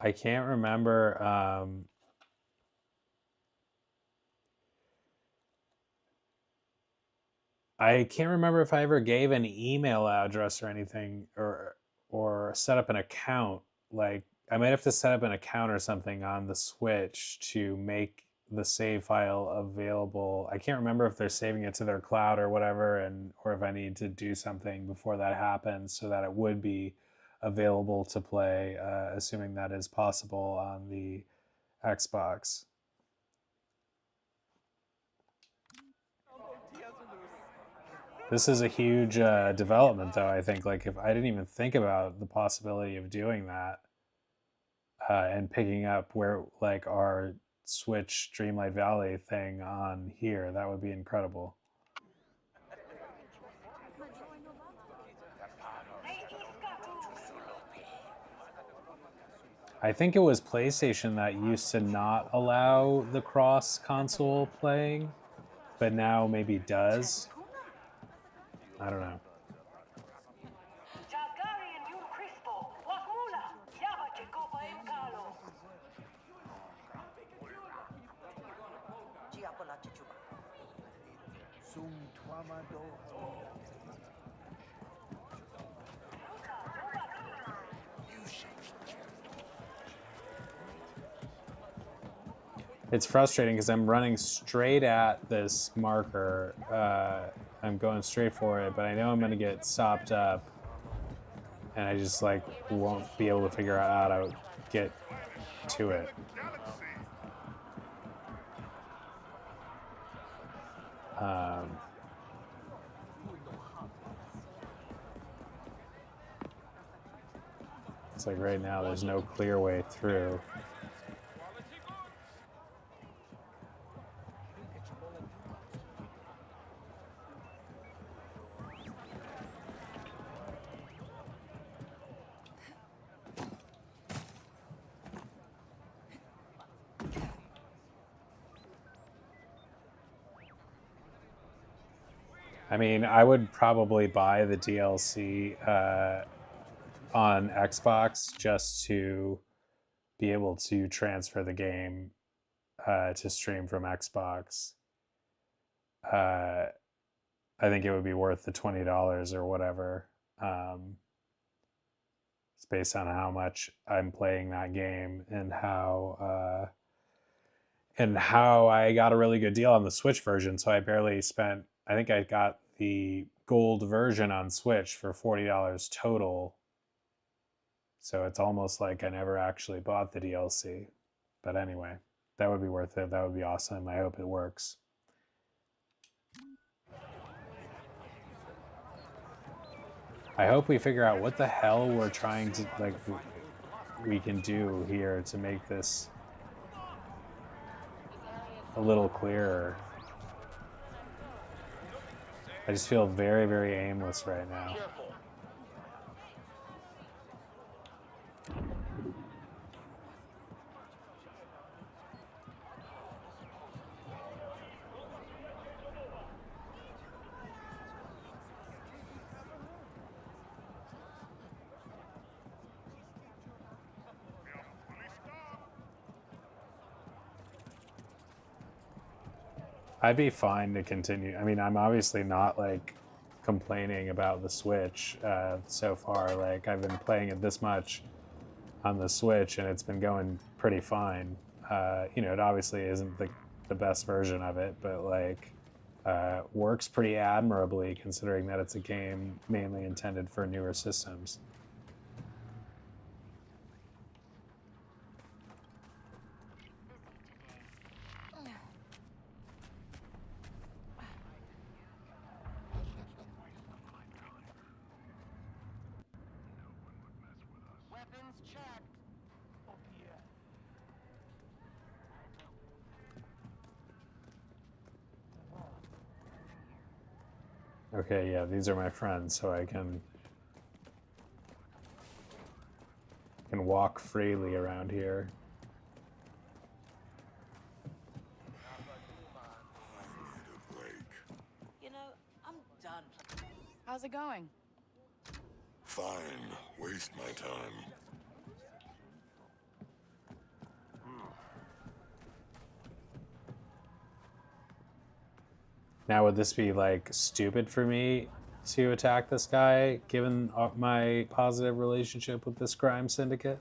I can't remember. I can't remember if I ever gave an email address or anything, or set up an account. Like, I might have to set up an account or something on the Switch to make the save file available. I can't remember if they're saving it to their cloud or whatever, or if I need to do something before that happens so that it would be available to play, assuming that is possible on the Xbox. This is a huge development, though. I think, like, if I didn't even think about the possibility of doing that, and picking up where, like, our Switch Dreamlight Valley thing on here, that would be incredible. I think it was PlayStation that used to not allow the cross console playing, but now maybe does. I don't know. It's frustrating because I'm running straight at this marker. I'm going straight for it, but I know I'm going to get stopped up, and I just, like, won't be able to figure out how to get to it. It's like right now there's no clear way through. I mean, I would probably buy the DLC on Xbox just to be able to transfer the game to stream from Xbox. I think it would be worth the $20 or whatever. It's based on how much I'm playing that game and how I got a really good deal on the Switch version. So I barely spent. I think I got the gold version on Switch for $40 total. So it's almost like I never actually bought the DLC. But anyway, that would be worth it. That would be awesome. I hope it works. I hope we figure out what the hell we're trying to, like, we can do here to make this a little clearer. I just feel very, very aimless right now. I'd be fine to continue. I mean, I'm obviously not, like, complaining about the Switch so far. Like, I've been playing it this much on the Switch, and it's been going pretty fine. You know, it obviously isn't the best version of it, but, like, works pretty admirably considering that it's a game mainly intended for newer systems. Okay, yeah, these are my friends, so I can walk freely around here. You know, I'm done. How's it going? Fine. Waste my time. Now, would this be like stupid for me to attack this guy, given my positive relationship with this crime syndicate?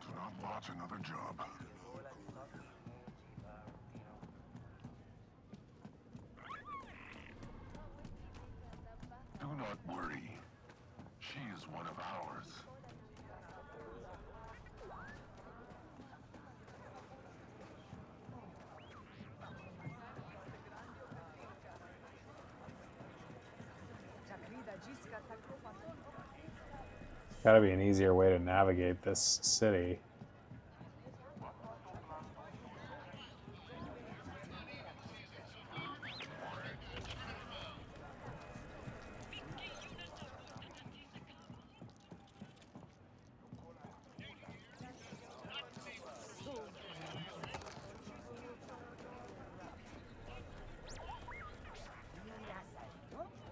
Do not lodge another job. Do not worry. She is one of ours. Gotta be an easier way to navigate this city.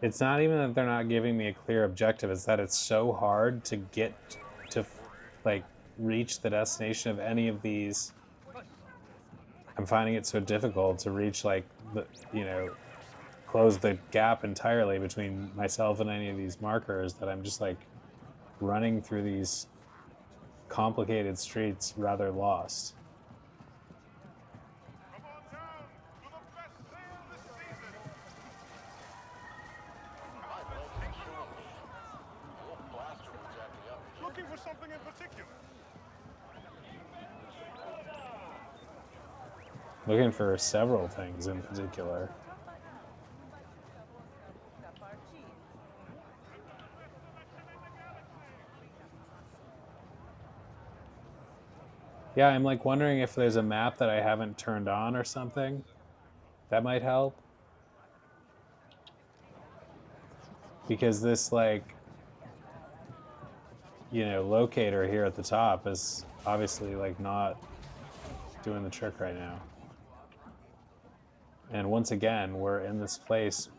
It's not even that they're not giving me a clear objective, it's that it's so hard to get to, like, reach the destination of any of these. I'm finding it so difficult to reach, like, the, you know, close the gap entirely between myself and any of these markers, that I'm just, like, running through these complicated streets rather lost. Looking for something in particular? Looking for several things in particular. Yeah, I'm like wondering if there's a map that I haven't turned on or something. That might help. Because this, like, you know, locator here at the top is obviously, like, not doing the trick right now. And once again, we're in this place.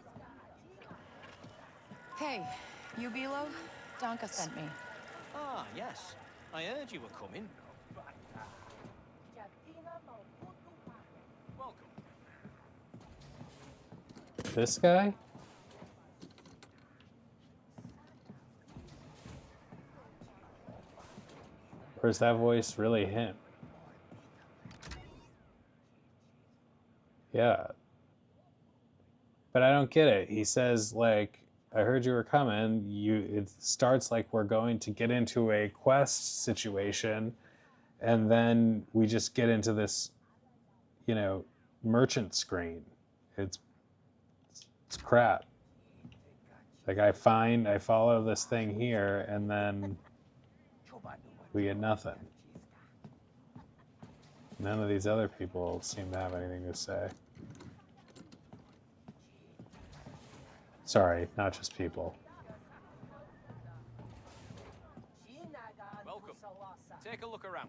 Hey, you Bilo? Donka sent me. Ah, yes. I heard you were coming. Welcome. This guy? Or is that voice really him? Yeah. But I don't get it. He says, like, I heard you were coming. It starts like we're going to get into a quest situation, and then we just get into this, you know, merchant screen. It's crap. Like, I follow this thing here, and then we get nothing. None of these other people seem to have anything to say. Sorry, not just people. Welcome. Take a look around.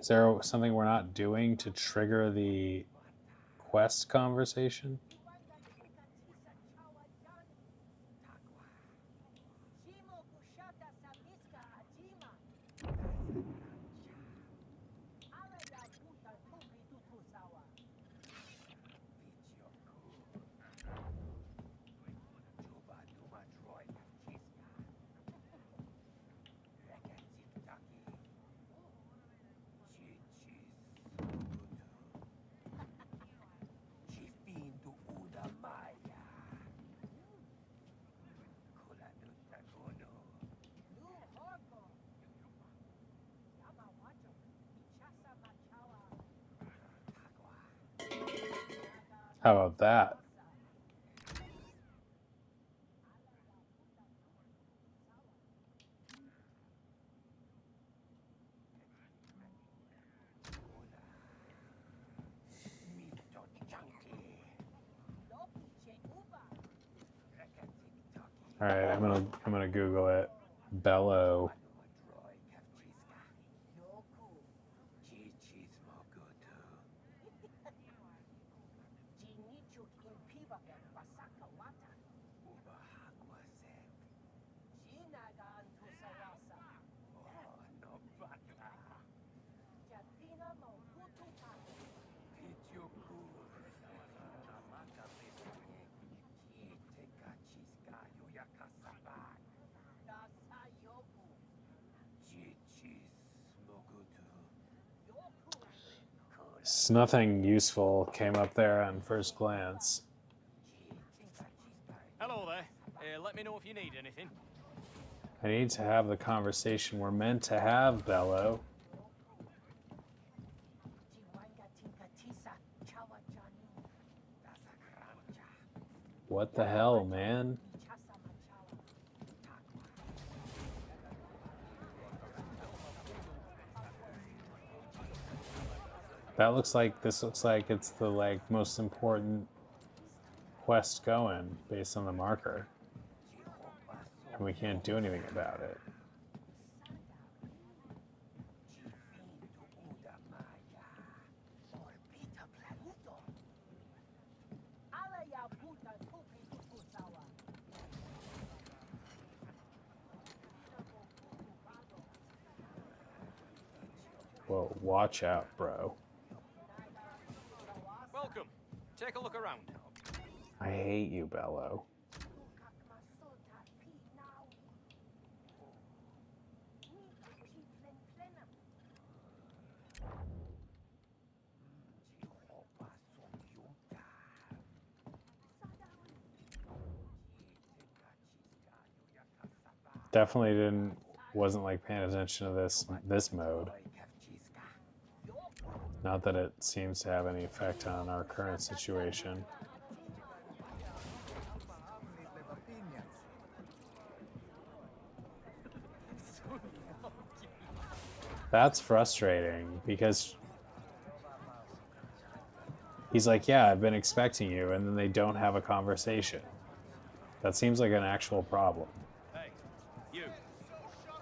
Is there something we're not doing to trigger the quest conversation? How about that? All right, I'm gonna Google it. Bellow. So nothing useful came up there on first glance. Hello there. Let me know if you need anything. I need to have the conversation we're meant to have, Bello. What the hell, man? That looks like, this looks like it's the most important quest going based on the marker. And we can't do anything about it. Whoa, watch out, bro. Welcome. Take a look around. I hate you, Bello. Definitely wasn't like paying attention to this mode. Not that it seems to have any effect on our current situation. That's frustrating because he's like, yeah, I've been expecting you, and then they don't have a conversation. That seems like an actual problem. Hey, you.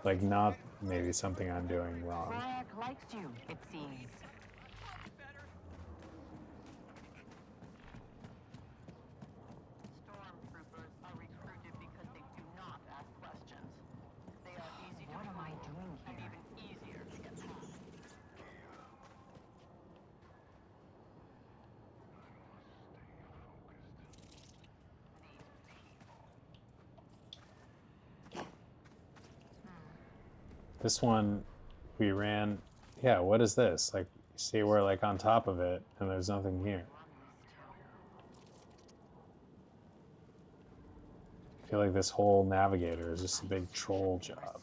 Like, not maybe something I'm doing wrong. Gorak likes you, it seems. Stormtroopers are recruited because they do not ask questions. They are easy to fool and even easier to get past. This one, we ran... Yeah, what is this? Like, see, we're like on top of it, and there's nothing here. I feel like this whole navigator is just a big troll job.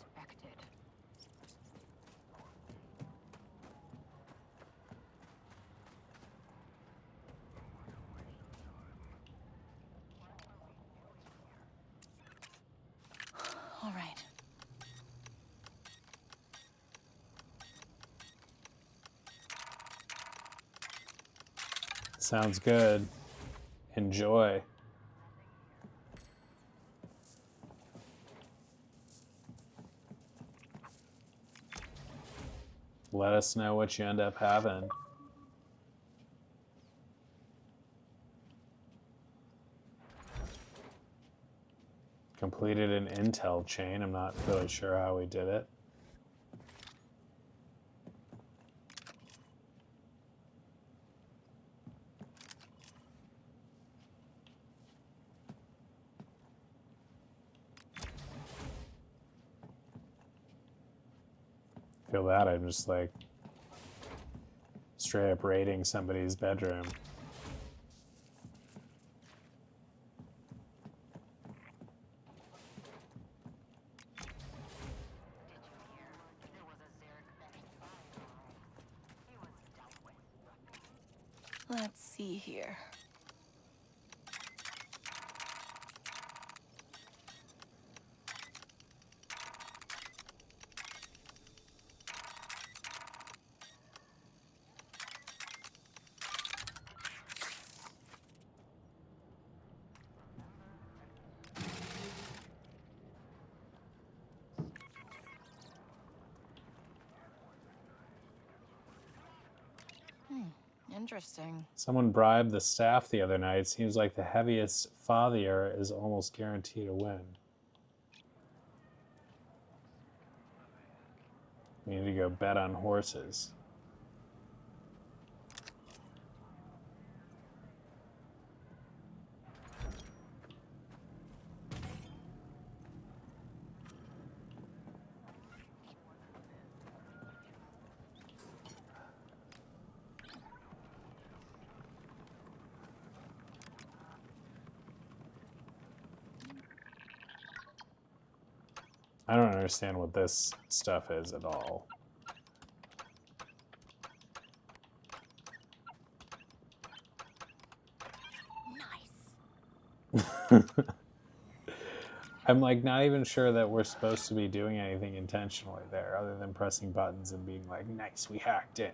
All right. Sounds good. Enjoy. Let us know what you end up having. Completed an intel chain. I'm not really sure how we did it. Feel that I'm just like straight up raiding somebody's bedroom. Let's see here. Interesting. Someone bribed the staff the other night. Seems like the heaviest fathier is almost guaranteed to win. We need to go bet on horses. I don't understand what this stuff is at all. Nice. I'm like not even sure that we're supposed to be doing anything intentionally there other than pressing buttons and being like, nice, we hacked in.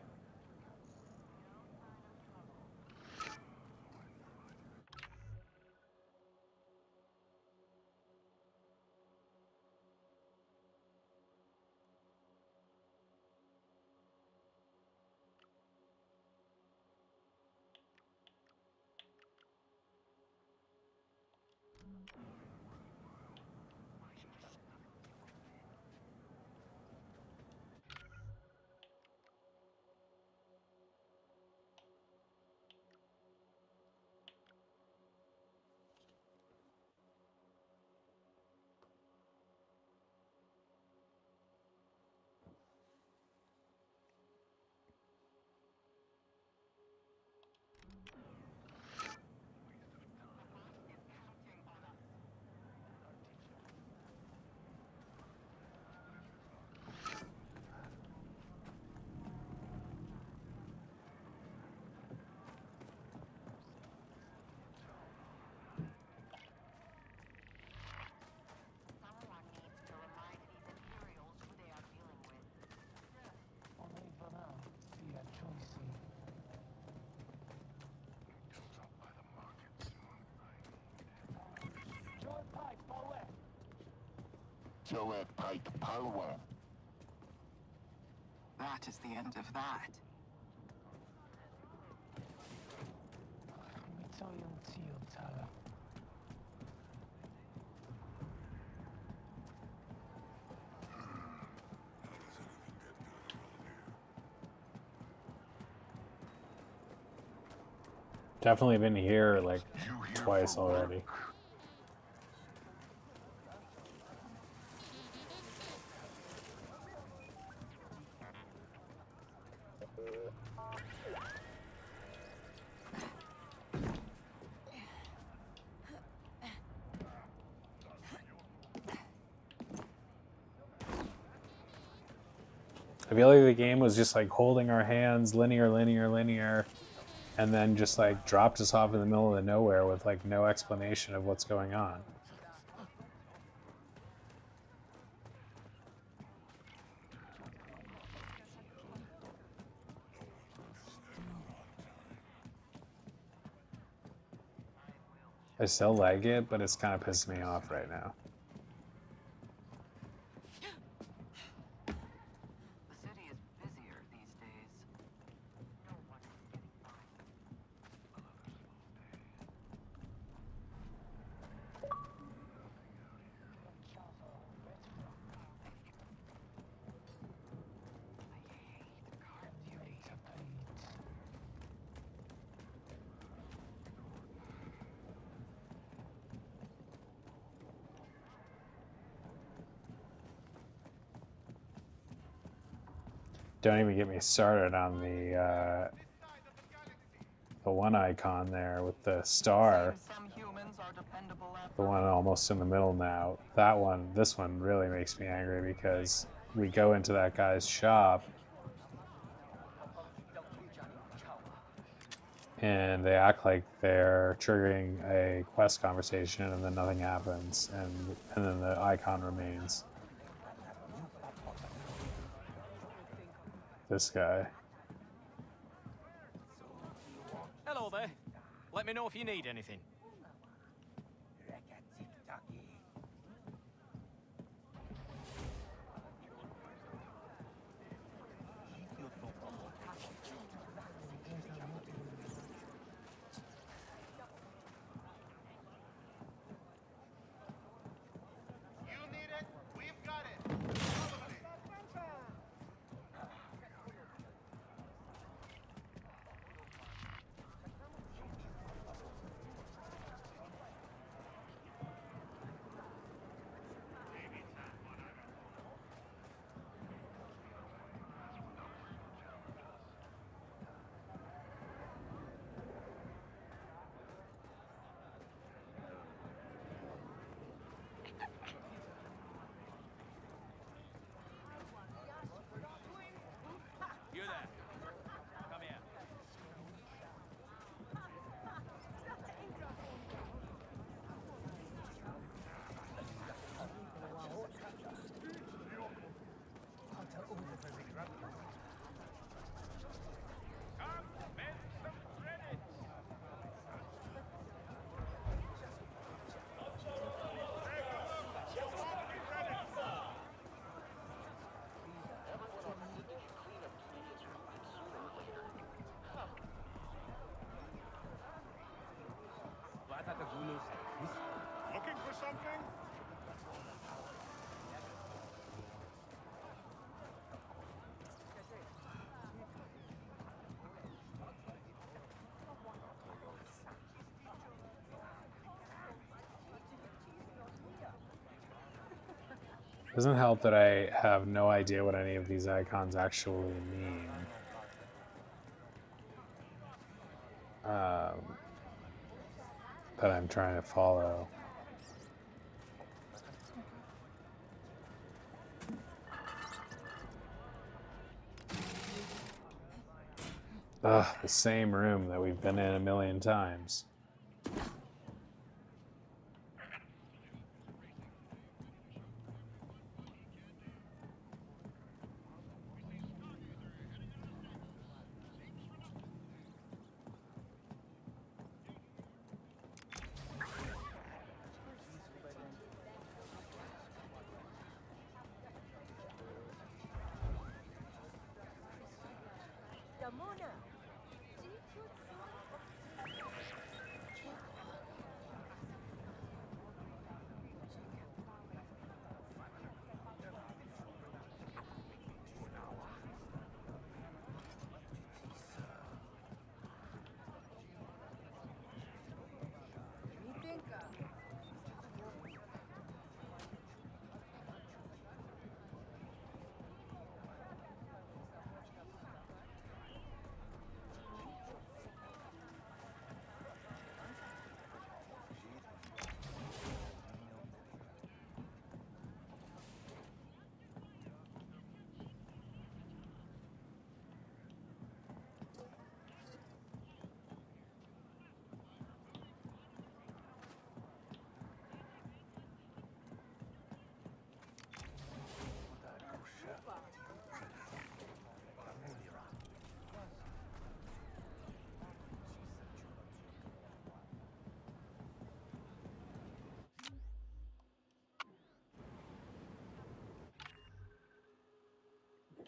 Pike power. That is the end of that. Definitely been here like twice already. I feel like the game was just like holding our hands linear, and then just like dropped us off in the middle of nowhere with like no explanation of what's going on. I still like it, but it's kind of pissing me off right now. Don't even get me started on the one icon there with the star. The one almost in the middle now. That one, this one really makes me angry because we go into that guy's shop and they act like they're triggering a quest conversation and then nothing happens and then the icon remains. This guy. Hello there. Let me know if you need anything. something? Doesn't help that I have no idea what any of these icons actually mean. That I'm trying to follow. Ugh, the same room that we've been in a million times.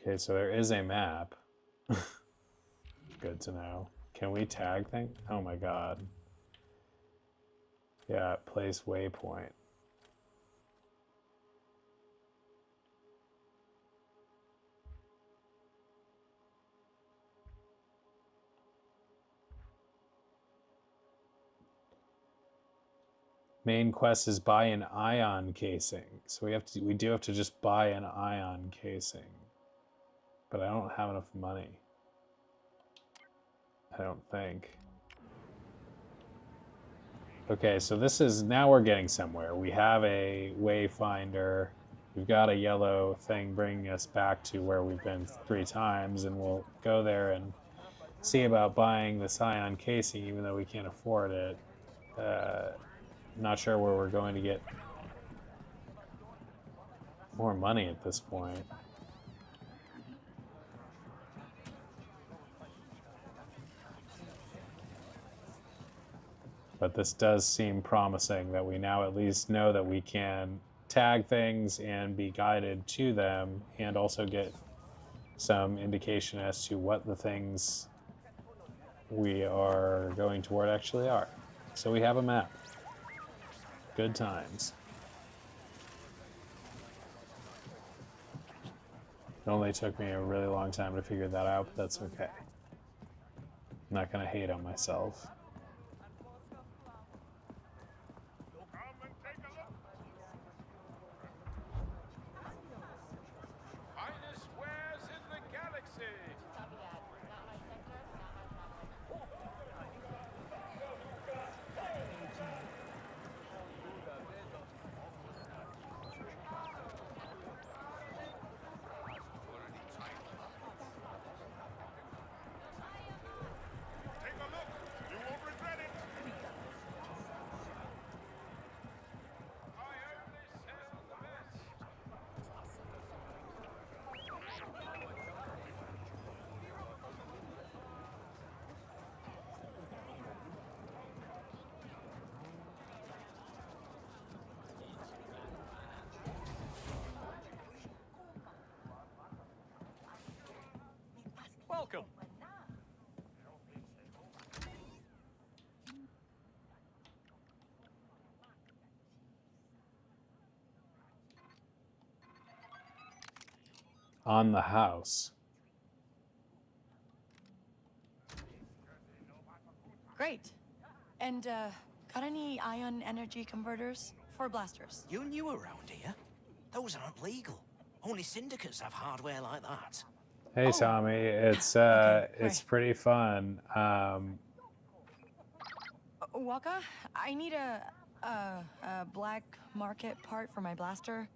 Okay, so there is a map. Good to know. Can we tag things? Oh my god. Yeah, place waypoint. Main quest is buy an ion casing. So we do have to just buy an ion casing. But I don't have enough money. I don't think. Okay, so this is, now we're getting somewhere. We have a wayfinder. We've got a yellow thing bringing us back to where we've been 3 times, and we'll go there and see about buying this ion casing, even though we can't afford it. Not sure where we're going to get more money at this point. But this does seem promising that we now at least know that we can tag things and be guided to them, and also get some indication as to what the things we are going toward actually are. So we have a map. Good times. It only took me a really long time to figure that out, but that's okay. I'm not going to hate on myself. on the house. Great. And, got any ion energy converters for blasters? You're new around here. Those aren't legal. Only syndicates have hardware like that. Hey, Tommy, it's pretty fun. Waka, I need a black market part for my blaster.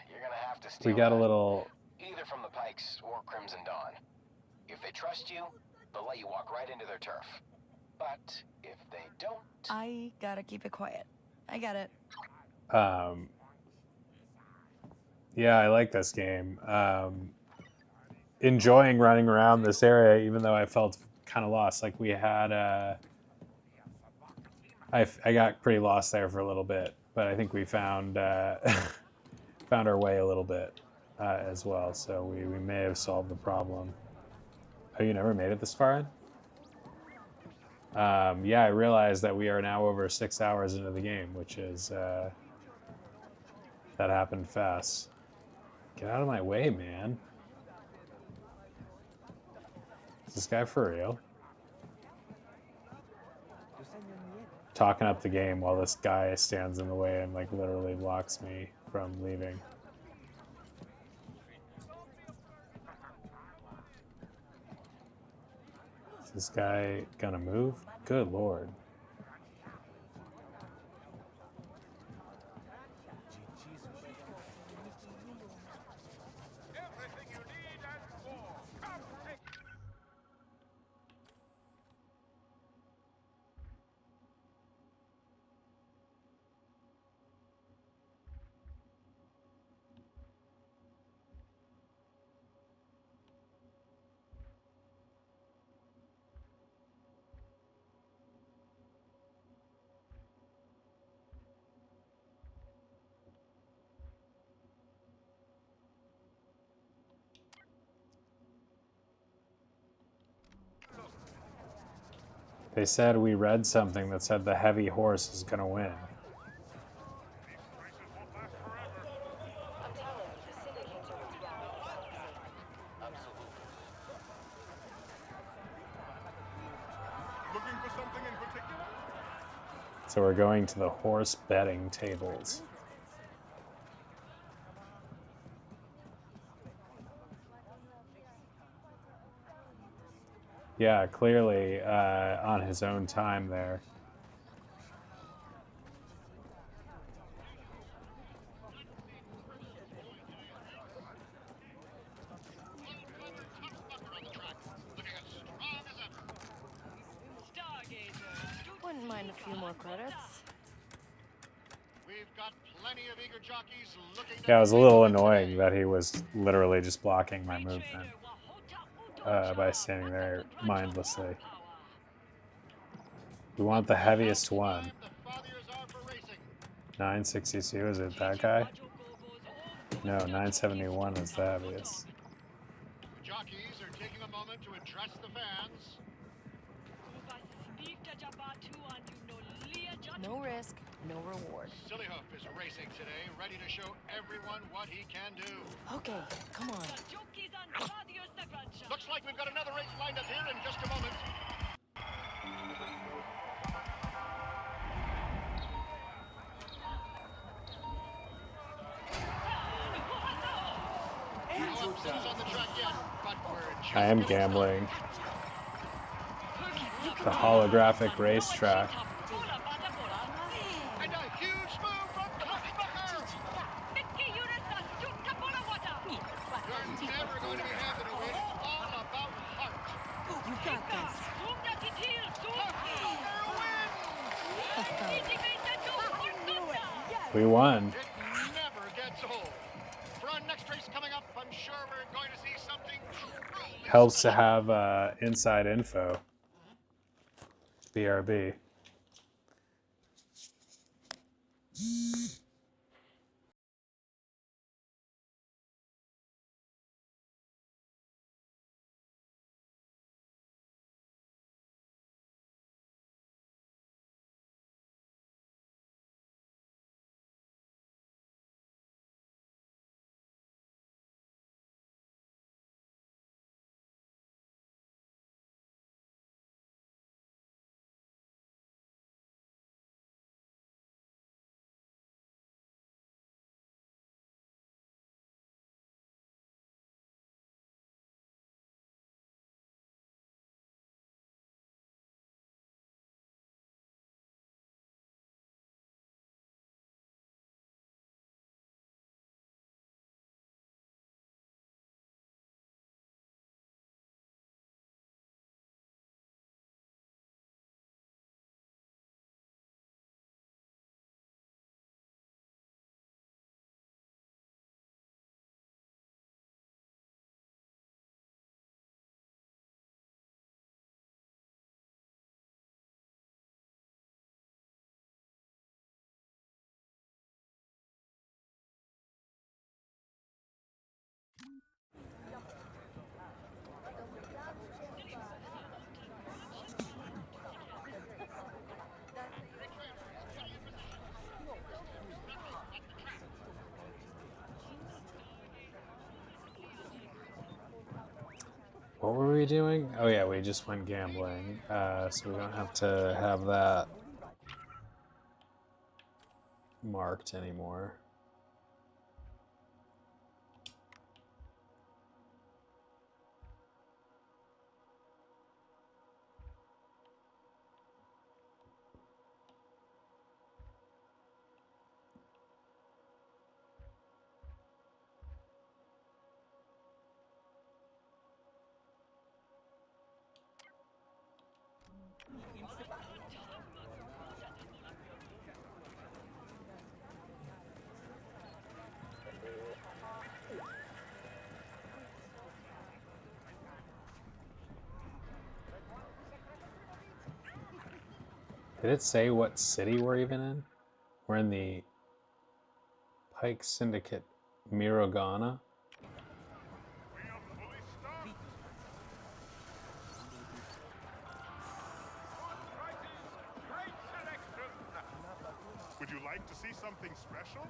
You're gonna have to steal We got a that. little. Either from the Pikes or Crimson Dawn. If they trust you, they'll let you walk right into their turf. But if they don't... I gotta keep it quiet. I get it. Yeah, I like this game. Enjoying running around this area, even though I felt kind of lost. Like we had, I got pretty lost there for a little bit, but I think we found found our way a little bit as well. So we may have solved the problem. Oh, you never made it this far in? Yeah, I realized that we are now over 6 hours into the game, which is that happened fast. Get out of my way, man. Is this guy for real? Talking up the game while this guy stands in the way and like literally blocks me from leaving. Is this guy gonna move? Good lord. They said we read something that said the heavy horse is gonna win. Looking for something in particular? So we're going to the horse betting tables. Yeah, clearly on his own time there. Wouldn't mind a few more credits. We've got plenty of eager jockeys looking Yeah, it was a little annoying that he was literally just blocking my movement by standing there mindlessly. We want the heaviest one. 962, is it that guy? No, 971 is the heaviest. The jockeys are taking a moment to address the fans. No risk, no reward. Sillyhoof is racing today, ready to show everyone what he can do. Okay, come on. Looks like we've got another race lined up here in just a moment. I am gambling. The holographic racetrack. And a huge move from Kluckbucker! You're never going to be happy to win. It's all about heart. You got this. We won. It never gets old. For our next race coming up, I'm sure we're going to see something truly Helps to have inside info. BRB. we doing? Oh yeah, we just went gambling, so we don't have to have that marked anymore. Did it say what city we're even in? We're in the Pike Syndicate Mirogana. Would you like to see something special?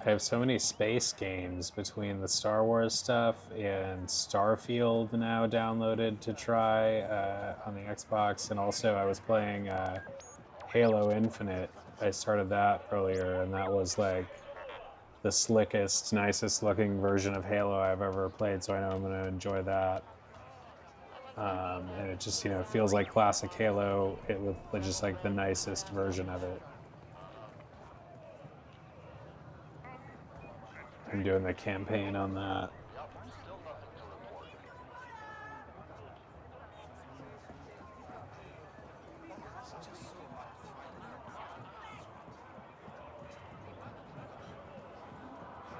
I have so many space games between the Star Wars stuff and Starfield now downloaded to try on the Xbox, and also I was playing Halo Infinite. I started that earlier, and that was like the slickest, nicest looking version of Halo I've ever played, so I know I'm going to enjoy that. And it just, you know, feels like classic Halo with just like the nicest version of it. I'm doing the campaign on that.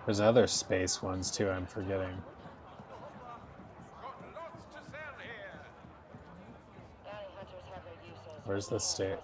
There's other space ones too, I'm forgetting. Where's the state?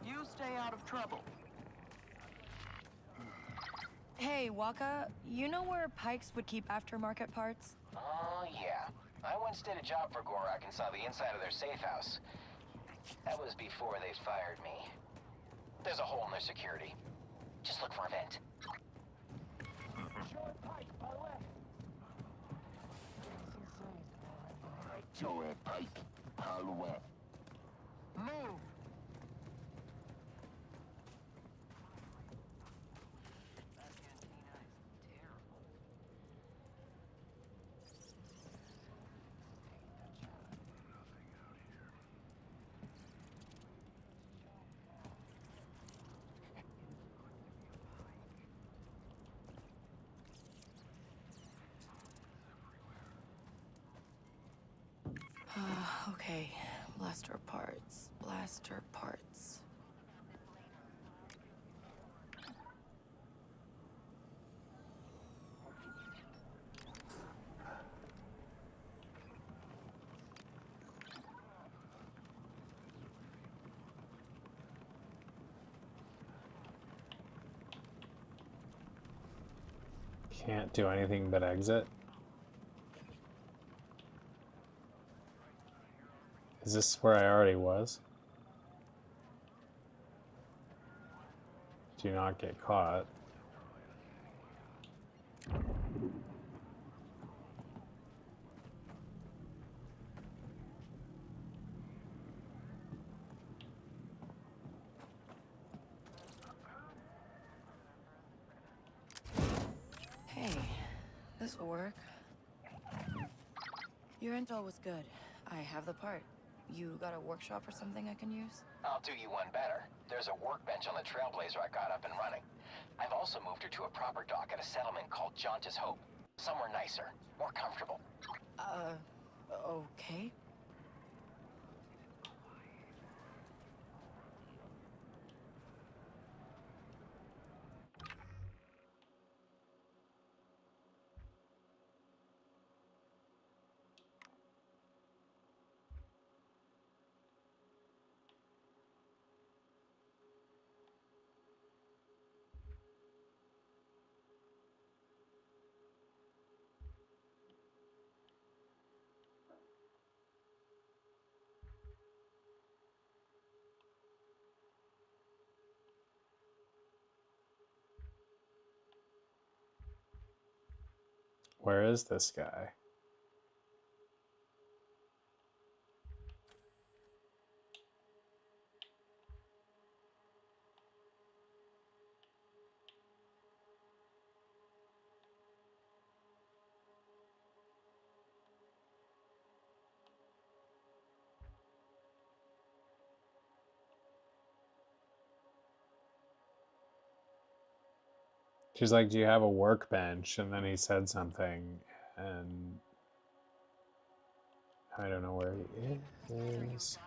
You stay out of trouble. Hey, Waka, you know where Pikes would keep aftermarket parts? Oh, yeah. I once did a job for Gorak and saw the inside of their safe house. That was before they fired me. There's a hole in their security. Just look for a vent. Move! Okay, blaster parts, blaster parts. Can't do anything but exit. Is this where I already was? Do not get caught. Hey, this will work. Your intel was good. I have the part. You got a workshop or something I can use? I'll do you one better. There's a workbench on the Trailblazer I got up and running. I've also moved her to a proper dock at a settlement called Jaunta's Hope. Somewhere nicer, more comfortable. Okay. Where is this guy? She's like, do you have a workbench? And then he said something, and I don't know where he is.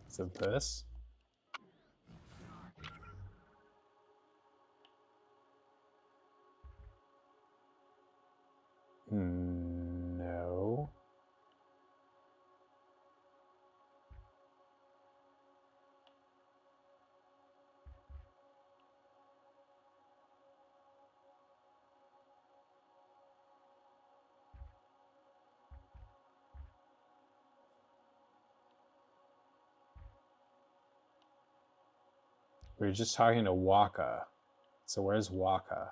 Is it this? No. We were just talking to Waka. So where's Waka?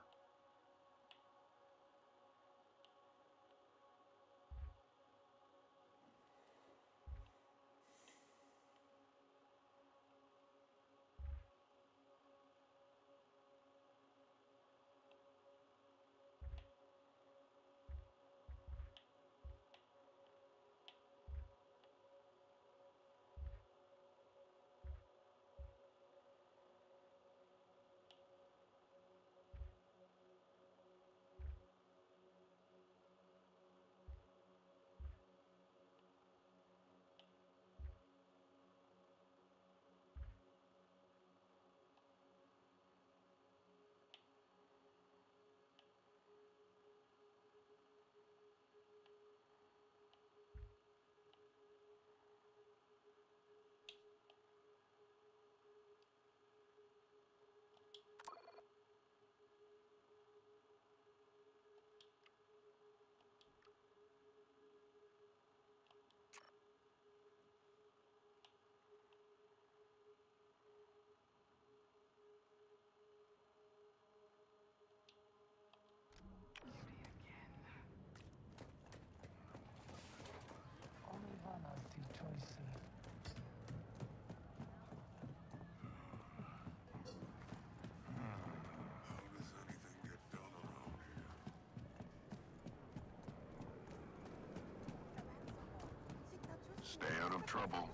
Stay out of trouble.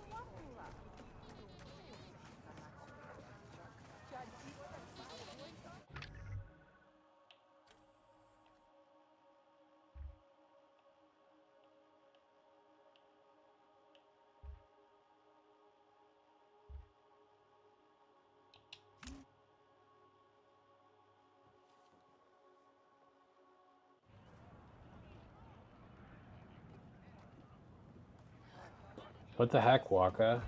What the heck, Waka?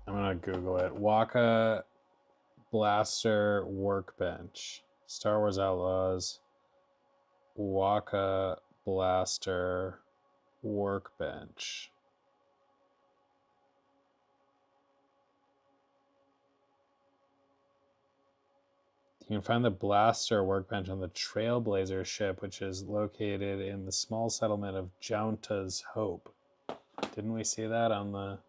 I'm gonna Google it. Waka Blaster Workbench. Star Wars Outlaws. Waka Blaster Workbench. You can find the Blaster Workbench on the Trailblazer ship, which is located in the small settlement of Jaunta's Hope. Didn't we see that on the...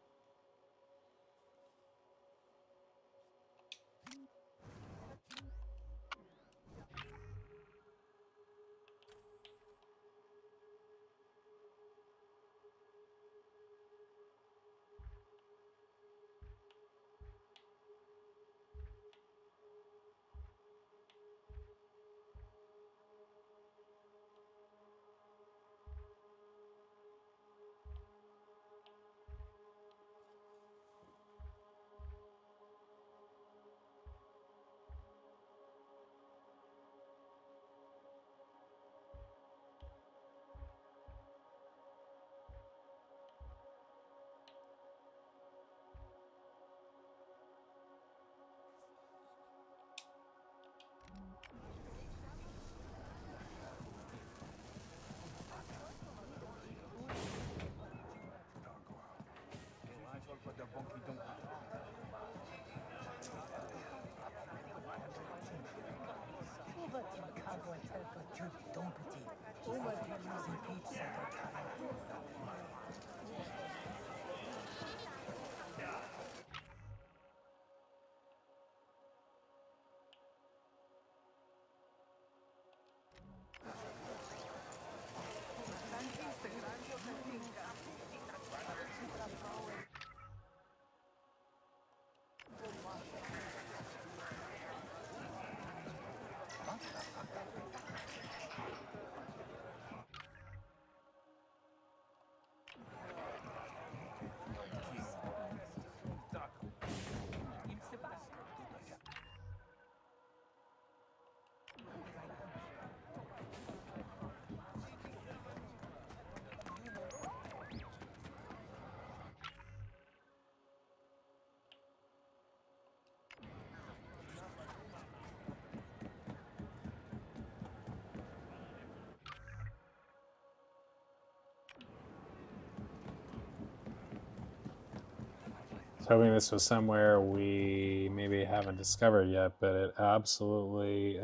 I was hoping this was somewhere we maybe haven't discovered yet, but it absolutely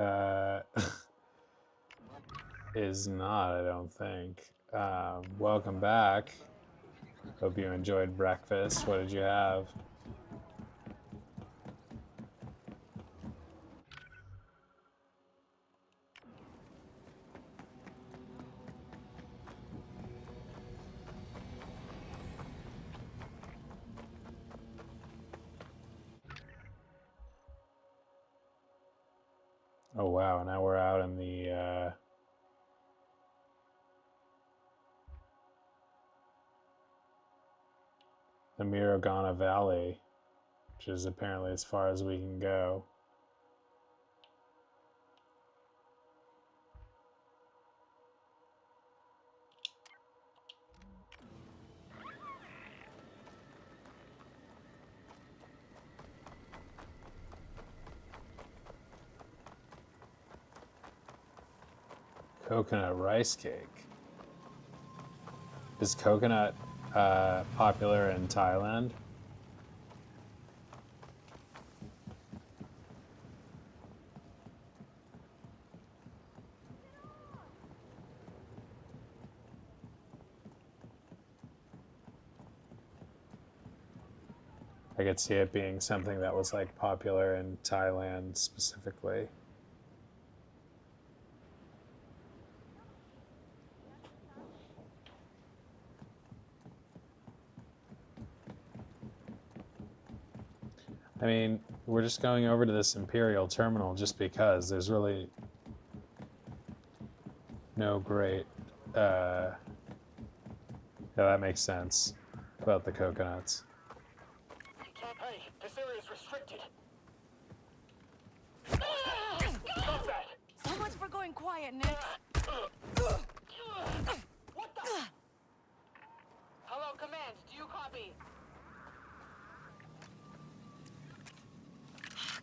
is not, I don't think. Welcome back. Hope you enjoyed breakfast. What did you have? Oh wow, now we're out in the Mirogana Valley, which is apparently as far as we can go. Coconut rice cake. Is coconut popular in Thailand? I could see it being something that was like popular in Thailand specifically. I mean, we're just going over to this Imperial terminal just because there's really no great, yeah, that makes sense about the coconuts. Hey, this area is restricted. Stop that! So much for going quiet, Nick. What the? Hello, Command. Do you copy?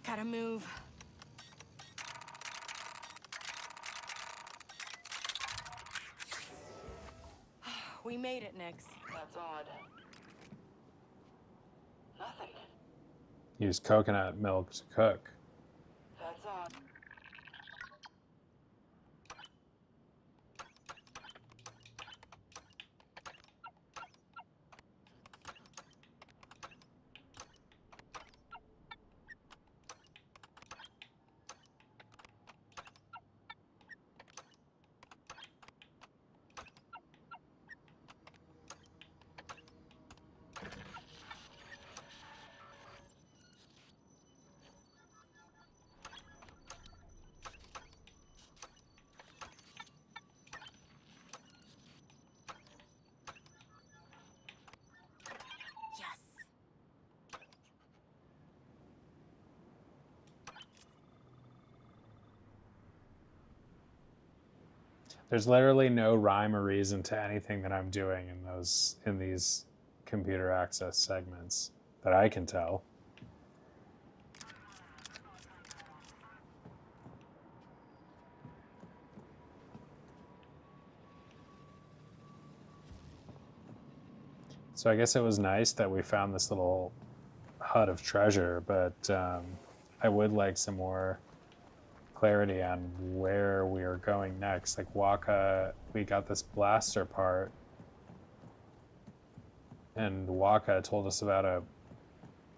Gotta move. We made it, Nix. That's odd. Nothing. Use coconut milk to cook. That's odd. There's literally no rhyme or reason to anything that I'm doing in these computer access segments that I can tell. So I guess it was nice that we found this little hut of treasure, but I would like some more clarity on where we are going next. Like Waka, we got this blaster part, and Waka told us about a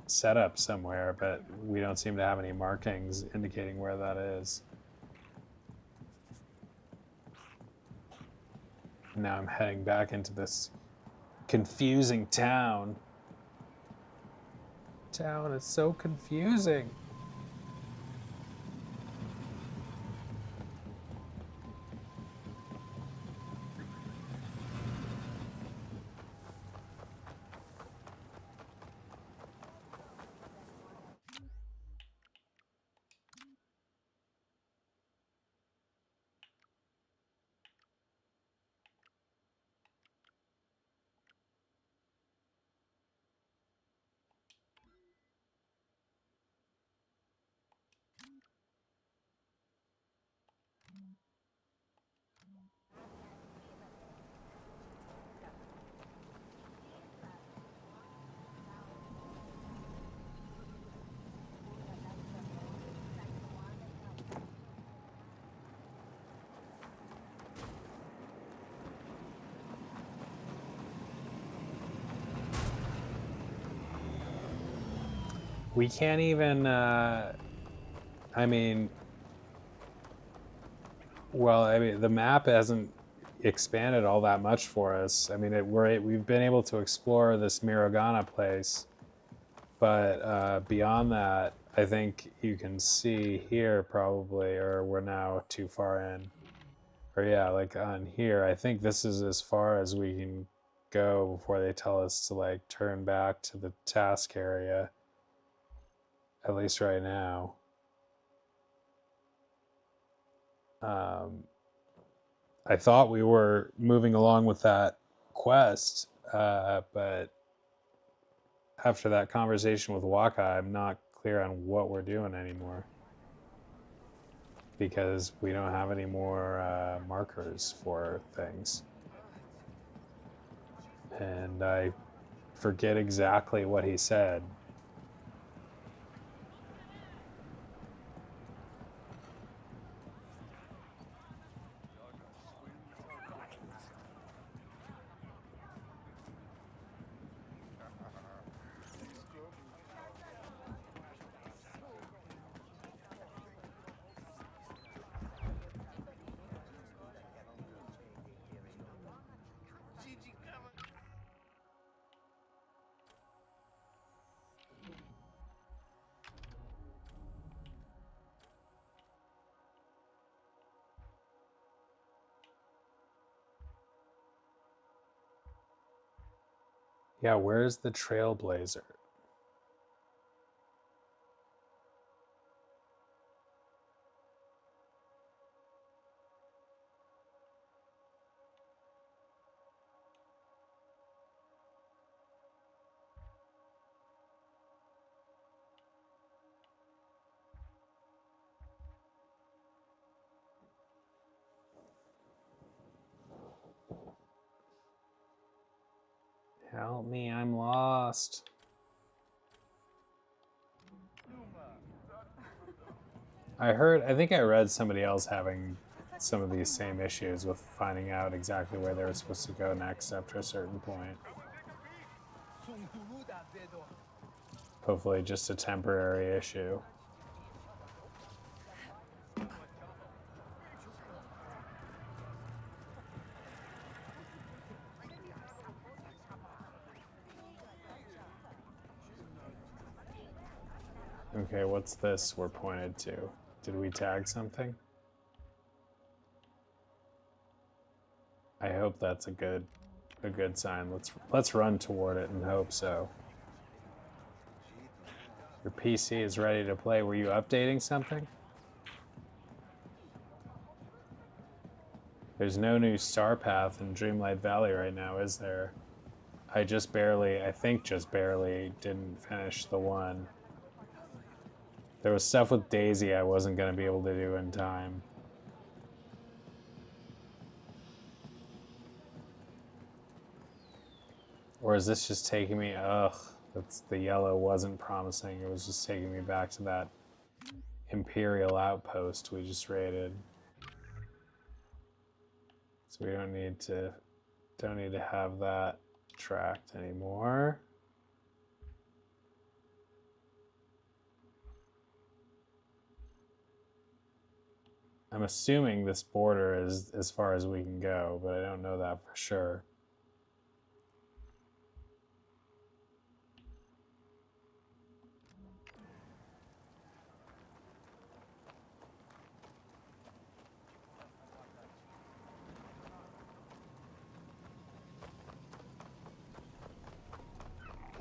setup somewhere, but we don't seem to have any markings indicating where that is. Now I'm heading back into this confusing town. Town is so confusing. We can't even, I mean, well, I mean, the map hasn't expanded all that much for us. I mean, we've been able to explore this Mirogana place, but beyond that, I think you can see here probably, or we're now too far in. Or yeah, like on here, I think this is as far as we can go before they tell us to like turn back to the task area. At least right now. I thought we were moving along with that quest, but after that conversation with Waka, I'm not clear on what we're doing anymore. Because we don't have any more markers for things. And I forget exactly what he said. Yeah, where's the Trailblazer? Help me, I'm lost. I think I read somebody else having some of these same issues with finding out exactly where they were supposed to go next after a certain point. Hopefully just a temporary issue. Okay, what's this we're pointed to? Did we tag something? I hope that's a good sign. Let's run toward it and hope so. Your PC is ready to play. Were you updating something? There's no new star path in Dreamlight Valley right now, is there? I think just barely didn't finish the one. There was stuff with Daisy I wasn't going to be able to do in time. Or is this just taking me, that's the yellow wasn't promising. It was just taking me back to that Imperial outpost we just raided. So we don't need to have that tracked anymore. I'm assuming this border is as far as we can go, but I don't know that for sure.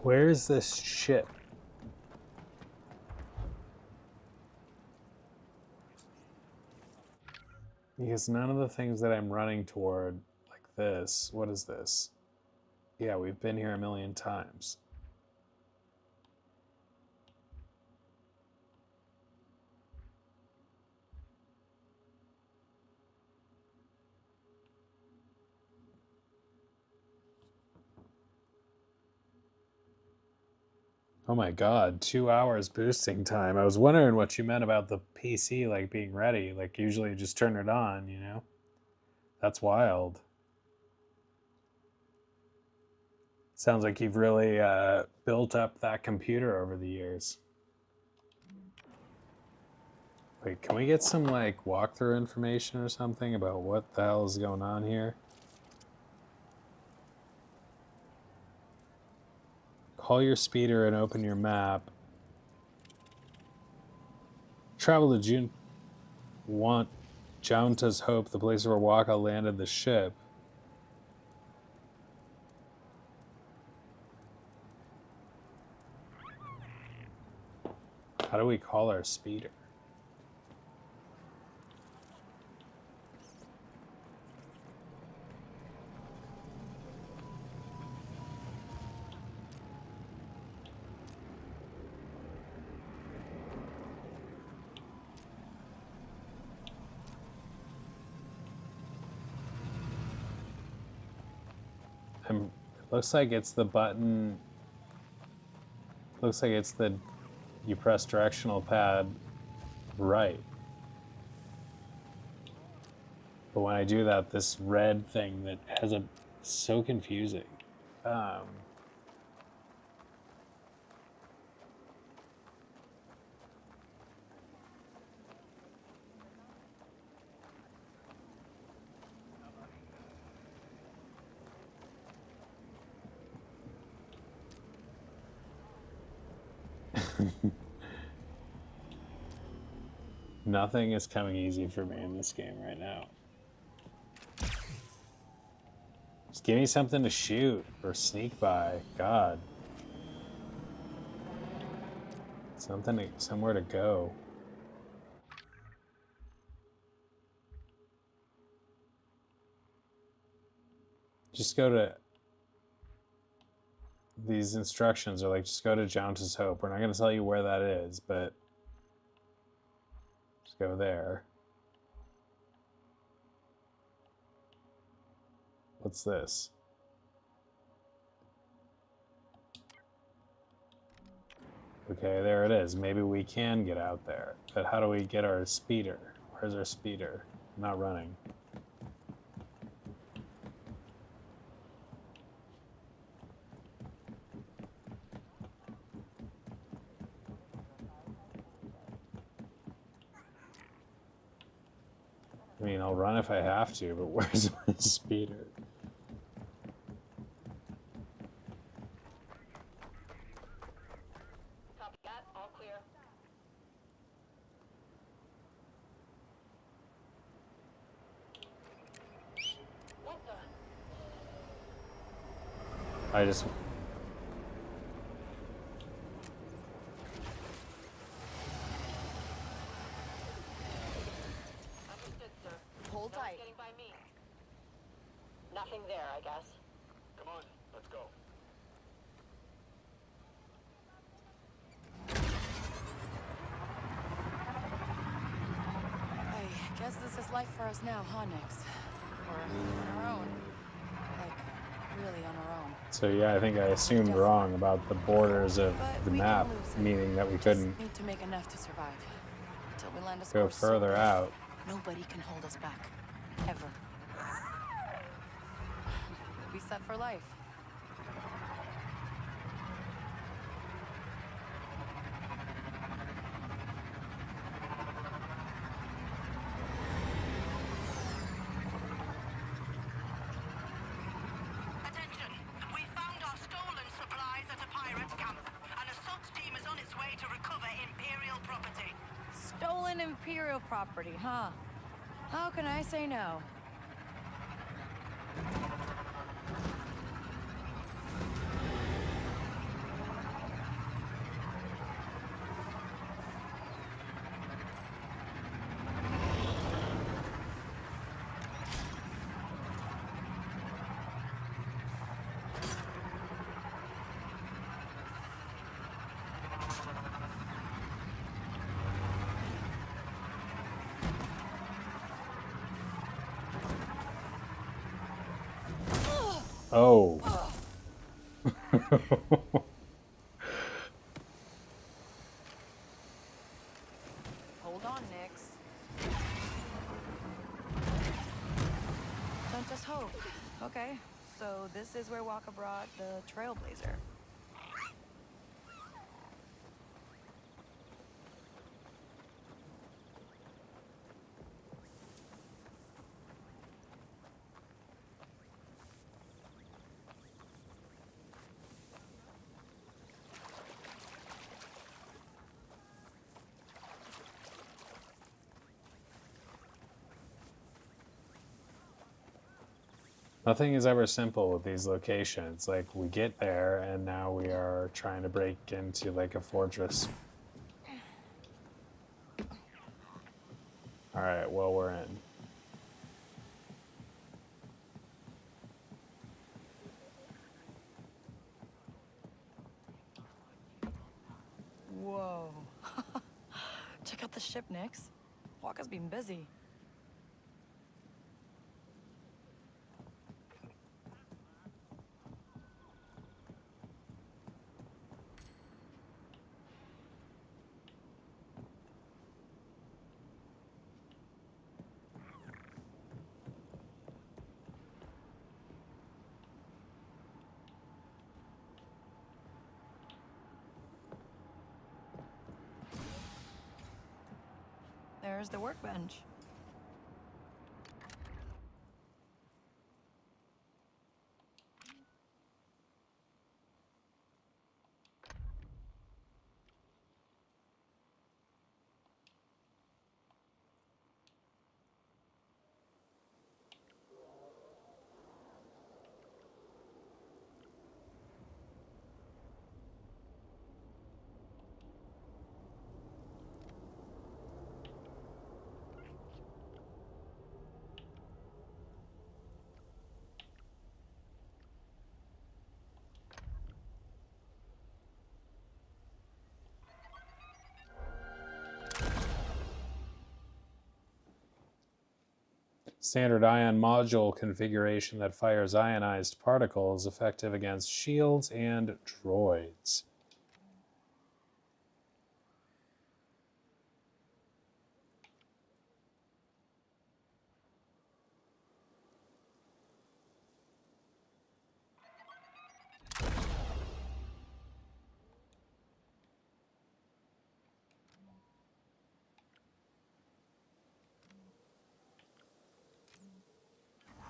Where's this ship? Because none of the things that I'm running toward, like this, what is this? Yeah, we've been here a million times. Oh my god, 2 hours boosting time. I was wondering what you meant about the PC like being ready. Like usually you just turn it on, you know? That's wild. Sounds like you've really built up that computer over the years. Wait, can we get some like walkthrough information or something about what the hell is going on here? Call your speeder and open your map. Travel to June. Want Jaunta's Hope, the place where Waka landed the ship. How do we call our speeder? It looks like it's the button. Looks like it's the you press directional pad right. But when I do that, this red thing that has a so confusing. Nothing is coming easy for me in this game right now. Just give me something to shoot or sneak by. God. Somewhere to go. Just go to... These instructions are like, just go to Jaunta's Hope. We're not going to tell you where that is, but... Just go there. What's this? Okay, there it is. Maybe we can get out there. But how do we get our speeder? Where's our speeder? I'm not running. I mean, I'll run if I have to, but where's my speeder? Copy that. All clear. What the? I just... Hold tight. Getting by me. Nothing there, I guess. Come on, let's go. I guess this is life for us now, huh, Nix? We're on our own. Like, really on our own. So yeah, I think I assumed wrong about the borders of the map, meaning that we couldn't Need to make enough to survive. Until we land a go score so further big, out. nobody can hold us back. Ever. We'll be set for life. Attention! We found our stolen supplies at a pirate camp. An assault team is on its way to recover Imperial property. Stolen Imperial property, huh? How can I say no? Oh. Hold on, Nix. Don't just hope. Okay, so this is where Waka brought the Trailblazer. Nothing is ever simple with these locations. Like, we get there, and now we are trying to break into, like, a fortress. Alright, well, we're in. Whoa. Check out the ship, Nix. Waka's been busy. There's the workbench. Standard ion module configuration that fires ionized particles, effective against shields and droids.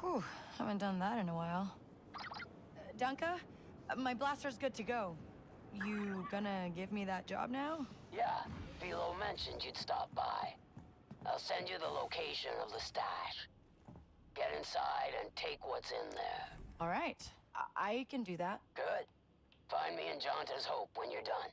Whew, haven't done that in a while. Dunka, my blaster's good to go. You gonna give me that job now? Yeah, Velo mentioned you'd stop by. I'll send you the location of the stash. Get inside and take what's in there. All right, I can do that. Good. Find me in Jonta's Hope when you're done.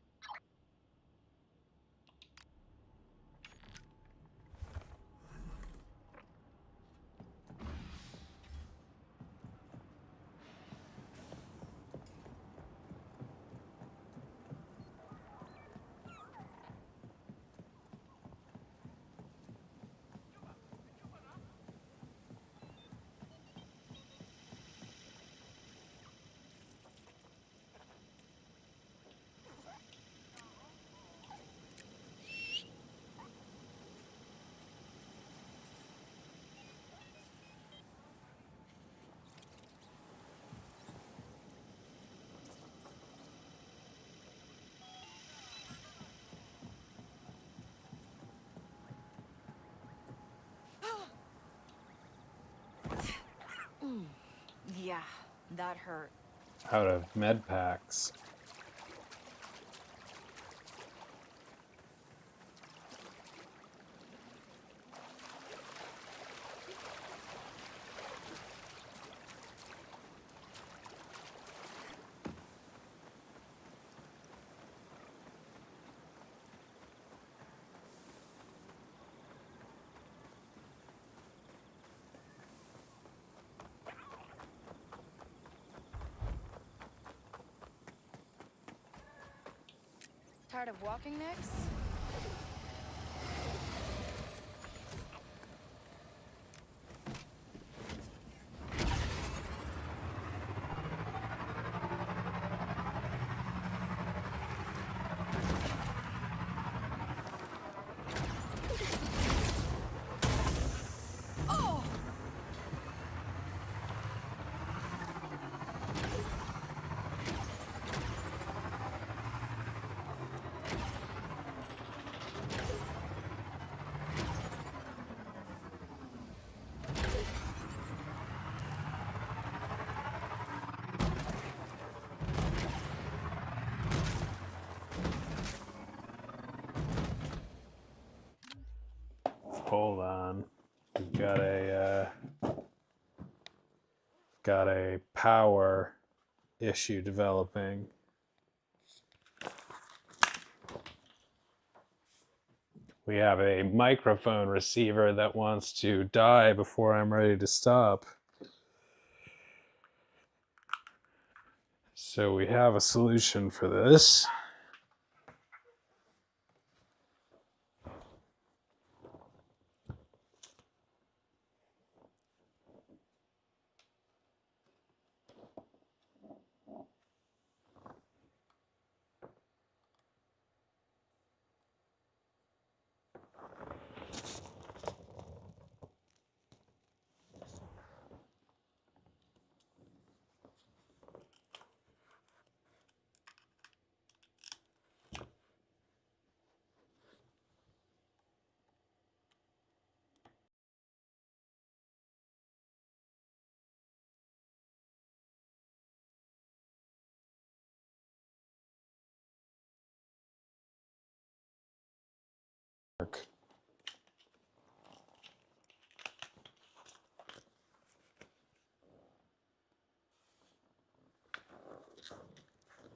Yeah, that hurt. Out of med packs. Tired of walking next? Hold on. We've got a power issue developing. We have a microphone receiver that wants to die before I'm ready to stop. So we have a solution for this.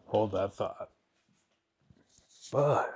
Hold that thought. Bud.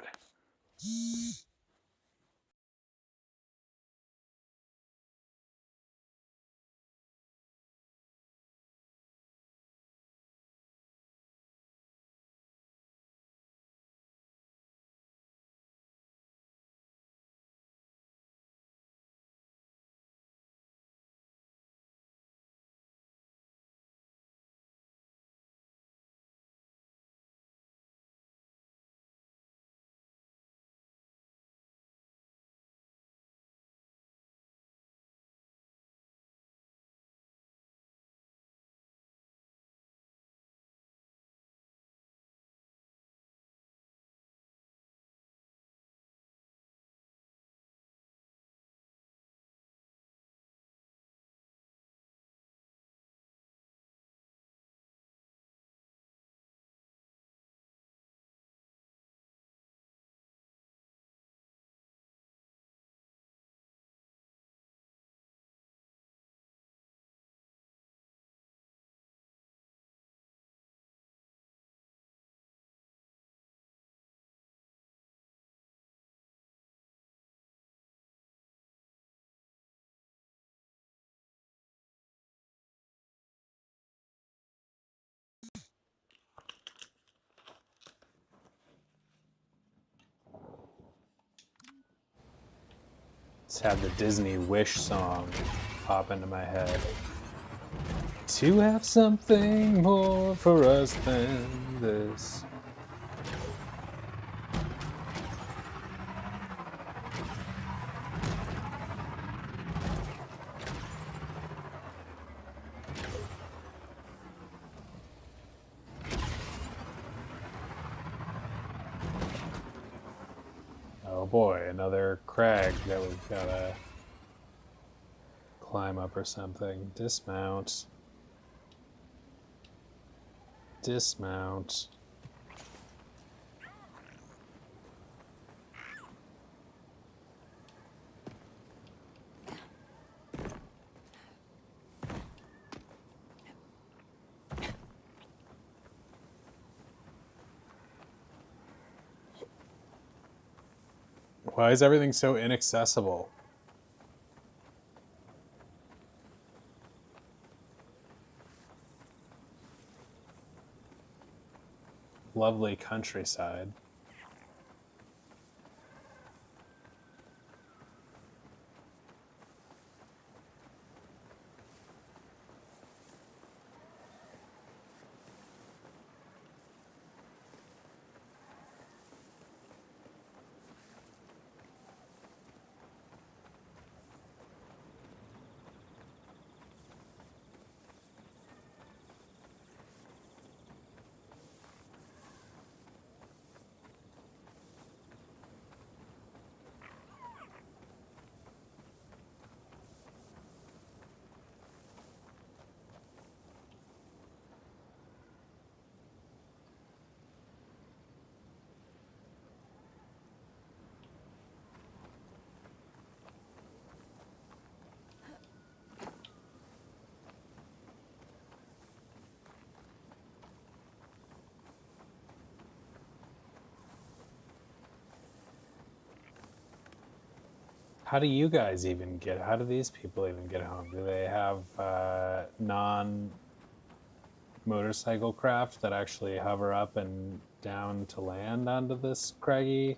Just had the Disney Wish song pop into my head. To have something more for us than this. Oh boy, another crag that we've gotta climb up or something. Dismount. dismount. Why is everything so inaccessible? Lovely countryside. How do you guys even get, how do these people even get home? Do they have non-motorcycle craft that actually hover up and down to land onto this craggy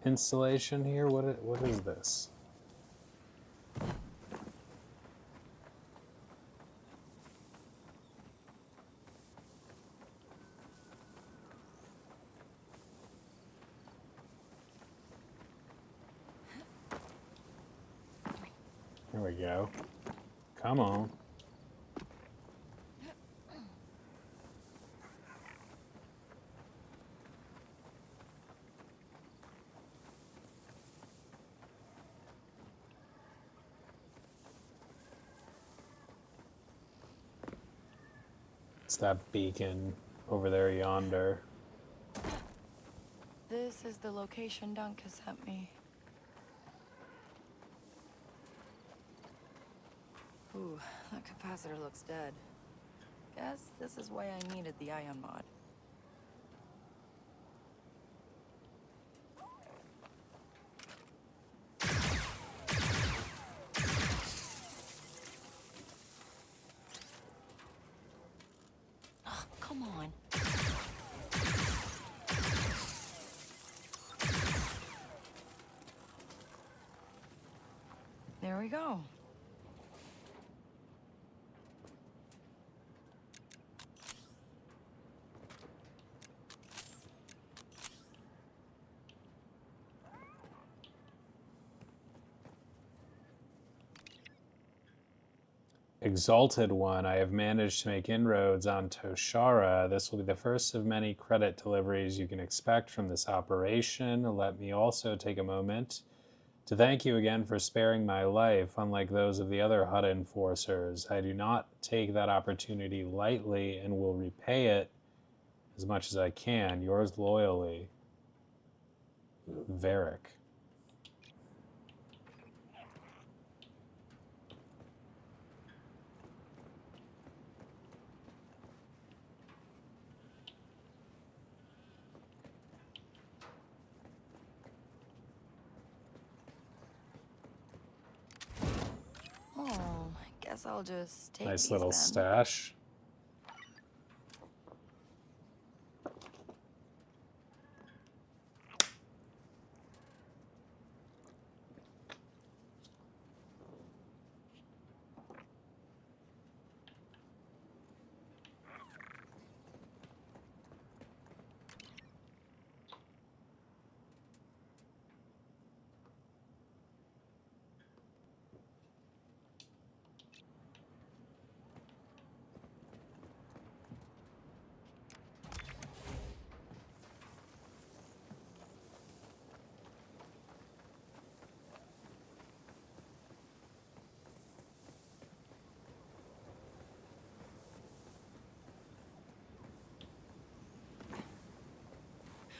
installation here? What is this? There we go. Come on. It's that beacon over there yonder. This is the location Dunk has sent me. Ooh, that capacitor looks dead. Guess this is why I needed the ion mod. Oh, come on. There we go. Exalted One, I have managed to make inroads on Toshara. This will be the first of many credit deliveries you can expect from this operation. Let me also take a moment to thank you again for sparing my life, unlike those of the other HUD enforcers. I do not take that opportunity lightly and will repay it as much as I can. Yours loyally, Varric. Oh, I guess I'll just take Nice these little then. stash.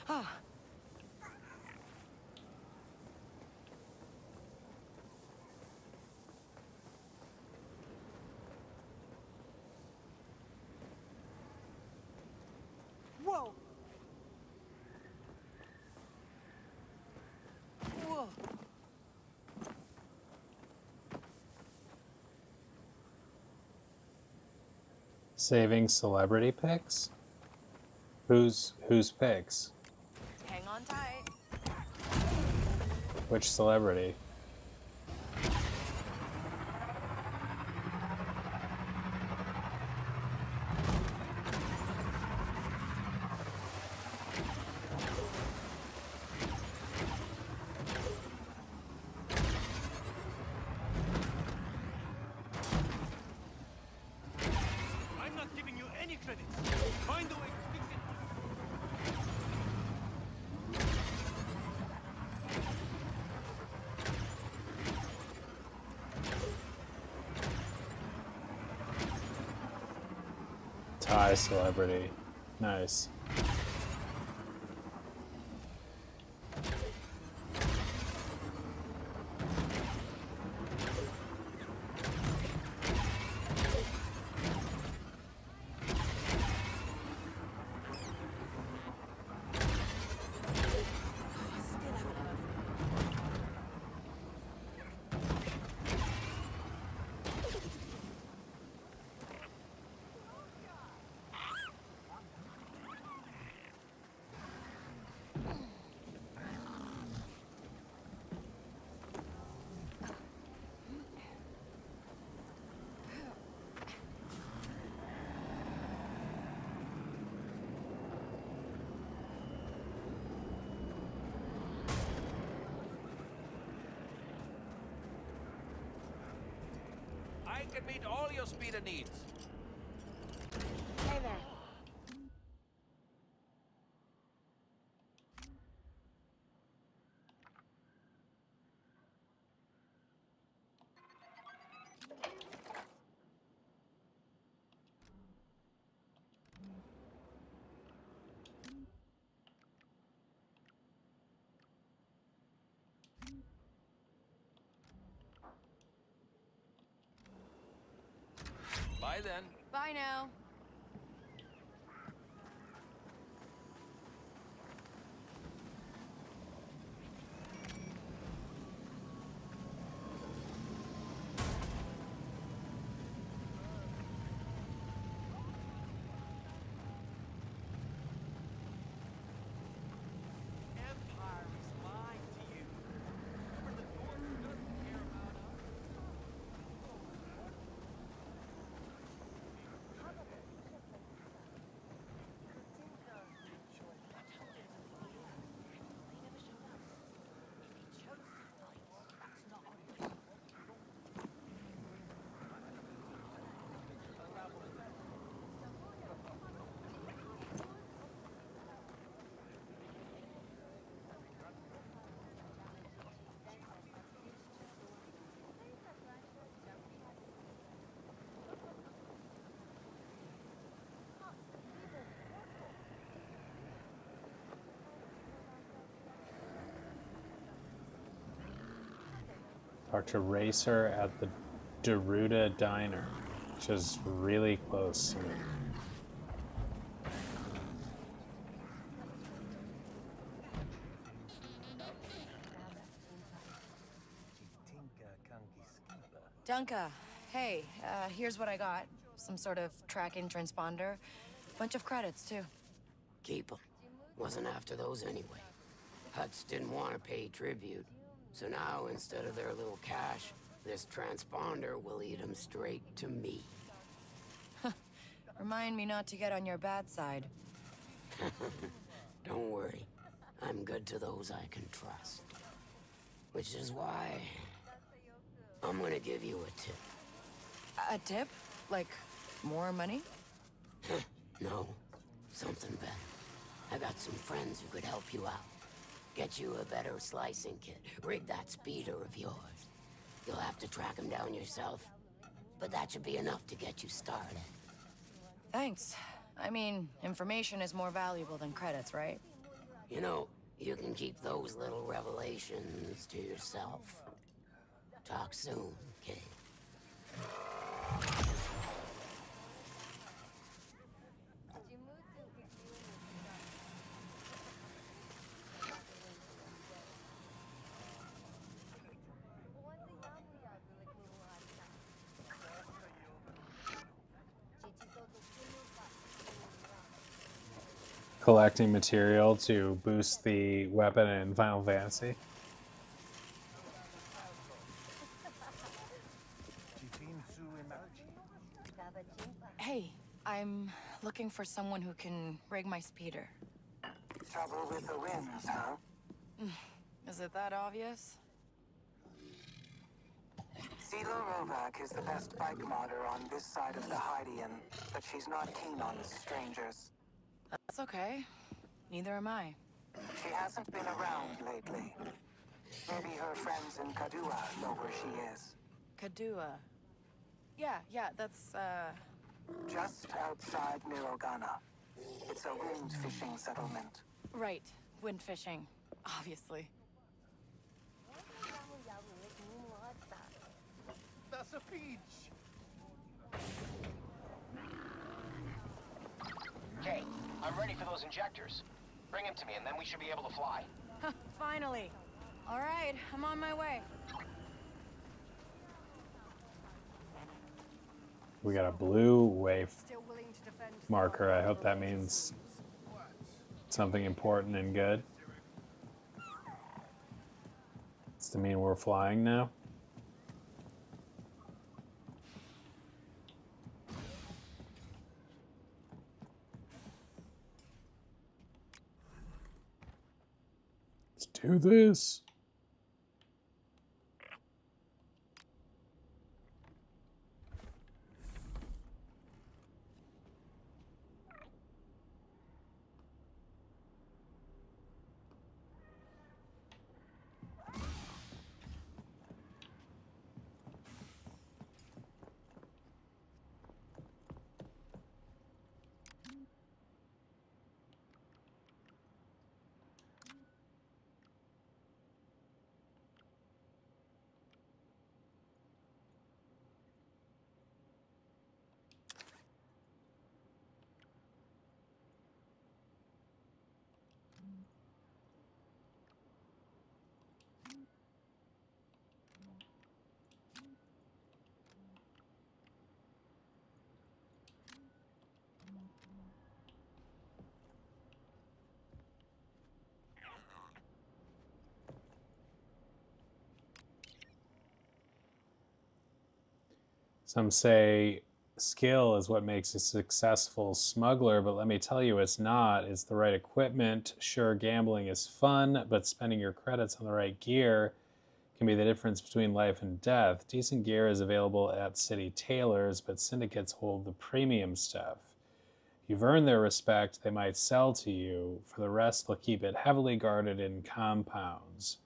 Ah. Whoa! Whoa! Saving celebrity pics? Whose pics? Hang on tight. Which celebrity? I'm not giving you any credits. Find a way to fix it. Thai celebrity. Nice. I can meet all your speeder needs. Hey there. Bye then. Bye now. Empire is lying to you. Remember the North doesn't care about us. Dr. Racer at the Deruda Diner, which is really close to me. Dunka, hey, here's what I got. Some sort of tracking transponder. Bunch of credits, too. Keep them. Wasn't after those anyway. Huts didn't want to pay tribute, so now instead of their little cash, this transponder will lead them straight to me. Remind me not to get on your bad side. Don't worry. I'm good to those I can trust. Which is why I'm gonna give you a tip. A tip? Like, more money? No, something better. I got some friends who could help you out. Get you a better slicing kit. Rig that speeder of yours. You'll have to track him down yourself, but that should be enough to get you started. Thanks. I mean, information is more valuable than credits, right? You know, you can keep those little revelations to yourself. Talk soon, kid. Collecting material to boost the weapon in Final Fantasy. Hey, I'm looking for someone who can rig my speeder. Trouble with the winds, huh? Is it that obvious? Silo Rovak is the best bike modder on this side of the Hydian, but she's not keen on strangers. That's okay. Neither am I. She hasn't been around lately. Maybe her friends in Kadua know where she is. Kadua. Yeah, that's, Just outside Mirogana. It's a wind fishing settlement. Right. Wind fishing. Obviously. That's a beach. Okay, I'm ready for those injectors. Bring them to me and then we should be able to fly. Finally. All right, I'm on my way. We got a blue wave marker. I hope that means something important and good. Does that mean we're flying now? Let's do this. Some say skill is what makes a successful smuggler, but let me tell you, it's not. It's the right equipment. Sure, gambling is fun, but spending your credits on the right gear can be the difference between life and death. Decent gear is available at city tailors, but syndicates hold the premium stuff. If you've earned their respect, they might sell to you. For the rest, they'll keep it heavily guarded in compounds.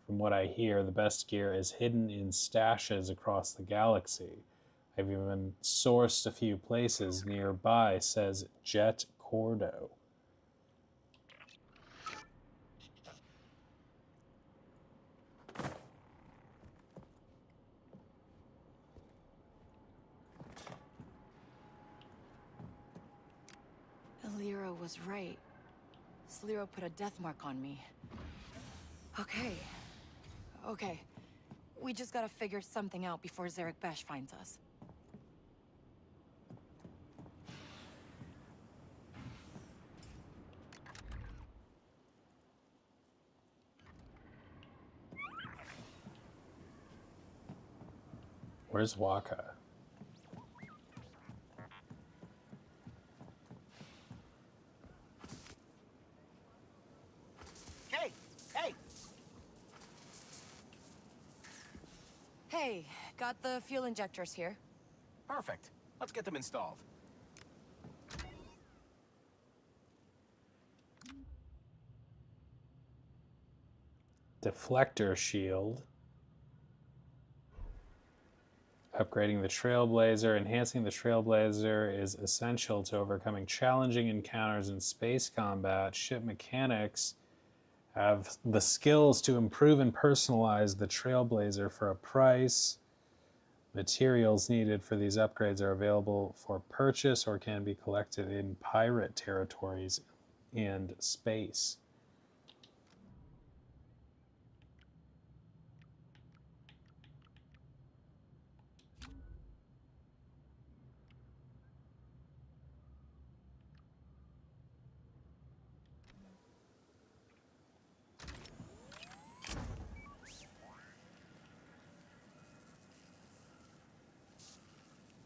From what I hear, the best gear is hidden in stashes across the galaxy. I've even sourced a few places nearby, says Jet Cordo. Alira was right. Sliro put a death mark on me. Okay. We just gotta figure something out before Zarek Besh finds us. Where's Waka? Hey! Hey, got the fuel injectors here. Perfect. Let's get them installed. Deflector shield. Upgrading the Trailblazer. Enhancing the Trailblazer is essential to overcoming challenging encounters in space combat. Ship mechanics Have the skills to improve and personalize the Trailblazer for a price. Materials needed for these upgrades are available for purchase or can be collected in pirate territories and space.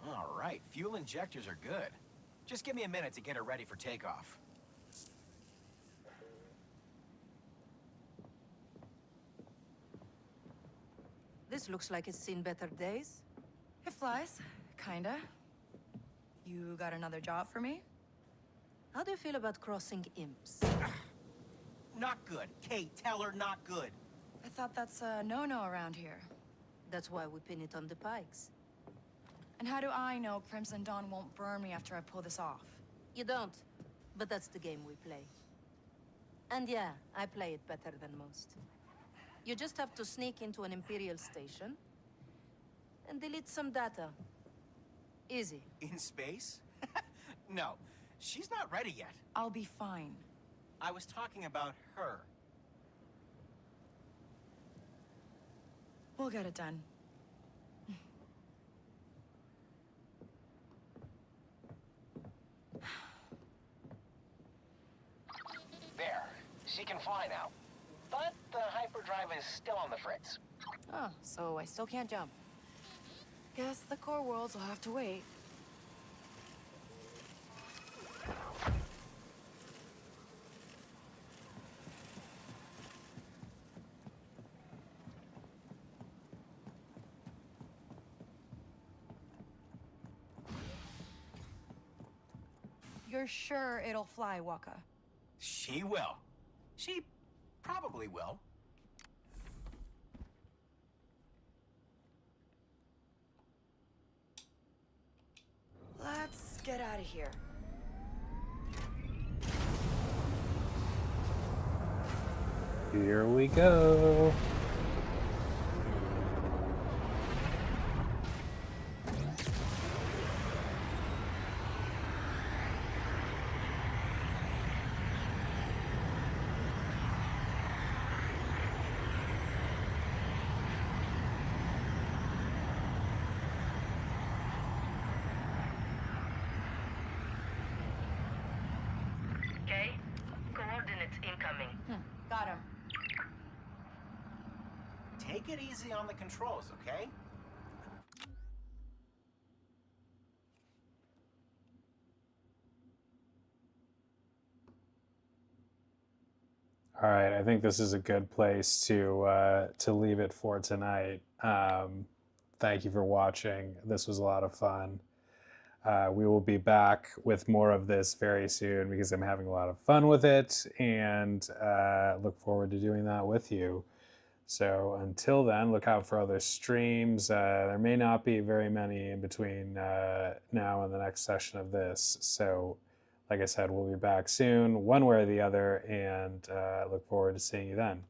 All right, fuel injectors are good. Just give me a minute to get her ready for takeoff. This looks like it's seen better days. It flies. Kinda. You got another job for me? How do you feel about crossing imps? Not good. Kate, tell her not good. I thought that's a no-no around here. That's why we pin it on the pikes. And how do I know Crimson Dawn won't burn me after I pull this off? You don't, but that's the game we play. And yeah, I play it better than most. You just have to sneak into an Imperial station and delete some data. Easy. In space? No, she's not ready yet. I'll be fine. I was talking about her. We'll get it done. There. She can fly now. But the hyperdrive is still on the fritz. Oh, so I still can't jump. Guess the core worlds will have to wait. You're sure it'll fly, Waka? She will. She probably will. Let's get out of here. Here we go. Okay, coordinates incoming. Got him. Take it easy on the controls, okay? All right, I think this is a good place to leave it for tonight. Thank you for watching. This was a lot of fun. We will be back with more of this very soon because I'm having a lot of fun with it and look forward to doing that with you. So until then, look out for other streams. There may not be very many in between now and the next session of this. So like I said, we'll be back soon, one way or the other, and look forward to seeing you then.